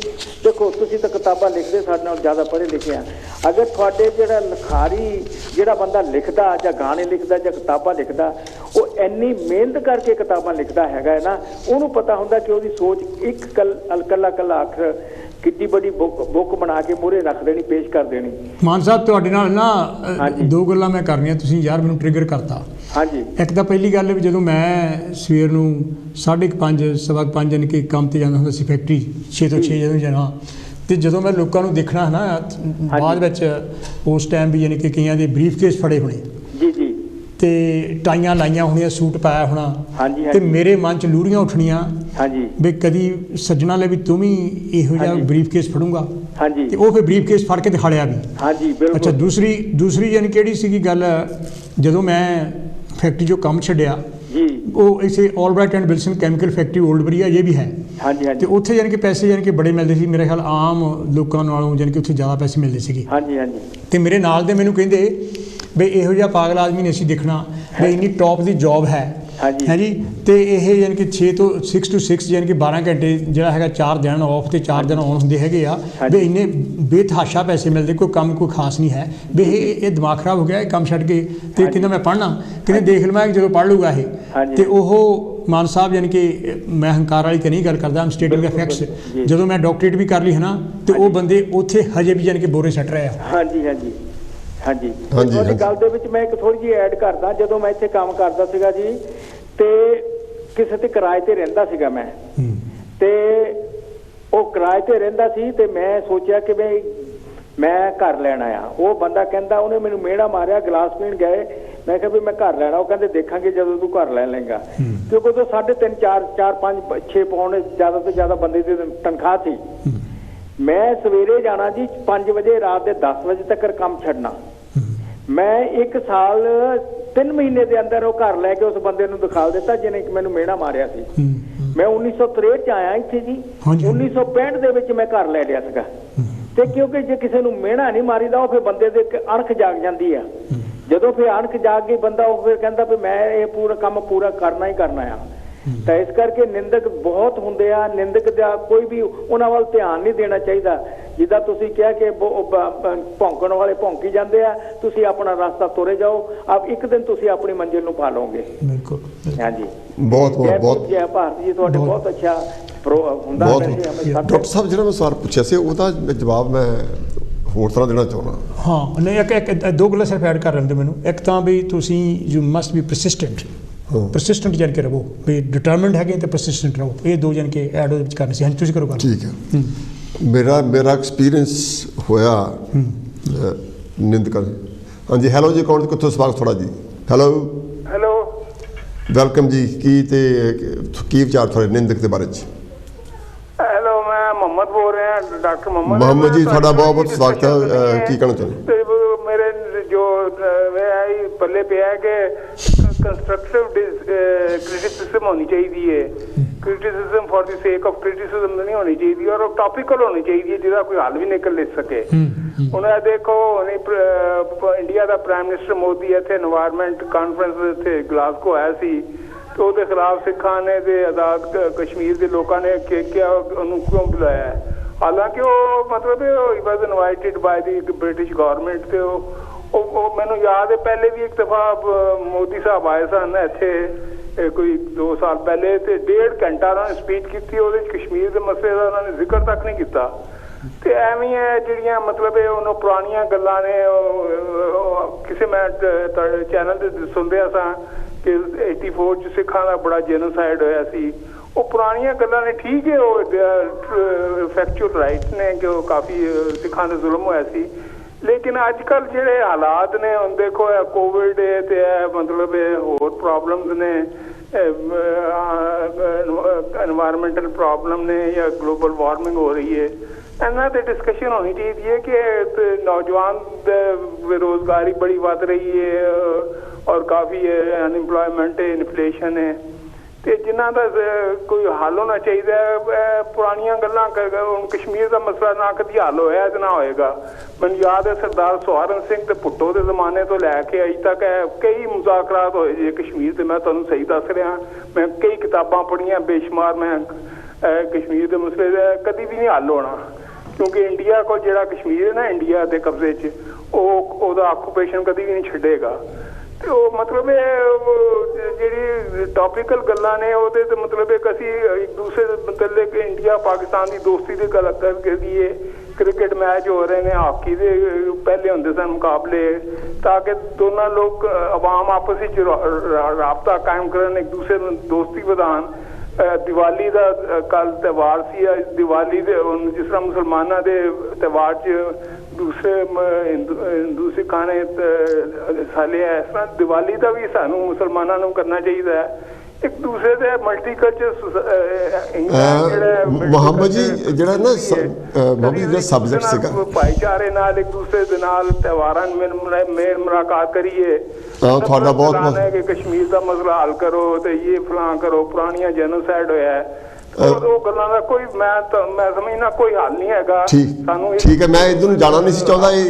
ਦੇਖੋ, ਤੁਸੀਂ ਤਾਂ ਕਿਤਾਬਾਂ ਲਿਖਦੇ, ਸਾਡੇ ਨਾਲ ਜ਼ਿਆਦਾ ਪੜ੍ਹੇ ਲਿਖੇ ਆ। ਅਗਰ ਤੁਹਾਡੇ ਜਿਹੜਾ ਲਿਖਾਰੀ ਜਿਹੜਾ ਬੰਦਾ ਲਿਖਦਾ ਜਾਂ ਗਾਣੇ ਲਿਖਦਾ ਜਾਂ ਕਿਤਾਬਾਂ ਲਿਖਦਾ, ਉਹ ਇੰਨੀ ਮਿਹਨਤ ਕਰਕੇ ਕਿਤਾਬਾਂ ਲਿਖਦਾ ਹੈਗਾ ਨਾ, ਉਹਨੂੰ ਪਤਾ ਹੁੰਦਾ ਕਿ ਉਹਦੀ ਸੋਚ ਇੱਕ ਕੱਲਾ ਅੱਖਰ ਕਿੰਨੀ ਵੱਡੀ ਬੁੱਕ ਬਣਾ ਕੇ ਮੂਹਰੇ ਰੱਖ ਦੇਣੀ, ਪੇਸ਼ ਕਰ ਦੇਣੀ। ਮਾਨ ਸਾਹਿਬ, ਤੁਹਾਡੇ ਨਾਲ ਨਾ ਦੋ ਗੱਲਾਂ ਮੈਂ ਕਰਨੀਆਂ, ਤੁਸੀਂ ਯਾਰ ਮੈਨੂੰ ਟ੍ਰਿਗਰ ਕਰਤਾ। ਹਾਂਜੀ। ਇੱਕ ਤਾਂ ਪਹਿਲੀ ਗੱਲ ਵੀ ਜਦੋਂ ਮੈਂ ਸਵੇਰ ਨੂੰ 5:30 ਸਵਾ 5 ਯਾਨੀ ਕਿ ਕੰਮ ਤੇ ਜਾਂਦਾ ਹੁੰਦਾ ਸੀ, ਫੈਕਟਰੀ 6 ਤੋਂ 6 ਜਦੋਂ ਜਾਣਾ, ਤੇ ਜਦੋਂ ਮੈਂ ਲੋਕਾਂ ਨੂੰ ਦੇਖਣਾ ਹੈ ਨਾ ਬਾਅਦ ਵਿੱਚ, ਉਸ ਟਾਈਮ ਵੀ ਯਾਨੀ ਕਿ ਕਈਆਂ ਦੇ ਬਰੀਫ ਕੇਸ ਫੜੇ ਹੋਣੇ ਜੀ ਜੀ, ਤੇ ਟਾਈਆਂ ਲਾਈਆਂ ਹੋਣੀਆਂ, ਸੂਟ ਪਾਇਆ ਹੋਣਾ, ਹਾਂਜੀ, ਤੇ ਮੇਰੇ ਮਨ 'ਚ ਲੂਰੀਆਂ ਉੱਠਣੀਆਂ ਹਾਂਜੀ ਵੀ ਕਦੀ ਸੱਜਣਾ ਲੈ ਵੀ ਤੂੰ ਵੀ ਇਹੋ ਜਿਹਾ ਬਰੀਫ ਕੇਸ ਫੜੂੰਗਾ। ਹਾਂਜੀ। ਤੇ ਉਹ ਫਿਰ ਬਰੀਫ ਕੇਸ ਫੜ ਕੇ ਦਿਖਾਲਿਆ ਵੀ। ਹਾਂਜੀ ਬਿਲਕੁਲ। ਅੱਛਾ, ਦੂਸਰੀ ਯਾਨੀ ਕਿਹੜੀ ਸੀਗੀ ਗੱਲ, ਜਦੋਂ ਮੈਂ ਫੈਕਟਰੀ 'ਚੋਂ ਕੰਮ ਛੱਡਿਆ ਜੀ, ਉਹ ਇਸੇ Albert and Wilson chemical factory old ਬਰੀਆ ਇਹ ਵੀ ਹੈ। ਹਾਂਜੀ ਹਾਂਜੀ। ਤੇ ਉੱਥੇ ਯਾਨੀ ਕਿ ਪੈਸੇ ਯਾਨੀ ਕਿ ਬੜੇ ਮਿਲਦੇ ਸੀ, ਮੇਰੇ ਖਿਆਲ ਆਮ ਲੋਕਾਂ ਨਾਲੋਂ ਯਾਨੀ ਕਿ ਉੱਥੇ ਜ਼ਿਆਦਾ ਪੈਸੇ ਮਿਲਦੇ ਸੀਗੇ। ਹਾਂਜੀ ਹਾਂਜੀ। ਤੇ ਮੇਰੇ ਨਾਲ ਦੇ ਮੈਨੂੰ ਕਹਿੰਦੇ ਵੀ ਇਹੋ ਜਿਹਾ ਪਾਗਲ ਆਦਮੀ ਨਹੀਂ ਅਸੀਂ ਦੇਖਣਾ, ਵੀ ਇੰਨੀ ਟੌਪ ਦੀ ਜੌਬ ਹੈ ਹੈ ਜੀ। ਤੇ ਇਹ ਯਾਨੀ ਕਿ 6 ਤੋਂ 6 ਯਾਨੀ ਕਿ 12 ਘੰਟੇ ਜਿਹੜਾ ਹੈਗਾ, 4 ਦਿਨ ਆਫ ਤੇ 4 ਦਿਨ ਆਨ ਹੁੰਦੇ ਹੈਗੇ ਆ, ਵੀ ਇੰਨੇ ਬੇਤਹਾਸ਼ਾ ਪੈਸੇ ਮਿਲਦੇ, ਕੋਈ ਕੰਮ ਕੋਈ ਖਾਸ ਨਹੀਂ ਹੈ। ਵੀ ਇਹ ਦਿਮਾਗ ਖਰਾਬ ਹੋ ਗਿਆ, ਇਹ ਕੰਮ ਛੱਡ ਕੇ। ਤੇ ਕਹਿੰਦਾ ਮੈਂ ਪੜ੍ਹਨਾ, ਕਹਿੰਦੇ ਦੇਖ ਲਵਾਂ ਜਦੋਂ ਪੜ੍ਹ ਲੂਗਾ ਇਹ। ਤੇ ਉਹ ਮਾਨ ਸਾਹਿਬ ਯਾਨੀ ਕਿ ਮੈਂ ਹੰਕਾਰ ਵਾਲੀ ਤਾਂ ਨਹੀਂ ਗੱਲ ਕਰਦਾ, ਸਟੇਟਿੰਗ ਫੈਕਟਸ, ਜਦੋਂ ਮੈਂ ਡਾਕਟਰੇਟ ਵੀ ਕਰ ਲਈ ਹੈ ਨਾ, ਤੇ ਉਹ ਬੰਦੇ ਉੱਥੇ ਹਜੇ ਵੀ ਯਾਨੀ ਕਿ ਬੋਰੇ ਸੱਟ ਰਹੇ ਆ। ਹਾਂਜੀ ਹਾਂਜੀ ਹਾਂਜੀ। ਤੁਹਾਡੀ ਗੱਲ ਦੇ ਵਿੱਚ ਮੈਂ ਇੱਕ ਥੋੜੀ ਜਿਹੀ ਐਡ ਕਰਦਾ। ਜਦੋਂ ਮੈਂ ਇੱਥੇ ਕੰਮ ਕਰਦਾ ਸੀਗਾ ਜੀ, ਤੇ ਕਿਸੇ ਤੇ ਕਿਰਾਏ ਤੇ ਰਹਿੰਦਾ ਸੀਗਾ ਮੈਂ, ਤੇ ਉਹ ਕਿਰਾਏ ਤੇ ਰਹਿੰਦਾ ਸੀ, ਤੇ ਮੈਂ ਸੋਚਿਆ ਕਿ ਮੈਂ ਘਰ ਲੈਣਾ ਆ। ਉਹ ਬੰਦਾ ਕਹਿੰਦਾ, ਉਹਨੇ ਮੈਨੂੰ ਮਿਹਣਾ ਮਾਰਿਆ, ਗਲਾਸ ਪੀਣ ਗਏ, ਮੈਂ ਕਿਹਾ ਵੀ ਮੈਂ ਘਰ ਲੈਣਾ। ਉਹ ਕਹਿੰਦੇ ਦੇਖਾਂਗੇ ਜਦੋਂ ਤੂੰ ਘਰ ਲੈ ਲਏਗਾ। ਕਿਉਂਕਿ ਉਦੋਂ 3.5 4 5 6 ਪਾਉਂਡ ਜ਼ਿਆਦਾ ਤੋਂ ਜ਼ਿਆਦਾ ਬੰਦੇ ਦੀ ਤਨਖਾਹ ਸੀ। ਮੈਂ ਸਵੇਰੇ ਜਾਣਾ ਜੀ 5 ਵਜੇ, ਰਾਤ ਦੇ 10 ਵਜੇ ਤੱਕ ਕੰਮ ਛੱਡਣਾ। ਮੈਂ 1 ਸਾਲ 3 ਮਹੀਨੇ ਦੇ ਅੰਦਰ ਉਹ ਘਰ ਲੈ ਕੇ ਉਸ ਬੰਦੇ ਨੂੰ ਦਿਖਾ ਦਿੱਤਾ ਜਿਹਨੇ ਮੈਨੂੰ ਮਿਹਣਾ ਮਾਰਿਆ ਸੀ। ਮੈਂ 1963 ਚ ਆਇਆ ਇੱਥੇ ਜੀ, 1965 ਦੇ ਵਿੱਚ ਮੈਂ ਘਰ ਲੈ ਲਿਆ ਸੀਗਾ। ਤੇ ਕਿਉਂਕਿ ਜੇ ਕਿਸੇ ਨੂੰ ਮਿਹਣਾ ਨਹੀਂ ਮਾਰੀਦਾ ਉਹ ਫਿਰ ਬੰਦੇ ਦੇ ਇੱਕ ਅਣਖ ਜਾਗ ਜਾਂਦੀ ਆ। ਜਦੋਂ ਫਿਰ ਅਣਖ ਜਾਗ ਗਈ ਬੰਦਾ ਉਹ ਫਿਰ ਕਹਿੰਦਾ ਵੀ ਮੈਂ ਇਹ ਪੂਰਾ ਕੰਮ ਪੂਰਾ ਕਰਨਾ ਹੀ ਕਰਨਾ ਆ। ਤਾਂ ਇਸ ਕਰਕੇ ਨਿੰਦਕ ਬਹੁਤ ਹੁੰਦੇ ਆ। ਨਿੰਦਕ ਦਾ ਕੋਈ ਵੀ ਉਹਨਾਂ ਵੱਲ ਧਿਆਨ ਨਹੀਂ ਦੇਣਾ ਚਾਹੀਦਾ। ਜਿੱਦਾਂ ਤੁਸੀਂ ਕਿਹਾ ਕਿ ਭੌਂਕਣ ਵਾਲੇ ਭੌਂਕੀ ਜਾਂਦੇ ਆ, ਤੁਸੀਂ ਆਪਣਾ ਰਸਤਾ ਤੁਰੇ ਜਾਓ, ਇੱਕ ਦਿਨ ਤੁਸੀਂ ਆਪਣੀ ਮੰਜ਼ਿਲ ਨੂੰ ਪਾ ਲਓਗੇ। ਬਿਲਕੁਲ। ਹਾਂਜੀ, ਬਹੁਤ ਬਹੁਤ ਬਹੁਤ ਜੈ ਭਾਰਤ ਜੀ, ਤੁਹਾਡੇ ਬਹੁਤ ਅੱਛਾ ਹੁੰਦਾ। ਡਾਕਟਰ ਸਾਹਿਬ ਜਿਹੜਾ ਮੈਂ ਸਵਾਲ ਪੁੱਛਿਆ ਸੀ ਉਹਦਾ ਜਵਾਬ ਮੈਂ ਹੋਰ ਤਰ੍ਹਾਂ ਦੇਣਾ ਚਾਹੁੰਦਾ। ਹਾਂ, ਨਹੀਂ ਇੱਕ ਦੋ ਗੱਲਾਂ ਸਿਰਫ ਐਡ ਕਰ ਲੈਂਦੇ ਮੈਨੂੰ। ਇੱਕ ਤਾਂ ਵੀ ਤੁਸੀਂ ਯੂ ਮਸਟ ਬੀ ਪ੍ਰਸਿਸਟੈਂਟ ਜਾਨ ਕੇ ਰਹੋ, ਵੀ ਡਿਟਰਮਿਨਡ ਹੈਗੇ ਤੇ ਪ੍ਰਸਿਸਟੈਂਟ ਰਹੋ। ਇਹ ਦੋ ਜਾਨ ਕੇ ਐਡ ਉਹਦੇ ਵਿੱਚ ਕਰਨੀ ਸੀ। ਹਾਂਜੀ, ਤੁਸੀਂ ਕਰੋ ਗੱਲ। ਠੀਕ ਹੈ। ਮੇਰਾ ਐਕਸਪੀਰੀਅੰਸ ਹੋਇਆ ਨਿੰਦਕ। ਹਾਂਜੀ, ਹੈਲੋ ਜੀ, ਕੌਣ ਕਿੱਥੋਂ ਸਵਾਗਤ ਤੁਹਾਡਾ ਜੀ? ਹੈਲੋ ਵੈਲਕਮ ਜੀ। ਕੀ ਵਿਚਾਰ ਤੁਹਾਡੇ ਨਿੰਦਕ ਦੇ ਬਾਰੇ 'ਚ? ਹੈਲੋ, ਮੈਂ ਮੁਹੰਮਦ ਬੋਲ ਰਿਹਾ, ਡਾਕਟਰ ਮੁਹੰਮਦ ਜੀ, ਤੁਹਾਡਾ ਬਹੁਤ ਬਹੁਤ ਸਵਾਗਤ ਹੈ। ਕੀ ਕਹਿਣਾ ਚਾਹੁੰਦੇ? ਮੇਰੇ ਜੋ ਪੱਲੇ ਪਿਆ ਕਿ ਕੰਸਟਰਕਟਿਵ ਕ੍ਰਿਟਿਸਿਜ਼ਮ ਹੋਣੀ ਚਾਹੀਦੀ ਹੈ। ਕ੍ਰਿਟਿਸਿਜ਼ਮ ਫॉर द ਸੇਕ ਆਫ ਕ੍ਰਿਟਿਸਿਜ਼ਮ ਨਹੀਂ ਹੋਣੀ ਚਾਹੀਦੀ, ਔਰ ਉਹ ਟੌਪੀਕਲ ਹੋਣੀ ਚਾਹੀਦੀ ਹੈ ਜਿਹਦਾ ਕੋਈ ਹੱਲ ਵੀ ਨਿਕਲ ਸਕੇ। ਹੁਣ ਇਹ ਦੇਖੋ, ਇੰਡੀਆ ਦਾ ਪ੍ਰਾਈਮ ਮਿਨਿਸਟਰ ਮੋਦੀ ਇੱਥੇ এনवायरमेंट ਕਾਨਫਰੰਸ ਇੱਥੇ ਗਲਾਸਗੋ ਆਇਆ ਸੀ, ਤੇ ਉਹਦੇ ਖਿਲਾਫ ਸਿੱਖਾਂ ਨੇ ਤੇ ਆਜ਼ਾਦ ਕਸ਼ਮੀਰ ਦੇ ਲੋਕਾਂ ਨੇ ਕਿਹਾ ਉਹਨੂੰ ਕਿਉਂ ਬੁਲਾਇਆ। ਹਾਲਾਂਕਿ ਉਹ ਮਤਲਬ ਹੀ ਵਾਜ਼ ਇਨਵਾਈਟਡ ਬਾਈ ਦੀ ਬ੍ਰਿਟਿਸ਼ ਗਵਰਨਮੈਂਟ। ਤੇ ਉਹ ਮੈਨੂੰ ਯਾਦ ਹੈ ਪਹਿਲੇ ਵੀ ਇੱਕ ਦਫਾ ਮੋਦੀ ਸਾਹਿਬ ਆਏ ਸਨ ਇੱਥੇ ਕੋਈ 2 ਸਾਲ ਪਹਿਲੇ, ਤੇ 1.5 ਘੰਟਾ ਉਹਨਾਂ ਨੇ ਸਪੀਚ ਕੀਤੀ। ਉਹਦੇ ਵਿੱਚ ਕਸ਼ਮੀਰ ਦੇ ਮਸਲੇ ਦਾ ਉਹਨਾਂ ਨੇ ਜ਼ਿਕਰ ਤੱਕ ਨਹੀਂ ਕੀਤਾ। ਤੇ ਐਵੇਂ ਹੈ ਜਿਹੜੀਆਂ ਮਤਲਬ ਉਹਨੂੰ ਪੁਰਾਣੀਆਂ ਗੱਲਾਂ ਨੇ। ਕਿਸੇ ਮੈਂ ਚੈਨਲ ਤੇ ਸੁਣਦਿਆ ਸਾਂ ਕਿ 84 ਚ ਸਿੱਖਾਂ ਦਾ ਬੜਾ ਜੈਨੋਸਾਈਡ ਹੋਇਆ ਸੀ। ਉਹ ਪੁਰਾਣੀਆਂ ਗੱਲਾਂ ਨੇ, ਠੀਕ ਹੈ, ਉਹ ਫੈਕਚੁਅਲ ਰਾਈਟਸ ਨੇ ਕਿ ਉਹ ਕਾਫੀ ਸਿੱਖਾਂ ਦਾ ਜ਼ੁਲਮ ਹੋਇਆ ਸੀ। ਲੇਕਿਨ ਅੱਜ ਕੱਲ੍ਹ ਜਿਹੜੇ ਹਾਲਾਤ ਨੇ, ਹੁਣ ਦੇਖੋ ਕੋਵਿਡ ਹੈ ਤੇ ਮਤਲਬ ਹੋਰ ਪ੍ਰੋਬਲਮਸ ਨੇ, एनवायरमेंटल प्रॉब्लम ने या ग्लोबल वार्मिंग हो रही है, ਇਹਨਾਂ ਤੇ ਡਿਸਕਸ਼ਨ ਹੋਣੀ ਚਾਹੀਦੀ ਹੈ ਕਿ ਨੌਜਵਾਨ ਬੇਰੁਜ਼ਗਾਰੀ ਬੜੀ ਵੱਧ ਰਹੀ ਹੈ ਔਰ ਕਾਫੀ ਅਨਇੰਪਲੋਇਮੈਂਟ ਹੈ, ਇਨਫਲੇਸ਼ਨ ਹੈ, ਤੇ ਜਿਨ੍ਹਾਂ ਦਾ ਕੋਈ ਹੱਲ ਹੋਣਾ ਚਾਹੀਦਾ ਹੈ। ਪੁਰਾਣੀਆਂ ਗੱਲਾਂ ਹੁਣ ਕਸ਼ਮੀਰ ਦਾ ਮਸਲਾ ਨਾ ਕਦੀ ਹੱਲ ਹੋਇਆ ਤੇ ਨਾ ਹੋਏਗਾ। ਮੈਨੂੰ ਯਾਦ ਹੈ ਸਰਦਾਰ ਸਹਾਰਨ ਸਿੰਘ ਤੇ ਭੁੱਟੋ ਦੇ ਜ਼ਮਾਨੇ ਤੋਂ ਲੈ ਕੇ ਅਜ ਤੱਕ ਕਈ ਮੁਜ਼ਾਕਰਾਤ ਹੋਏ ਜੇ ਕਸ਼ਮੀਰ ਤੇ। ਮੈਂ ਤੁਹਾਨੂੰ ਸਹੀ ਦੱਸ ਰਿਹਾ, ਮੈਂ ਕਈ ਕਿਤਾਬਾਂ ਪੜ੍ਹੀਆਂ ਬੇਸ਼ੁਮਾਰ। ਮੈਂ ਕਸ਼ਮੀਰ ਦੇ ਮਸਲੇ ਦਾ ਕਦੀ ਵੀ ਨਹੀਂ ਹੱਲ ਹੋਣਾ, ਕਿਉਂਕਿ ਇੰਡੀਆ ਕੋਲ ਜਿਹੜਾ ਕਸ਼ਮੀਰ ਹੈ ਨਾ, ਇੰਡੀਆ ਦੇ ਕਬਜ਼ੇ 'ਚ, ਉਹਦਾ ਆਕੂਪੇਸ਼ਨ ਕਦੀ ਵੀ ਨਹੀਂ ਛੱਡੇਗਾ। ਤੇ ਉਹ ਮਤਲਬ ਜਿਹੜੀ ਟੌਪੀਕਲ ਗੱਲਾਂ ਨੇ ਉਹਦੇ ਤੇ ਮਤਲਬ ਅਸੀਂ ਇੱਕ ਦੂਸਰੇ ਦੇ ਮਤਲਬ ਇੰਡੀਆ ਪਾਕਿਸਤਾਨ ਦੀ ਦੋਸਤੀ ਦੀ ਗੱਲ ਕਰੀਏ। ਕ੍ਰਿਕਟ ਮੈਚ ਹੋ ਰਹੇ ਨੇ, ਹਾਕੀ ਦੇ ਪਹਿਲੇ ਹੁੰਦੇ ਸਨ ਮੁਕਾਬਲੇ, ਤਾਂ ਕਿ ਦੋਨਾਂ ਲੋਕ ਆਵਾਮ ਆਪਸ ਵਿੱਚ ਰਾਬਤਾ ਕਾਇਮ ਕਰਨ, ਇੱਕ ਦੂਸਰੇ ਨੂੰ ਦੋਸਤੀ ਵਧਾਉਣ। ਦੀਵਾਲੀ ਦਾ ਕੱਲ ਤਿਉਹਾਰ ਸੀ। ਦੀਵਾਲੀ ਦੇ ਜਿਸ ਤਰ੍ਹਾਂ ਮੁਸਲਮਾਨਾਂ ਦੇ ਤਿਉਹਾਰ 'ਚ ਦੂਸਰੇ ਹਿੰਦੂ ਸਿੱਖਾਂ ਨੇ ਸਾਲਿਆ, ਇਸ ਤਰ੍ਹਾਂ ਦੀਵਾਲੀ ਦਾ ਵੀ ਸਾਨੂੰ ਮੁਸਲਮਾਨਾਂ ਨੂੰ ਕਰਨਾ ਚਾਹੀਦਾ ਹੈ। ਇੱਕ ਦੂਸਰੇ ਦੇ ਮਲਟੀਕਲਚਰ ਮੁਹੰਮਦ ਜੀ ਜਿਹੜਾ ਨਾ ਜਿਹੜਾ ਸਬਜੈਕਟ ਸੀਗਾ ਭਾਈਚਾਰੇ ਨਾਲ ਇੱਕ ਦੂਸਰੇ ਦੇ ਨਾਲ ਤਿਉਹਾਰਾਂ ਮੇਲ ਮੁਲਾਕਾਤ ਕਰੀਏ। ਤੁਹਾਡਾ ਬਹੁਤ ਬਹੁਤ ਹੈ ਕਿ ਕਸ਼ਮੀਰ ਦਾ ਮਸਲਾ ਹੱਲ ਕਰੋ ਤੇ ਇਹ ਫਲਾਂ ਕਰੋ, ਪੁਰਾਣੀਆਂ ਜੈਨੋਸਾਈਡ ਹੋਇਆ ਉਹ ਗੱਲਾਂ ਦਾ ਕੋਈ ਮੈਂ ਸਮਝਣਾ ਕੋਈ ਹੱਲ ਨਹੀਂ ਹੈਗਾ। ਸਾਨੂੰ ਠੀਕ ਹੈ, ਮੈਂ ਇੱਧਰ ਨੂੰ ਜਾਣਾ ਨਹੀਂ ਸੀ ਚਾਹੁੰਦਾ। ਇਹ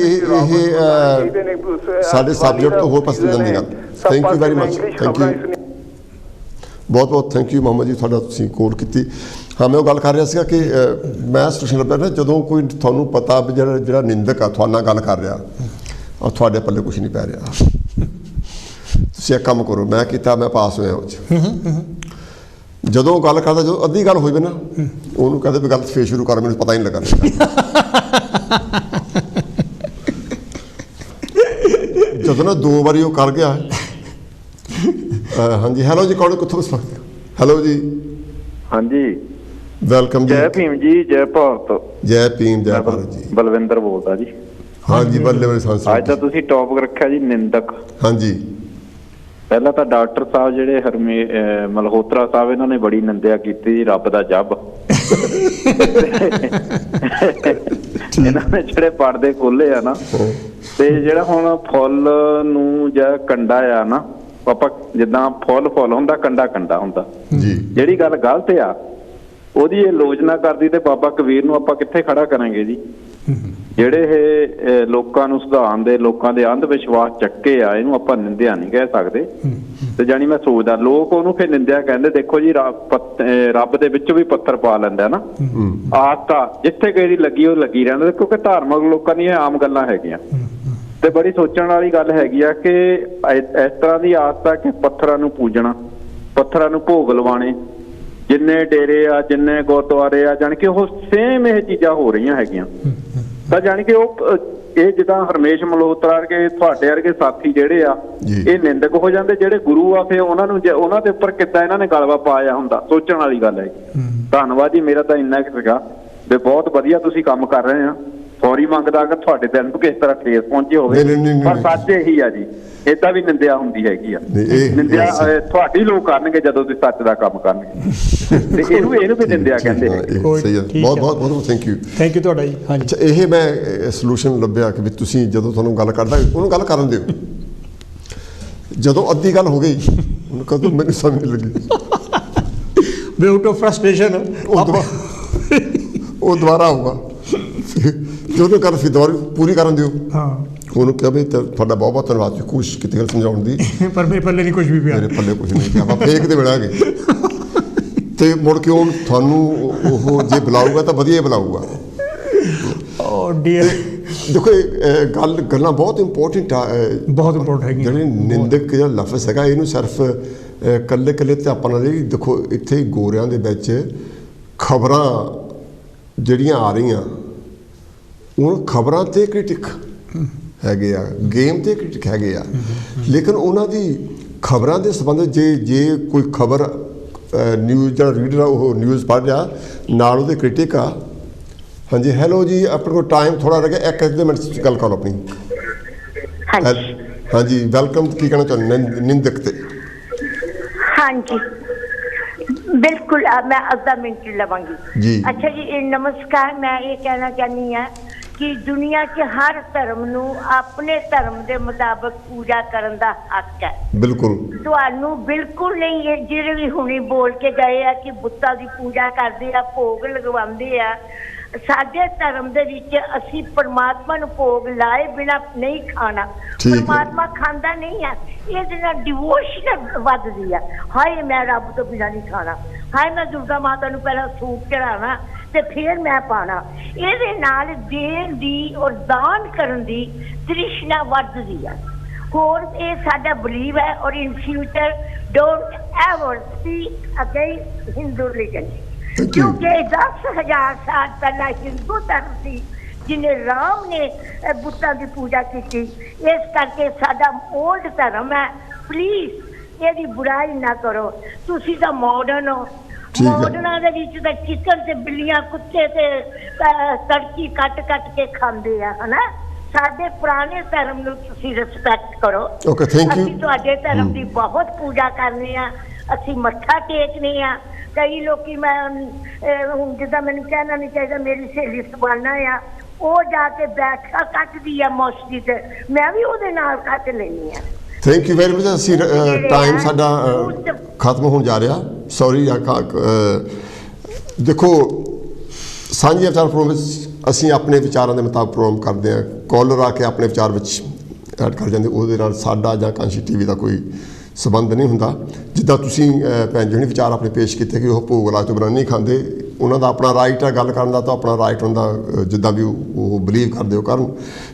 ਸਾਡੇ ਸਬਜੈਕਟ ਤੋਂ ਹੋਰ ਪਾਸੇ ਜਾਂਦੀ ਗੱਲ। Thank you very much. Thank you, ਬਹੁਤ ਬਹੁਤ ਥੈਂਕ ਯੂ ਮੁਹੰਮਦ ਜੀ, ਤੁਹਾਡਾ ਤੁਸੀਂ ਕੋਲ ਕੀਤੀ। ਹਾਂ, ਮੈਂ ਉਹ ਗੱਲ ਕਰ ਰਿਹਾ ਸੀਗਾ ਕਿ ਮੈਂ ਸੋਚਣ ਲੱਗਾ ਨਾ, ਜਦੋਂ ਕੋਈ ਤੁਹਾਨੂੰ ਪਤਾ ਵੀ ਜਿਹੜਾ ਨਿੰਦਕ ਆ ਤੁਹਾਡੇ ਨਾਲ ਗੱਲ ਕਰ ਰਿਹਾ ਔਰ ਤੁਹਾਡੇ ਪੱਲੇ ਕੁਛ ਨਹੀਂ ਪੈ ਰਿਹਾ, ਤੁਸੀਂ ਇੱਕ ਕੰਮ ਕਰੋ, ਮੈਂ ਕੀਤਾ, ਮੈਂ ਪਾਸ ਹੋਇਆ ਉਹ 'ਚ। ਜਦੋਂ ਗੱਲ ਕਰਦਾ, ਜਦੋਂ ਅੱਧੀ ਗੱਲ ਹੋਈ ਵੀ ਨਾ, ਉਹਨੂੰ ਕਹਿੰਦੇ ਵੀ ਗੱਲ ਫੇਰ ਸ਼ੁਰੂ ਕਰ, ਮੈਨੂੰ ਪਤਾ ਹੀ ਨਹੀਂ ਲੱਗਾ। ਜਦੋਂ ਨਾ 2 ਵਾਰੀ ਉਹ ਕਰ ਗਿਆ। ਹਾਂਜੀ, ਹੈਲੋ ਜੀ, ਕੌਣ ਕਿੱਥੋਂ? ਹੈਲੋ ਜੀ। ਹਾਂਜੀ, ਵੈਲਕਮ ਜੀ। ਜੈ ਭੀਮ ਜੀ, ਜੈ ਭਾਰਤ। ਜੈ ਭੀਮ, ਜੈ ਭਾਰਤ ਜੀ। ਬਲਵਿੰਦਰ ਬੋਲਦਾ ਜੀ। ਹਾਂਜੀ, ਬੱਲੇ ਅੱਜ ਤਾਂ ਤੁਸੀਂ ਟੌਪਿਕ ਰੱਖਿਆ ਜੀ ਨਿੰਦਕ। ਹਾਂਜੀ, ਪਹਿਲਾਂ ਤਾਂ ਡਾਕਟਰ ਸਾਹਿਬ ਜਿਹੜੇ ਮਲਹੋਤਰਾ ਸਾਹਿਬ, ਇਹਨਾਂ ਨੇ ਬੜੀ ਨਿੰਦਿਆ ਕੀਤੀ ਜੀ, ਰੱਬ ਦਾ ਜੱਬ। ਇਹਨਾਂ ਨੇ ਜਿਹੜੇ ਪਰਦੇ ਖੋਲੇ ਆ ਨਾ, ਤੇ ਜਿਹੜਾ ਹੁਣ ਫੁੱਲ ਨੂੰ ਜਾਂ ਕੰਡਾ ਆ ਨਾ, ਆਪਾਂ ਜਿੱਦਾਂ ਫੁੱਲ ਹੁੰਦਾ, ਕੰਡਾ ਹੁੰਦਾ ਜੀ। ਜਿਹੜੀ ਗੱਲ ਗਲਤ ਆ ਉਹਦੀ ਇਹ ਆਲੋਚਨਾ ਕਰਦੀ ਤੇ ਬਾਬਾ ਕਬੀਰ ਨੂੰ ਆਪਾਂ ਕਿੱਥੇ ਖੜਾ ਕਰਾਂਗੇ ਜੀ? ਜਿਹੜੇ ਇਹ ਲੋਕਾਂ ਨੂੰ ਸੁਧਾਰਨ ਦੇ, ਲੋਕਾਂ ਦੇ ਅੰਧ ਵਿਸ਼ਵਾਸ ਚੱਕੇ ਆ, ਇਹਨੂੰ ਆਪਾਂ ਨਿੰਦਿਆ ਨਹੀਂ ਕਹਿ ਸਕਦੇ। ਤੇ ਜਾਣੀ ਮੈਂ ਸੋਚਦਾ ਲੋਕ ਉਹਨੂੰ ਫਿਰ ਨਿੰਦਿਆ ਕਹਿੰਦੇ। ਦੇਖੋ ਜੀ ਰੱਬ ਦੇ ਵਿੱਚੋਂ ਵੀ ਪੱਥਰ ਪਾ ਲੈਂਦਾ ਨਾ, ਆਦਤਾਂ ਜਿੱਥੇ ਕਿਸੇ ਦੀ ਲੱਗੀ ਉਹ ਲੱਗੀ ਰਹਿੰਦਾ, ਕਿਉਂਕਿ ਧਾਰਮਿਕ ਲੋਕਾਂ ਦੀਆਂ ਆਮ ਗੱਲਾਂ ਹੈਗੀਆਂ। ਤੇ ਬੜੀ ਸੋਚਣ ਵਾਲੀ ਗੱਲ ਹੈਗੀ ਆ ਕਿ ਇਸ ਤਰ੍ਹਾਂ ਦੀ ਆਦਤ ਆ ਕਿ ਪੱਥਰਾਂ ਨੂੰ ਪੂਜਣਾ, ਪੱਥਰਾਂ ਨੂੰ ਭੋਗ ਲਵਾਣੇ, ਜਿੰਨੇ ਡੇਰੇ ਆ, ਜਿੰਨੇ ਗੁਰਦੁਆਰੇ ਆ, ਜਾਣੀ ਕਿ ਉਹ ਸੇਮ ਇਹ ਚੀਜ਼ਾਂ ਹੋ ਰਹੀਆਂ ਹੈਗੀਆਂ। ਤਾਂ ਜਾਣੀ ਕਿ ਉਹ ਇਹ ਜਿੱਦਾਂ ਹਰਮੇਸ਼ ਮਲਹੋਤਰਾ ਵਰਗੇ, ਤੁਹਾਡੇ ਵਰਗੇ ਸਾਥੀ ਜਿਹੜੇ ਆ, ਇਹ ਨਿੰਦਕ ਹੋ ਜਾਂਦੇ। ਜਿਹੜੇ ਗੁਰੂ ਆ ਫਿਰ ਉਹਨਾਂ ਨੂੰ ਉਹਨਾਂ ਦੇ ਉੱਪਰ ਕਿੱਦਾਂ ਇਹਨਾਂ ਨੇ ਗਲਵਾ ਪਾਇਆ ਹੁੰਦਾ, ਸੋਚਣ ਵਾਲੀ ਗੱਲ ਹੈ। ਧੰਨਵਾਦ ਜੀ, ਮੇਰਾ ਤਾਂ ਇੰਨਾ ਕੁ ਸੀਗਾ ਵੀ ਬਹੁਤ ਵਧੀਆ ਤੁਸੀਂ ਕੰਮ ਕਰ ਰਹੇ ਆ। ਸੌਰੀ ਮੰਗਦਾ ਕਿ ਤੁਹਾਡੇ ਦਿਲ ਨੂੰ ਕਿਸ ਤਰ੍ਹਾਂ ਠੇਸ ਪਹੁੰਚੀ ਹੋਵੇ, ਪਰ ਸੱਚ ਇਹੀ ਆ ਜੀ, ਏਦਾਂ ਵੀ ਨਿੰਦਿਆ ਹੁੰਦੀ ਹੈਗੀ ਆ। ਨਿੰਦਿਆ ਤੁਹਾਡੀ ਲੋਕ ਕਰਨਗੇ ਜਦੋਂ ਤੁਸੀਂ ਸੱਚ ਦਾ ਕੰਮ ਕਰਨਗੇ, ਤੇ ਇਹਨੂੰ ਵੀ ਨਿੰਦਿਆ ਕਹਿੰਦੇ ਨੇ। ਬਹੁਤ ਬਹੁਤ ਬਹੁਤ ਥੈਂਕ ਯੂ ਤੁਹਾਡਾ ਜੀ। ਹਾਂਜੀ, ਅੱਛਾ, ਇਹ ਮੈਂ ਸੋਲੂਸ਼ਨ ਲੱਭਿਆ ਕਿ ਵੀ ਤੁਸੀਂ ਜਦੋਂ ਤੁਹਾਨੂੰ ਗੱਲ ਕਰਦਾ ਉਹਨੂੰ ਗੱਲ ਕਰਨ ਦਿਓ। ਜਦੋਂ ਅੱਧੀ ਗੱਲ ਹੋ ਗਈ ਉਹਨੂੰ ਕਦੋਂ ਮੈਨੂੰ ਸਮਝ ਨਹੀਂ ਲੱਗੀ, ਵੀ ਆਊਟ ਆਫ ਫਰਸਟ੍ਰੇਸ਼ਨ ਉਹ ਦੁਬਾਰਾ ਆਊਗਾ, ਜਦੋਂ ਕਰ ਫਿਰ ਦੁਬਾਰਾ ਪੂਰੀ ਕਰਨ ਦਿਓ। ਹਾਂ, ਉਹਨੂੰ ਕਿਹਾ ਵੀ ਤੁਹਾਡਾ ਬਹੁਤ ਬਹੁਤ ਧੰਨਵਾਦ, ਕੋਸ਼ਿਸ਼ ਕੀਤੀ ਗੱਲ ਸਮਝਾਉਣ ਦੀ, ਪਰ ਮੇਰੇ ਪੱਲੇ ਨਹੀਂ ਕੁਝ ਵੀ ਪਿਆ, ਮੇਰੇ ਪੱਲੇ ਕੁਝ ਨਹੀਂ ਪਿਆ, ਆਪਾਂ ਫੇਕ ਤੇ ਬਣਾਂਗੇ। ਤੇ ਮੁੜ ਕੇ ਉਹ ਤੁਹਾਨੂੰ ਉਹ ਜੇ ਬੁਲਾਊਗਾ ਤਾਂ ਵਧੀਆ ਬੁਲਾਊਗਾ। ਓ ਡੀਅਰ, ਦੇਖੋ ਗੱਲਾਂ ਬਹੁਤ ਇੰਪੋਰਟੈਂਟ ਆ, ਬਹੁਤ ਇੰਪੋਰਟੈਂਟ ਹੈਗੀ। ਜਿਹੜੀ ਨਿੰਦਕ ਜਿਹੜਾ ਲਫ਼ਜ਼ ਹੈਗਾ, ਇਹਨੂੰ ਸਿਰਫ ਕੱਲੇ ਤੇ ਆਪਾਂ ਨਾਲ ਹੀ ਦੇਖੋ, ਇੱਥੇ ਗੋਰਿਆਂ ਦੇ ਵਿੱਚ ਖਬਰਾਂ ਜਿਹੜੀਆਂ ਆ ਰਹੀਆਂ, ਉਹ ਖਬਰਾਂ ਤੇ ਕ੍ਰਿਟਿਕ ਹੈਗੇ ਆ, ਗੇਮ ਤੇ ਕ੍ਰਿਟਿਕ ਹੈਗੇ ਆ, ਲੇਕਿਨ ਉਹਨਾਂ ਦੀ ਖਬਰਾਂ ਦੇ ਸੰਬੰਧ ਜੇ ਕੋਈ ਖਬਰ ਨਿਊਜ਼ ਜਿਹੜਾ ਰੀਡਰ ਆ ਉਹ ਨਿਊਜ਼ ਪੜ੍ਹ ਰਿਹਾ, ਨਾਲ ਉਹਦੇ ਕ੍ਰਿਟਿਕ ਆ। ਹਾਂਜੀ, ਹੈਲੋ ਜੀ, ਆਪਣੇ ਕੋਲ ਟਾਈਮ ਥੋੜਾ ਰਹਿ ਗਿਆ, ਇੱਕ ਮਿੰਟ ਗੱਲ ਕਰੋ ਆਪਣੀ। ਹਾਂਜੀ, ਵੈਲਕਮ। ਕੀ ਕਹਿਣਾ ਚਾਹੁੰਦੇ ਨਿੰਦਕ ਤੇ? ਹਾਂਜੀ, ਬਿਲਕੁਲ, ਮੈਂ ਅੱਧਾ ਮਿੰਟ ਲਵਾਂਗੀ ਜੀ। ਅੱਛਾ ਜੀ, ਨਮਸਕਾਰ। ਮੈਂ ਇਹ ਕਹਿਣਾ ਚਾਹੁੰਦੀ ਹਾਂ ਕਿ ਦੁਨੀਆ 'ਚ ਹਰ ਧਰਮ ਨੂੰ ਆਪਣੇ ਧਰਮ ਦੇ ਮੁਤਾਬਕ ਪੂਜਾ ਕਰਨ ਦਾ ਹੱਕ ਹੈ। ਬਿਲਕੁਲ, ਤੁਹਾਨੂੰ ਬਿਲਕੁਲ ਨਹੀਂ। ਇਹ ਜਿਹੜੇ ਵੀ ਹੁਣੇ ਬੋਲ ਕੇ ਗਏ ਆ ਕਿ ਬੁੱਤਾਂ ਦੀ ਪੂਜਾ ਕਰਦੇ ਆ, ਭੋਗ ਲਗਵਾਉਂਦੇ ਆ, ਸਾਡੇ ਧਰਮ ਦੇ ਵਿੱਚ ਅਸੀਂ ਪਰਮਾਤਮਾ ਨੂੰ ਭੋਗ ਲਾਏ ਬਿਨਾਂ ਨਹੀਂ ਖਾਣਾ। ਪਰਮਾਤਮਾ ਖਾਂਦਾ ਨਹੀਂ ਆ, ਇਹਦੇ ਨਾਲ ਡਿਵੋਸ਼ਨ ਵੱਧਦੀ ਆ। ਹਾਏ ਮੈਂ ਰੱਬ ਤੋਂ ਬਿਨਾਂ ਨਹੀਂ ਖਾਣਾ, ਹਾਏ ਮੈਂ ਦੁਰਗਾ ਮਾਤਾ ਨੂੰ ਪਹਿਲਾਂ ਸੂਪ ਚੜਾਉਣਾ ਤੇ ਫਿਰ ਮੈਂ ਪਾਣਾ। ਇਹਦੇ ਨਾਲ ਦੇਣ ਦੀ ਔਰ ਦਾਨ ਕਰਨ ਦੀ ਤ੍ਰਿਸ਼ਨਾ ਵੱਧਦੀ ਆ। ਹੋਰ ਇਹ ਸਾਡਾ ਬਲੀਵ ਹੈ। ਔਰ in future don't ever speak against Hindu religion, ਕਿਉਂਕਿ 10,000 ਸਾਲ ਪਹਿਲਾਂ ਹਿੰਦੂ ਧਰਮ ਸੀ ਜਿਹਨੇ ਰਾਮ ਨੇ ਬੁੱਤਾਂ ਦੀ ਪੂਜਾ ਕੀਤੀ। ਇਸ ਕਰਕੇ ਸਾਡਾ ਓਲਡ ਧਰਮ ਹੈ। ਪਲੀਜ਼ ਇਹਦੀ ਬੁਰਾਈ ਨਾ ਕਰੋ। ਤੁਸੀਂ ਤਾਂ ਮਾਡਰਨ ਹੋ, ਮਾਡਰਨਾਂ ਦੇ ਵਿੱਚ ਤਾਂ ਚਿਕਨ ਤੇ ਬਿੱਲੀਆਂ, ਕੁੱਤੇ ਤੇ ਤੜਕੀ ਕੱਟ ਕੇ ਖਾਂਦੇ ਆ, ਹਨਾ। ਸਾਡੇ ਪੁਰਾਣੇ ਧਰਮ ਨੂੰ ਤੁਸੀਂ ਰਿਸਪੈਕਟ ਕਰੋ। ਅਸੀਂ ਤੁਹਾਡੇ ਧਰਮ ਦੀ ਬਹੁਤ ਪੂਜਾ ਕਰਨੇ ਆ, ਅਸੀਂ ਮੱਥਾ ਟੇਕਨੇ ਆ। ਕਈ ਲੋਕੀ, ਮੈਂ ਹੁਣ ਜਿੱਦਾਂ ਮੈਨੂੰ ਕਹਿਣਾ ਨਹੀਂ ਚਾਹੀਦਾ, ਮੇਰੀ ਸਹੇਲੀ ਸਬਾਨਾ ਆ, ਉਹ ਜਾ ਕੇ ਬੈਠਾ ਕੱਟਦੀ ਆ ਮੋਸਟਲੀ, ਤੇ ਮੈਂ ਵੀ ਉਹਦੇ ਨਾਲ ਕੱਟ ਲੈਂਦੀ ਆ। Thank you very much. ਅਸੀਂ ਟਾਈਮ ਸਾਡਾ ਖਤਮ ਹੋਣ ਜਾ ਰਿਹਾ, ਸੌਰੀ। ਦੇਖੋ, ਸਾਂਝੇ ਵਿਚਾਰ ਪ੍ਰੋਗਰਾਮ ਵਿੱਚ ਅਸੀਂ ਆਪਣੇ ਵਿਚਾਰਾਂ ਦੇ ਮੁਤਾਬਕ ਪ੍ਰੋਗਰਾਮ ਕਰਦੇ ਹਾਂ। ਕਾਲਰ ਆ ਕੇ ਆਪਣੇ ਵਿਚਾਰ ਵਿੱਚ ਐਡ ਕਰ ਜਾਂਦੇ, ਉਹਦੇ ਨਾਲ ਸਾਡਾ ਜਾਂ ਕਾਂਸ਼ੀ ਟੀਵੀ ਦਾ ਕੋਈ ਸੰਬੰਧ ਨਹੀਂ ਹੁੰਦਾ। ਜਿੱਦਾਂ ਤੁਸੀਂ ਭੈਣ ਜੀ ਨੇ ਵਿਚਾਰ ਆਪਣੇ ਪੇਸ਼ ਕੀਤੇ ਕਿ ਉਹ ਭੋਗ ਲਾਜ ਤੋਂ ਬਿਨਾਂ ਨਹੀਂ ਖਾਂਦੇ, ਉਹਨਾਂ ਦਾ ਆਪਣਾ ਰਾਈਟ ਹੈ, ਗੱਲ ਕਰਨ ਦਾ ਤਾਂ ਆਪਣਾ ਰਾਈਟ ਹੁੰਦਾ, ਜਿੱਦਾਂ ਵੀ ਉਹ ਬਿਲੀਵ ਕਰਦੇ ਉਹ ਕਰਨ।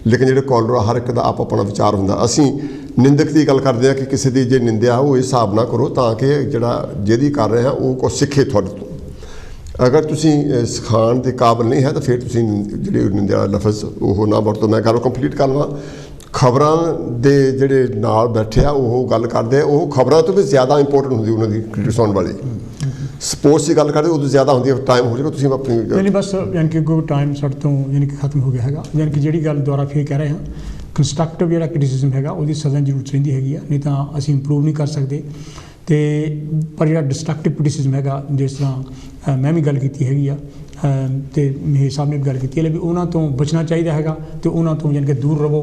ਲੇਕਿਨ ਜਿਹੜੇ ਕਾਲਰ ਆ, ਹਰ ਇੱਕ ਦਾ ਆਪਣਾ ਵਿਚਾਰ ਹੁੰਦਾ। ਅਸੀਂ ਨਿੰਦਕ ਦੀ ਗੱਲ ਕਰਦੇ ਹਾਂ ਕਿ ਕਿਸੇ ਦੀ ਜੇ ਨਿੰਦਿਆ ਉਹ ਇਸ ਹਿਸਾਬ ਨਾਲ ਕਰੋ ਤਾਂ ਕਿ ਜਿਹੜਾ ਜਿਹਦੀ ਕਰ ਰਹੇ ਆ ਉਹ ਕੁਛ ਸਿੱਖੇ ਤੁਹਾਡੇ ਤੋਂ। ਅਗਰ ਤੁਸੀਂ ਸਿਖਾਉਣ ਦੇ ਕਾਬਿਲ ਨਹੀਂ ਹੈ ਤਾਂ ਫਿਰ ਤੁਸੀਂ ਜਿਹੜੇ ਨਿੰਦਿਆ ਲਫ਼ਜ਼ ਉਹ ਨਾ ਵਰਤੋ। ਮੈਂ ਗੱਲ ਕੰਪਲੀਟ ਕਰ ਲਵਾਂ। ਖਬਰਾਂ ਦੇ ਜਿਹੜੇ ਨਾਲ ਬੈਠੇ ਆ ਉਹ ਗੱਲ ਕਰਦੇ ਆ, ਉਹ ਖਬਰਾਂ ਤੋਂ ਵੀ ਜ਼ਿਆਦਾ ਇੰਪੋਰਟੈਂਟ ਹੁੰਦੀ ਉਹਨਾਂ ਦੀ ਕ੍ਰਿਟਿਕ ਸੁਣਨ ਵਾਲੀ। ਸਪੋਰਟਸ ਦੀ ਗੱਲ ਕਰਦੇ ਉਦੋਂ ਜ਼ਿਆਦਾ ਹੁੰਦੀ ਹੈ। ਟਾਈਮ ਹੋ ਜਾਏਗਾ, ਤੁਸੀਂ ਆਪਣੀ ਨਹੀਂ ਬਸ ਯਾਨੀ ਕਿ ਕੋਈ ਟਾਈਮ ਸਾਡੇ ਤੋਂ ਯਾਨੀ ਕਿ ਖਤਮ ਹੋ ਗਿਆ ਹੈਗਾ। ਯਾਨੀ ਕਿ ਜਿਹੜੀ ਗੱਲ ਦੁਬਾਰਾ ਫਿਰ ਕਹਿ ਰਹੇ ਹਾਂ, ਕੰਸਟਰਕਟਿਵ ਜਿਹੜਾ ਕ੍ਰਿਟਿਸਿਜ਼ਮ ਹੈਗਾ ਉਹਦੀ ਸਜ਼ਾ ਜ਼ਰੂਰ ਚਾਹੀਦੀ ਹੈਗੀ ਆ, ਨਹੀਂ ਤਾਂ ਅਸੀਂ ਇੰਪਰੂਵ ਨਹੀਂ ਕਰ ਸਕਦੇ। ਤੇ ਪਰ ਜਿਹੜਾ ਡਿਸਟਰਕਟਿਵ ਕ੍ਰਿਟਿਸਿਜ਼ਮ ਹੈਗਾ, ਜਿਸ ਤਰ੍ਹਾਂ ਮੈਂ ਵੀ ਗੱਲ ਕੀਤੀ ਹੈਗੀ ਆ ਤੇ ਮਹੇਸ਼ ਸਾਹਿਬ ਨੇ ਵੀ ਗੱਲ ਕੀਤੀ ਹੈ ਵੀ ਉਹਨਾਂ ਤੋਂ ਬਚਣਾ ਚਾਹੀਦਾ ਹੈਗਾ ਤੇ ਉਹਨਾਂ ਤੋਂ ਯਾਨੀ ਕਿ ਦੂਰ ਰਹੋ।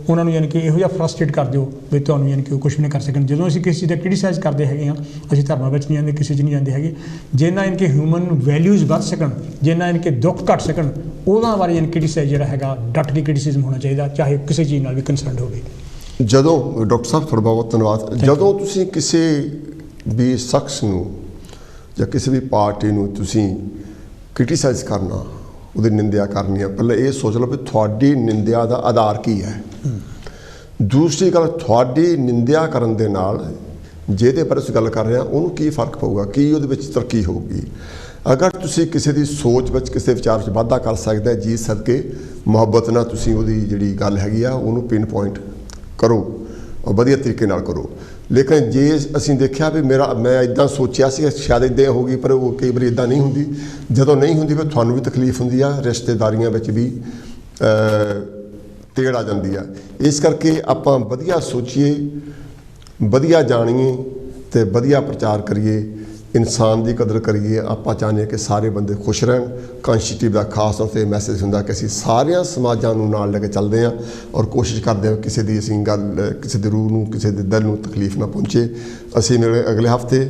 ਉਹਨਾਂ ਨੂੰ ਯਾਨੀ ਕਿ ਇਹੋ ਜਿਹਾ ਫਰਸਟ੍ਰੇਟ ਕਰ ਦਿਓ ਵੀ ਤੁਹਾਨੂੰ ਯਾਨੀ ਕਿ ਉਹ ਕੁਛ ਵੀ ਨਹੀਂ ਕਰ ਸਕਣ। ਜਦੋਂ ਅਸੀਂ ਕਿਸੇ ਚੀਜ਼ ਦਾ ਕ੍ਰਿਟੀਸਾਈਜ਼ ਕਰਦੇ ਹੈਗੇ ਹਾਂ, ਅਸੀਂ ਧਰਮਾਂ ਵਿੱਚ ਨਹੀਂ ਜਾਂਦੇ, ਕਿਸੇ 'ਚ ਨਹੀਂ ਜਾਂਦੇ ਹੈਗੇ, ਜਿੰਨਾ ਯਾਨੀ ਕਿ ਹਿਊਮਨ ਵੈਲਿਊਜ਼ ਵੱਧ ਸਕਣ, ਜਿੰਨਾ ਯਾਨੀ ਕਿ ਦੁੱਖ ਘੱਟ ਸਕਣ, ਉਹਨਾਂ ਬਾਰੇ ਯਾਨੀ ਕ੍ਰਿਟੀਸਾਈਜ਼ ਜਿਹੜਾ ਹੈਗਾ ਡਟ ਕੇ ਕ੍ਰਿਟਿਸਿਜ਼ਮ ਹੋਣਾ ਚਾਹੀਦਾ, ਚਾਹੇ ਕਿਸੇ ਚੀਜ਼ ਨਾਲ ਵੀ ਕੰਸਰਨਡ ਹੋਵੇ। ਜਦੋਂ ਡਾਕਟਰ ਸਾਹਿਬ ਤੁਹਾਡਾ ਬਹੁਤ ਧੰਨਵਾਦ। ਜਦੋਂ ਤੁਸੀਂ ਕਿਸੇ ਵੀ ਸ਼ਖਸ ਨੂੰ ਜਾਂ ਕਿਸੇ ਵੀ ਪਾਰਟੀ ਨੂੰ ਤੁਸੀਂ ਕ੍ਰਿਟੀਸਾਈਜ਼ ਕਰਨਾ, ਉਹਦੀ ਨਿੰਦਿਆ ਕਰਨੀ ਆ, ਪਹਿਲਾਂ ਇਹ ਸੋਚ ਲਓ ਵੀ ਤੁਹਾਡੀ ਨਿੰਦਿਆ ਦਾ ਆਧਾਰ ਕੀ ਹੈ। ਦੂਸਰੀ ਗੱਲ, ਤੁਹਾਡੀ ਨਿੰਦਿਆ ਕਰਨ ਦੇ ਨਾਲ ਜਿਹਦੇ ਬਾਰੇ ਅਸੀਂ ਗੱਲ ਕਰ ਰਹੇ ਹਾਂ ਉਹਨੂੰ ਕੀ ਫ਼ਰਕ ਪਊਗਾ, ਕੀ ਉਹਦੇ ਵਿੱਚ ਤਰੱਕੀ ਹੋਊਗੀ। ਅਗਰ ਤੁਸੀਂ ਕਿਸੇ ਦੀ ਸੋਚ ਵਿੱਚ, ਕਿਸੇ ਵਿਚਾਰ ਵਿੱਚ ਵਾਧਾ ਕਰ ਸਕਦੇ ਜੀ ਸਦਕੇ ਮੁਹੱਬਤ ਨਾਲ ਤੁਸੀਂ ਉਹਦੀ ਜਿਹੜੀ ਗੱਲ ਹੈਗੀ ਆ ਉਹਨੂੰ ਪਿਨ ਪੁਆਇੰਟ ਕਰੋ ਔਰ ਵਧੀਆ ਤਰੀਕੇ ਨਾਲ ਕਰੋ। ਲੇਕਿਨ ਜੇ ਅਸੀਂ ਦੇਖਿਆ ਵੀ ਮੈਂ ਇੱਦਾਂ ਸੋਚਿਆ ਸੀ ਸ਼ਾਇਦ ਇੱਦਾਂ ਹੋਊਗੀ, ਪਰ ਉਹ ਕਈ ਵਾਰੀ ਇੱਦਾਂ ਨਹੀਂ ਹੁੰਦੀ। ਜਦੋਂ ਨਹੀਂ ਹੁੰਦੀ ਫਿਰ ਤੁਹਾਨੂੰ ਵੀ ਤਕਲੀਫ ਹੁੰਦੀ ਆ, ਰਿਸ਼ਤੇਦਾਰੀਆਂ ਵਿੱਚ ਵੀ ਤੇੜ ਆ ਜਾਂਦੀ ਆ। ਇਸ ਕਰਕੇ ਆਪਾਂ ਵਧੀਆ ਸੋਚੀਏ, ਵਧੀਆ ਜਾਣੀਏ ਅਤੇ ਵਧੀਆ ਪ੍ਰਚਾਰ ਕਰੀਏ, ਇਨਸਾਨ ਦੀ ਕਦਰ ਕਰੀਏ। ਆਪਾਂ ਚਾਹੁੰਦੇ ਹਾਂ ਕਿ ਸਾਰੇ ਬੰਦੇ ਖੁਸ਼ ਰਹਿਣ। ਕਾਂਸਟੀਟਿਊਟ ਦਾ ਖਾਸ ਤੌਰ 'ਤੇ ਮੈਸੇਜ ਹੁੰਦਾ ਕਿ ਅਸੀਂ ਸਾਰਿਆਂ ਸਮਾਜਾਂ ਨੂੰ ਨਾਲ ਲੈ ਕੇ ਚੱਲਦੇ ਹਾਂ ਔਰ ਕੋਸ਼ਿਸ਼ ਕਰਦੇ ਹਾਂ ਕਿਸੇ ਦੀ ਅਸੀਂ ਗੱਲ, ਕਿਸੇ ਦੀ ਰੂਹ ਨੂੰ, ਕਿਸੇ ਦੇ ਦਿਲ ਨੂੰ ਤਕਲੀਫ ਨਾ ਪਹੁੰਚੇ। ਅਸੀਂ ਮਿਲੇ ਅਗਲੇ ਹਫ਼ਤੇ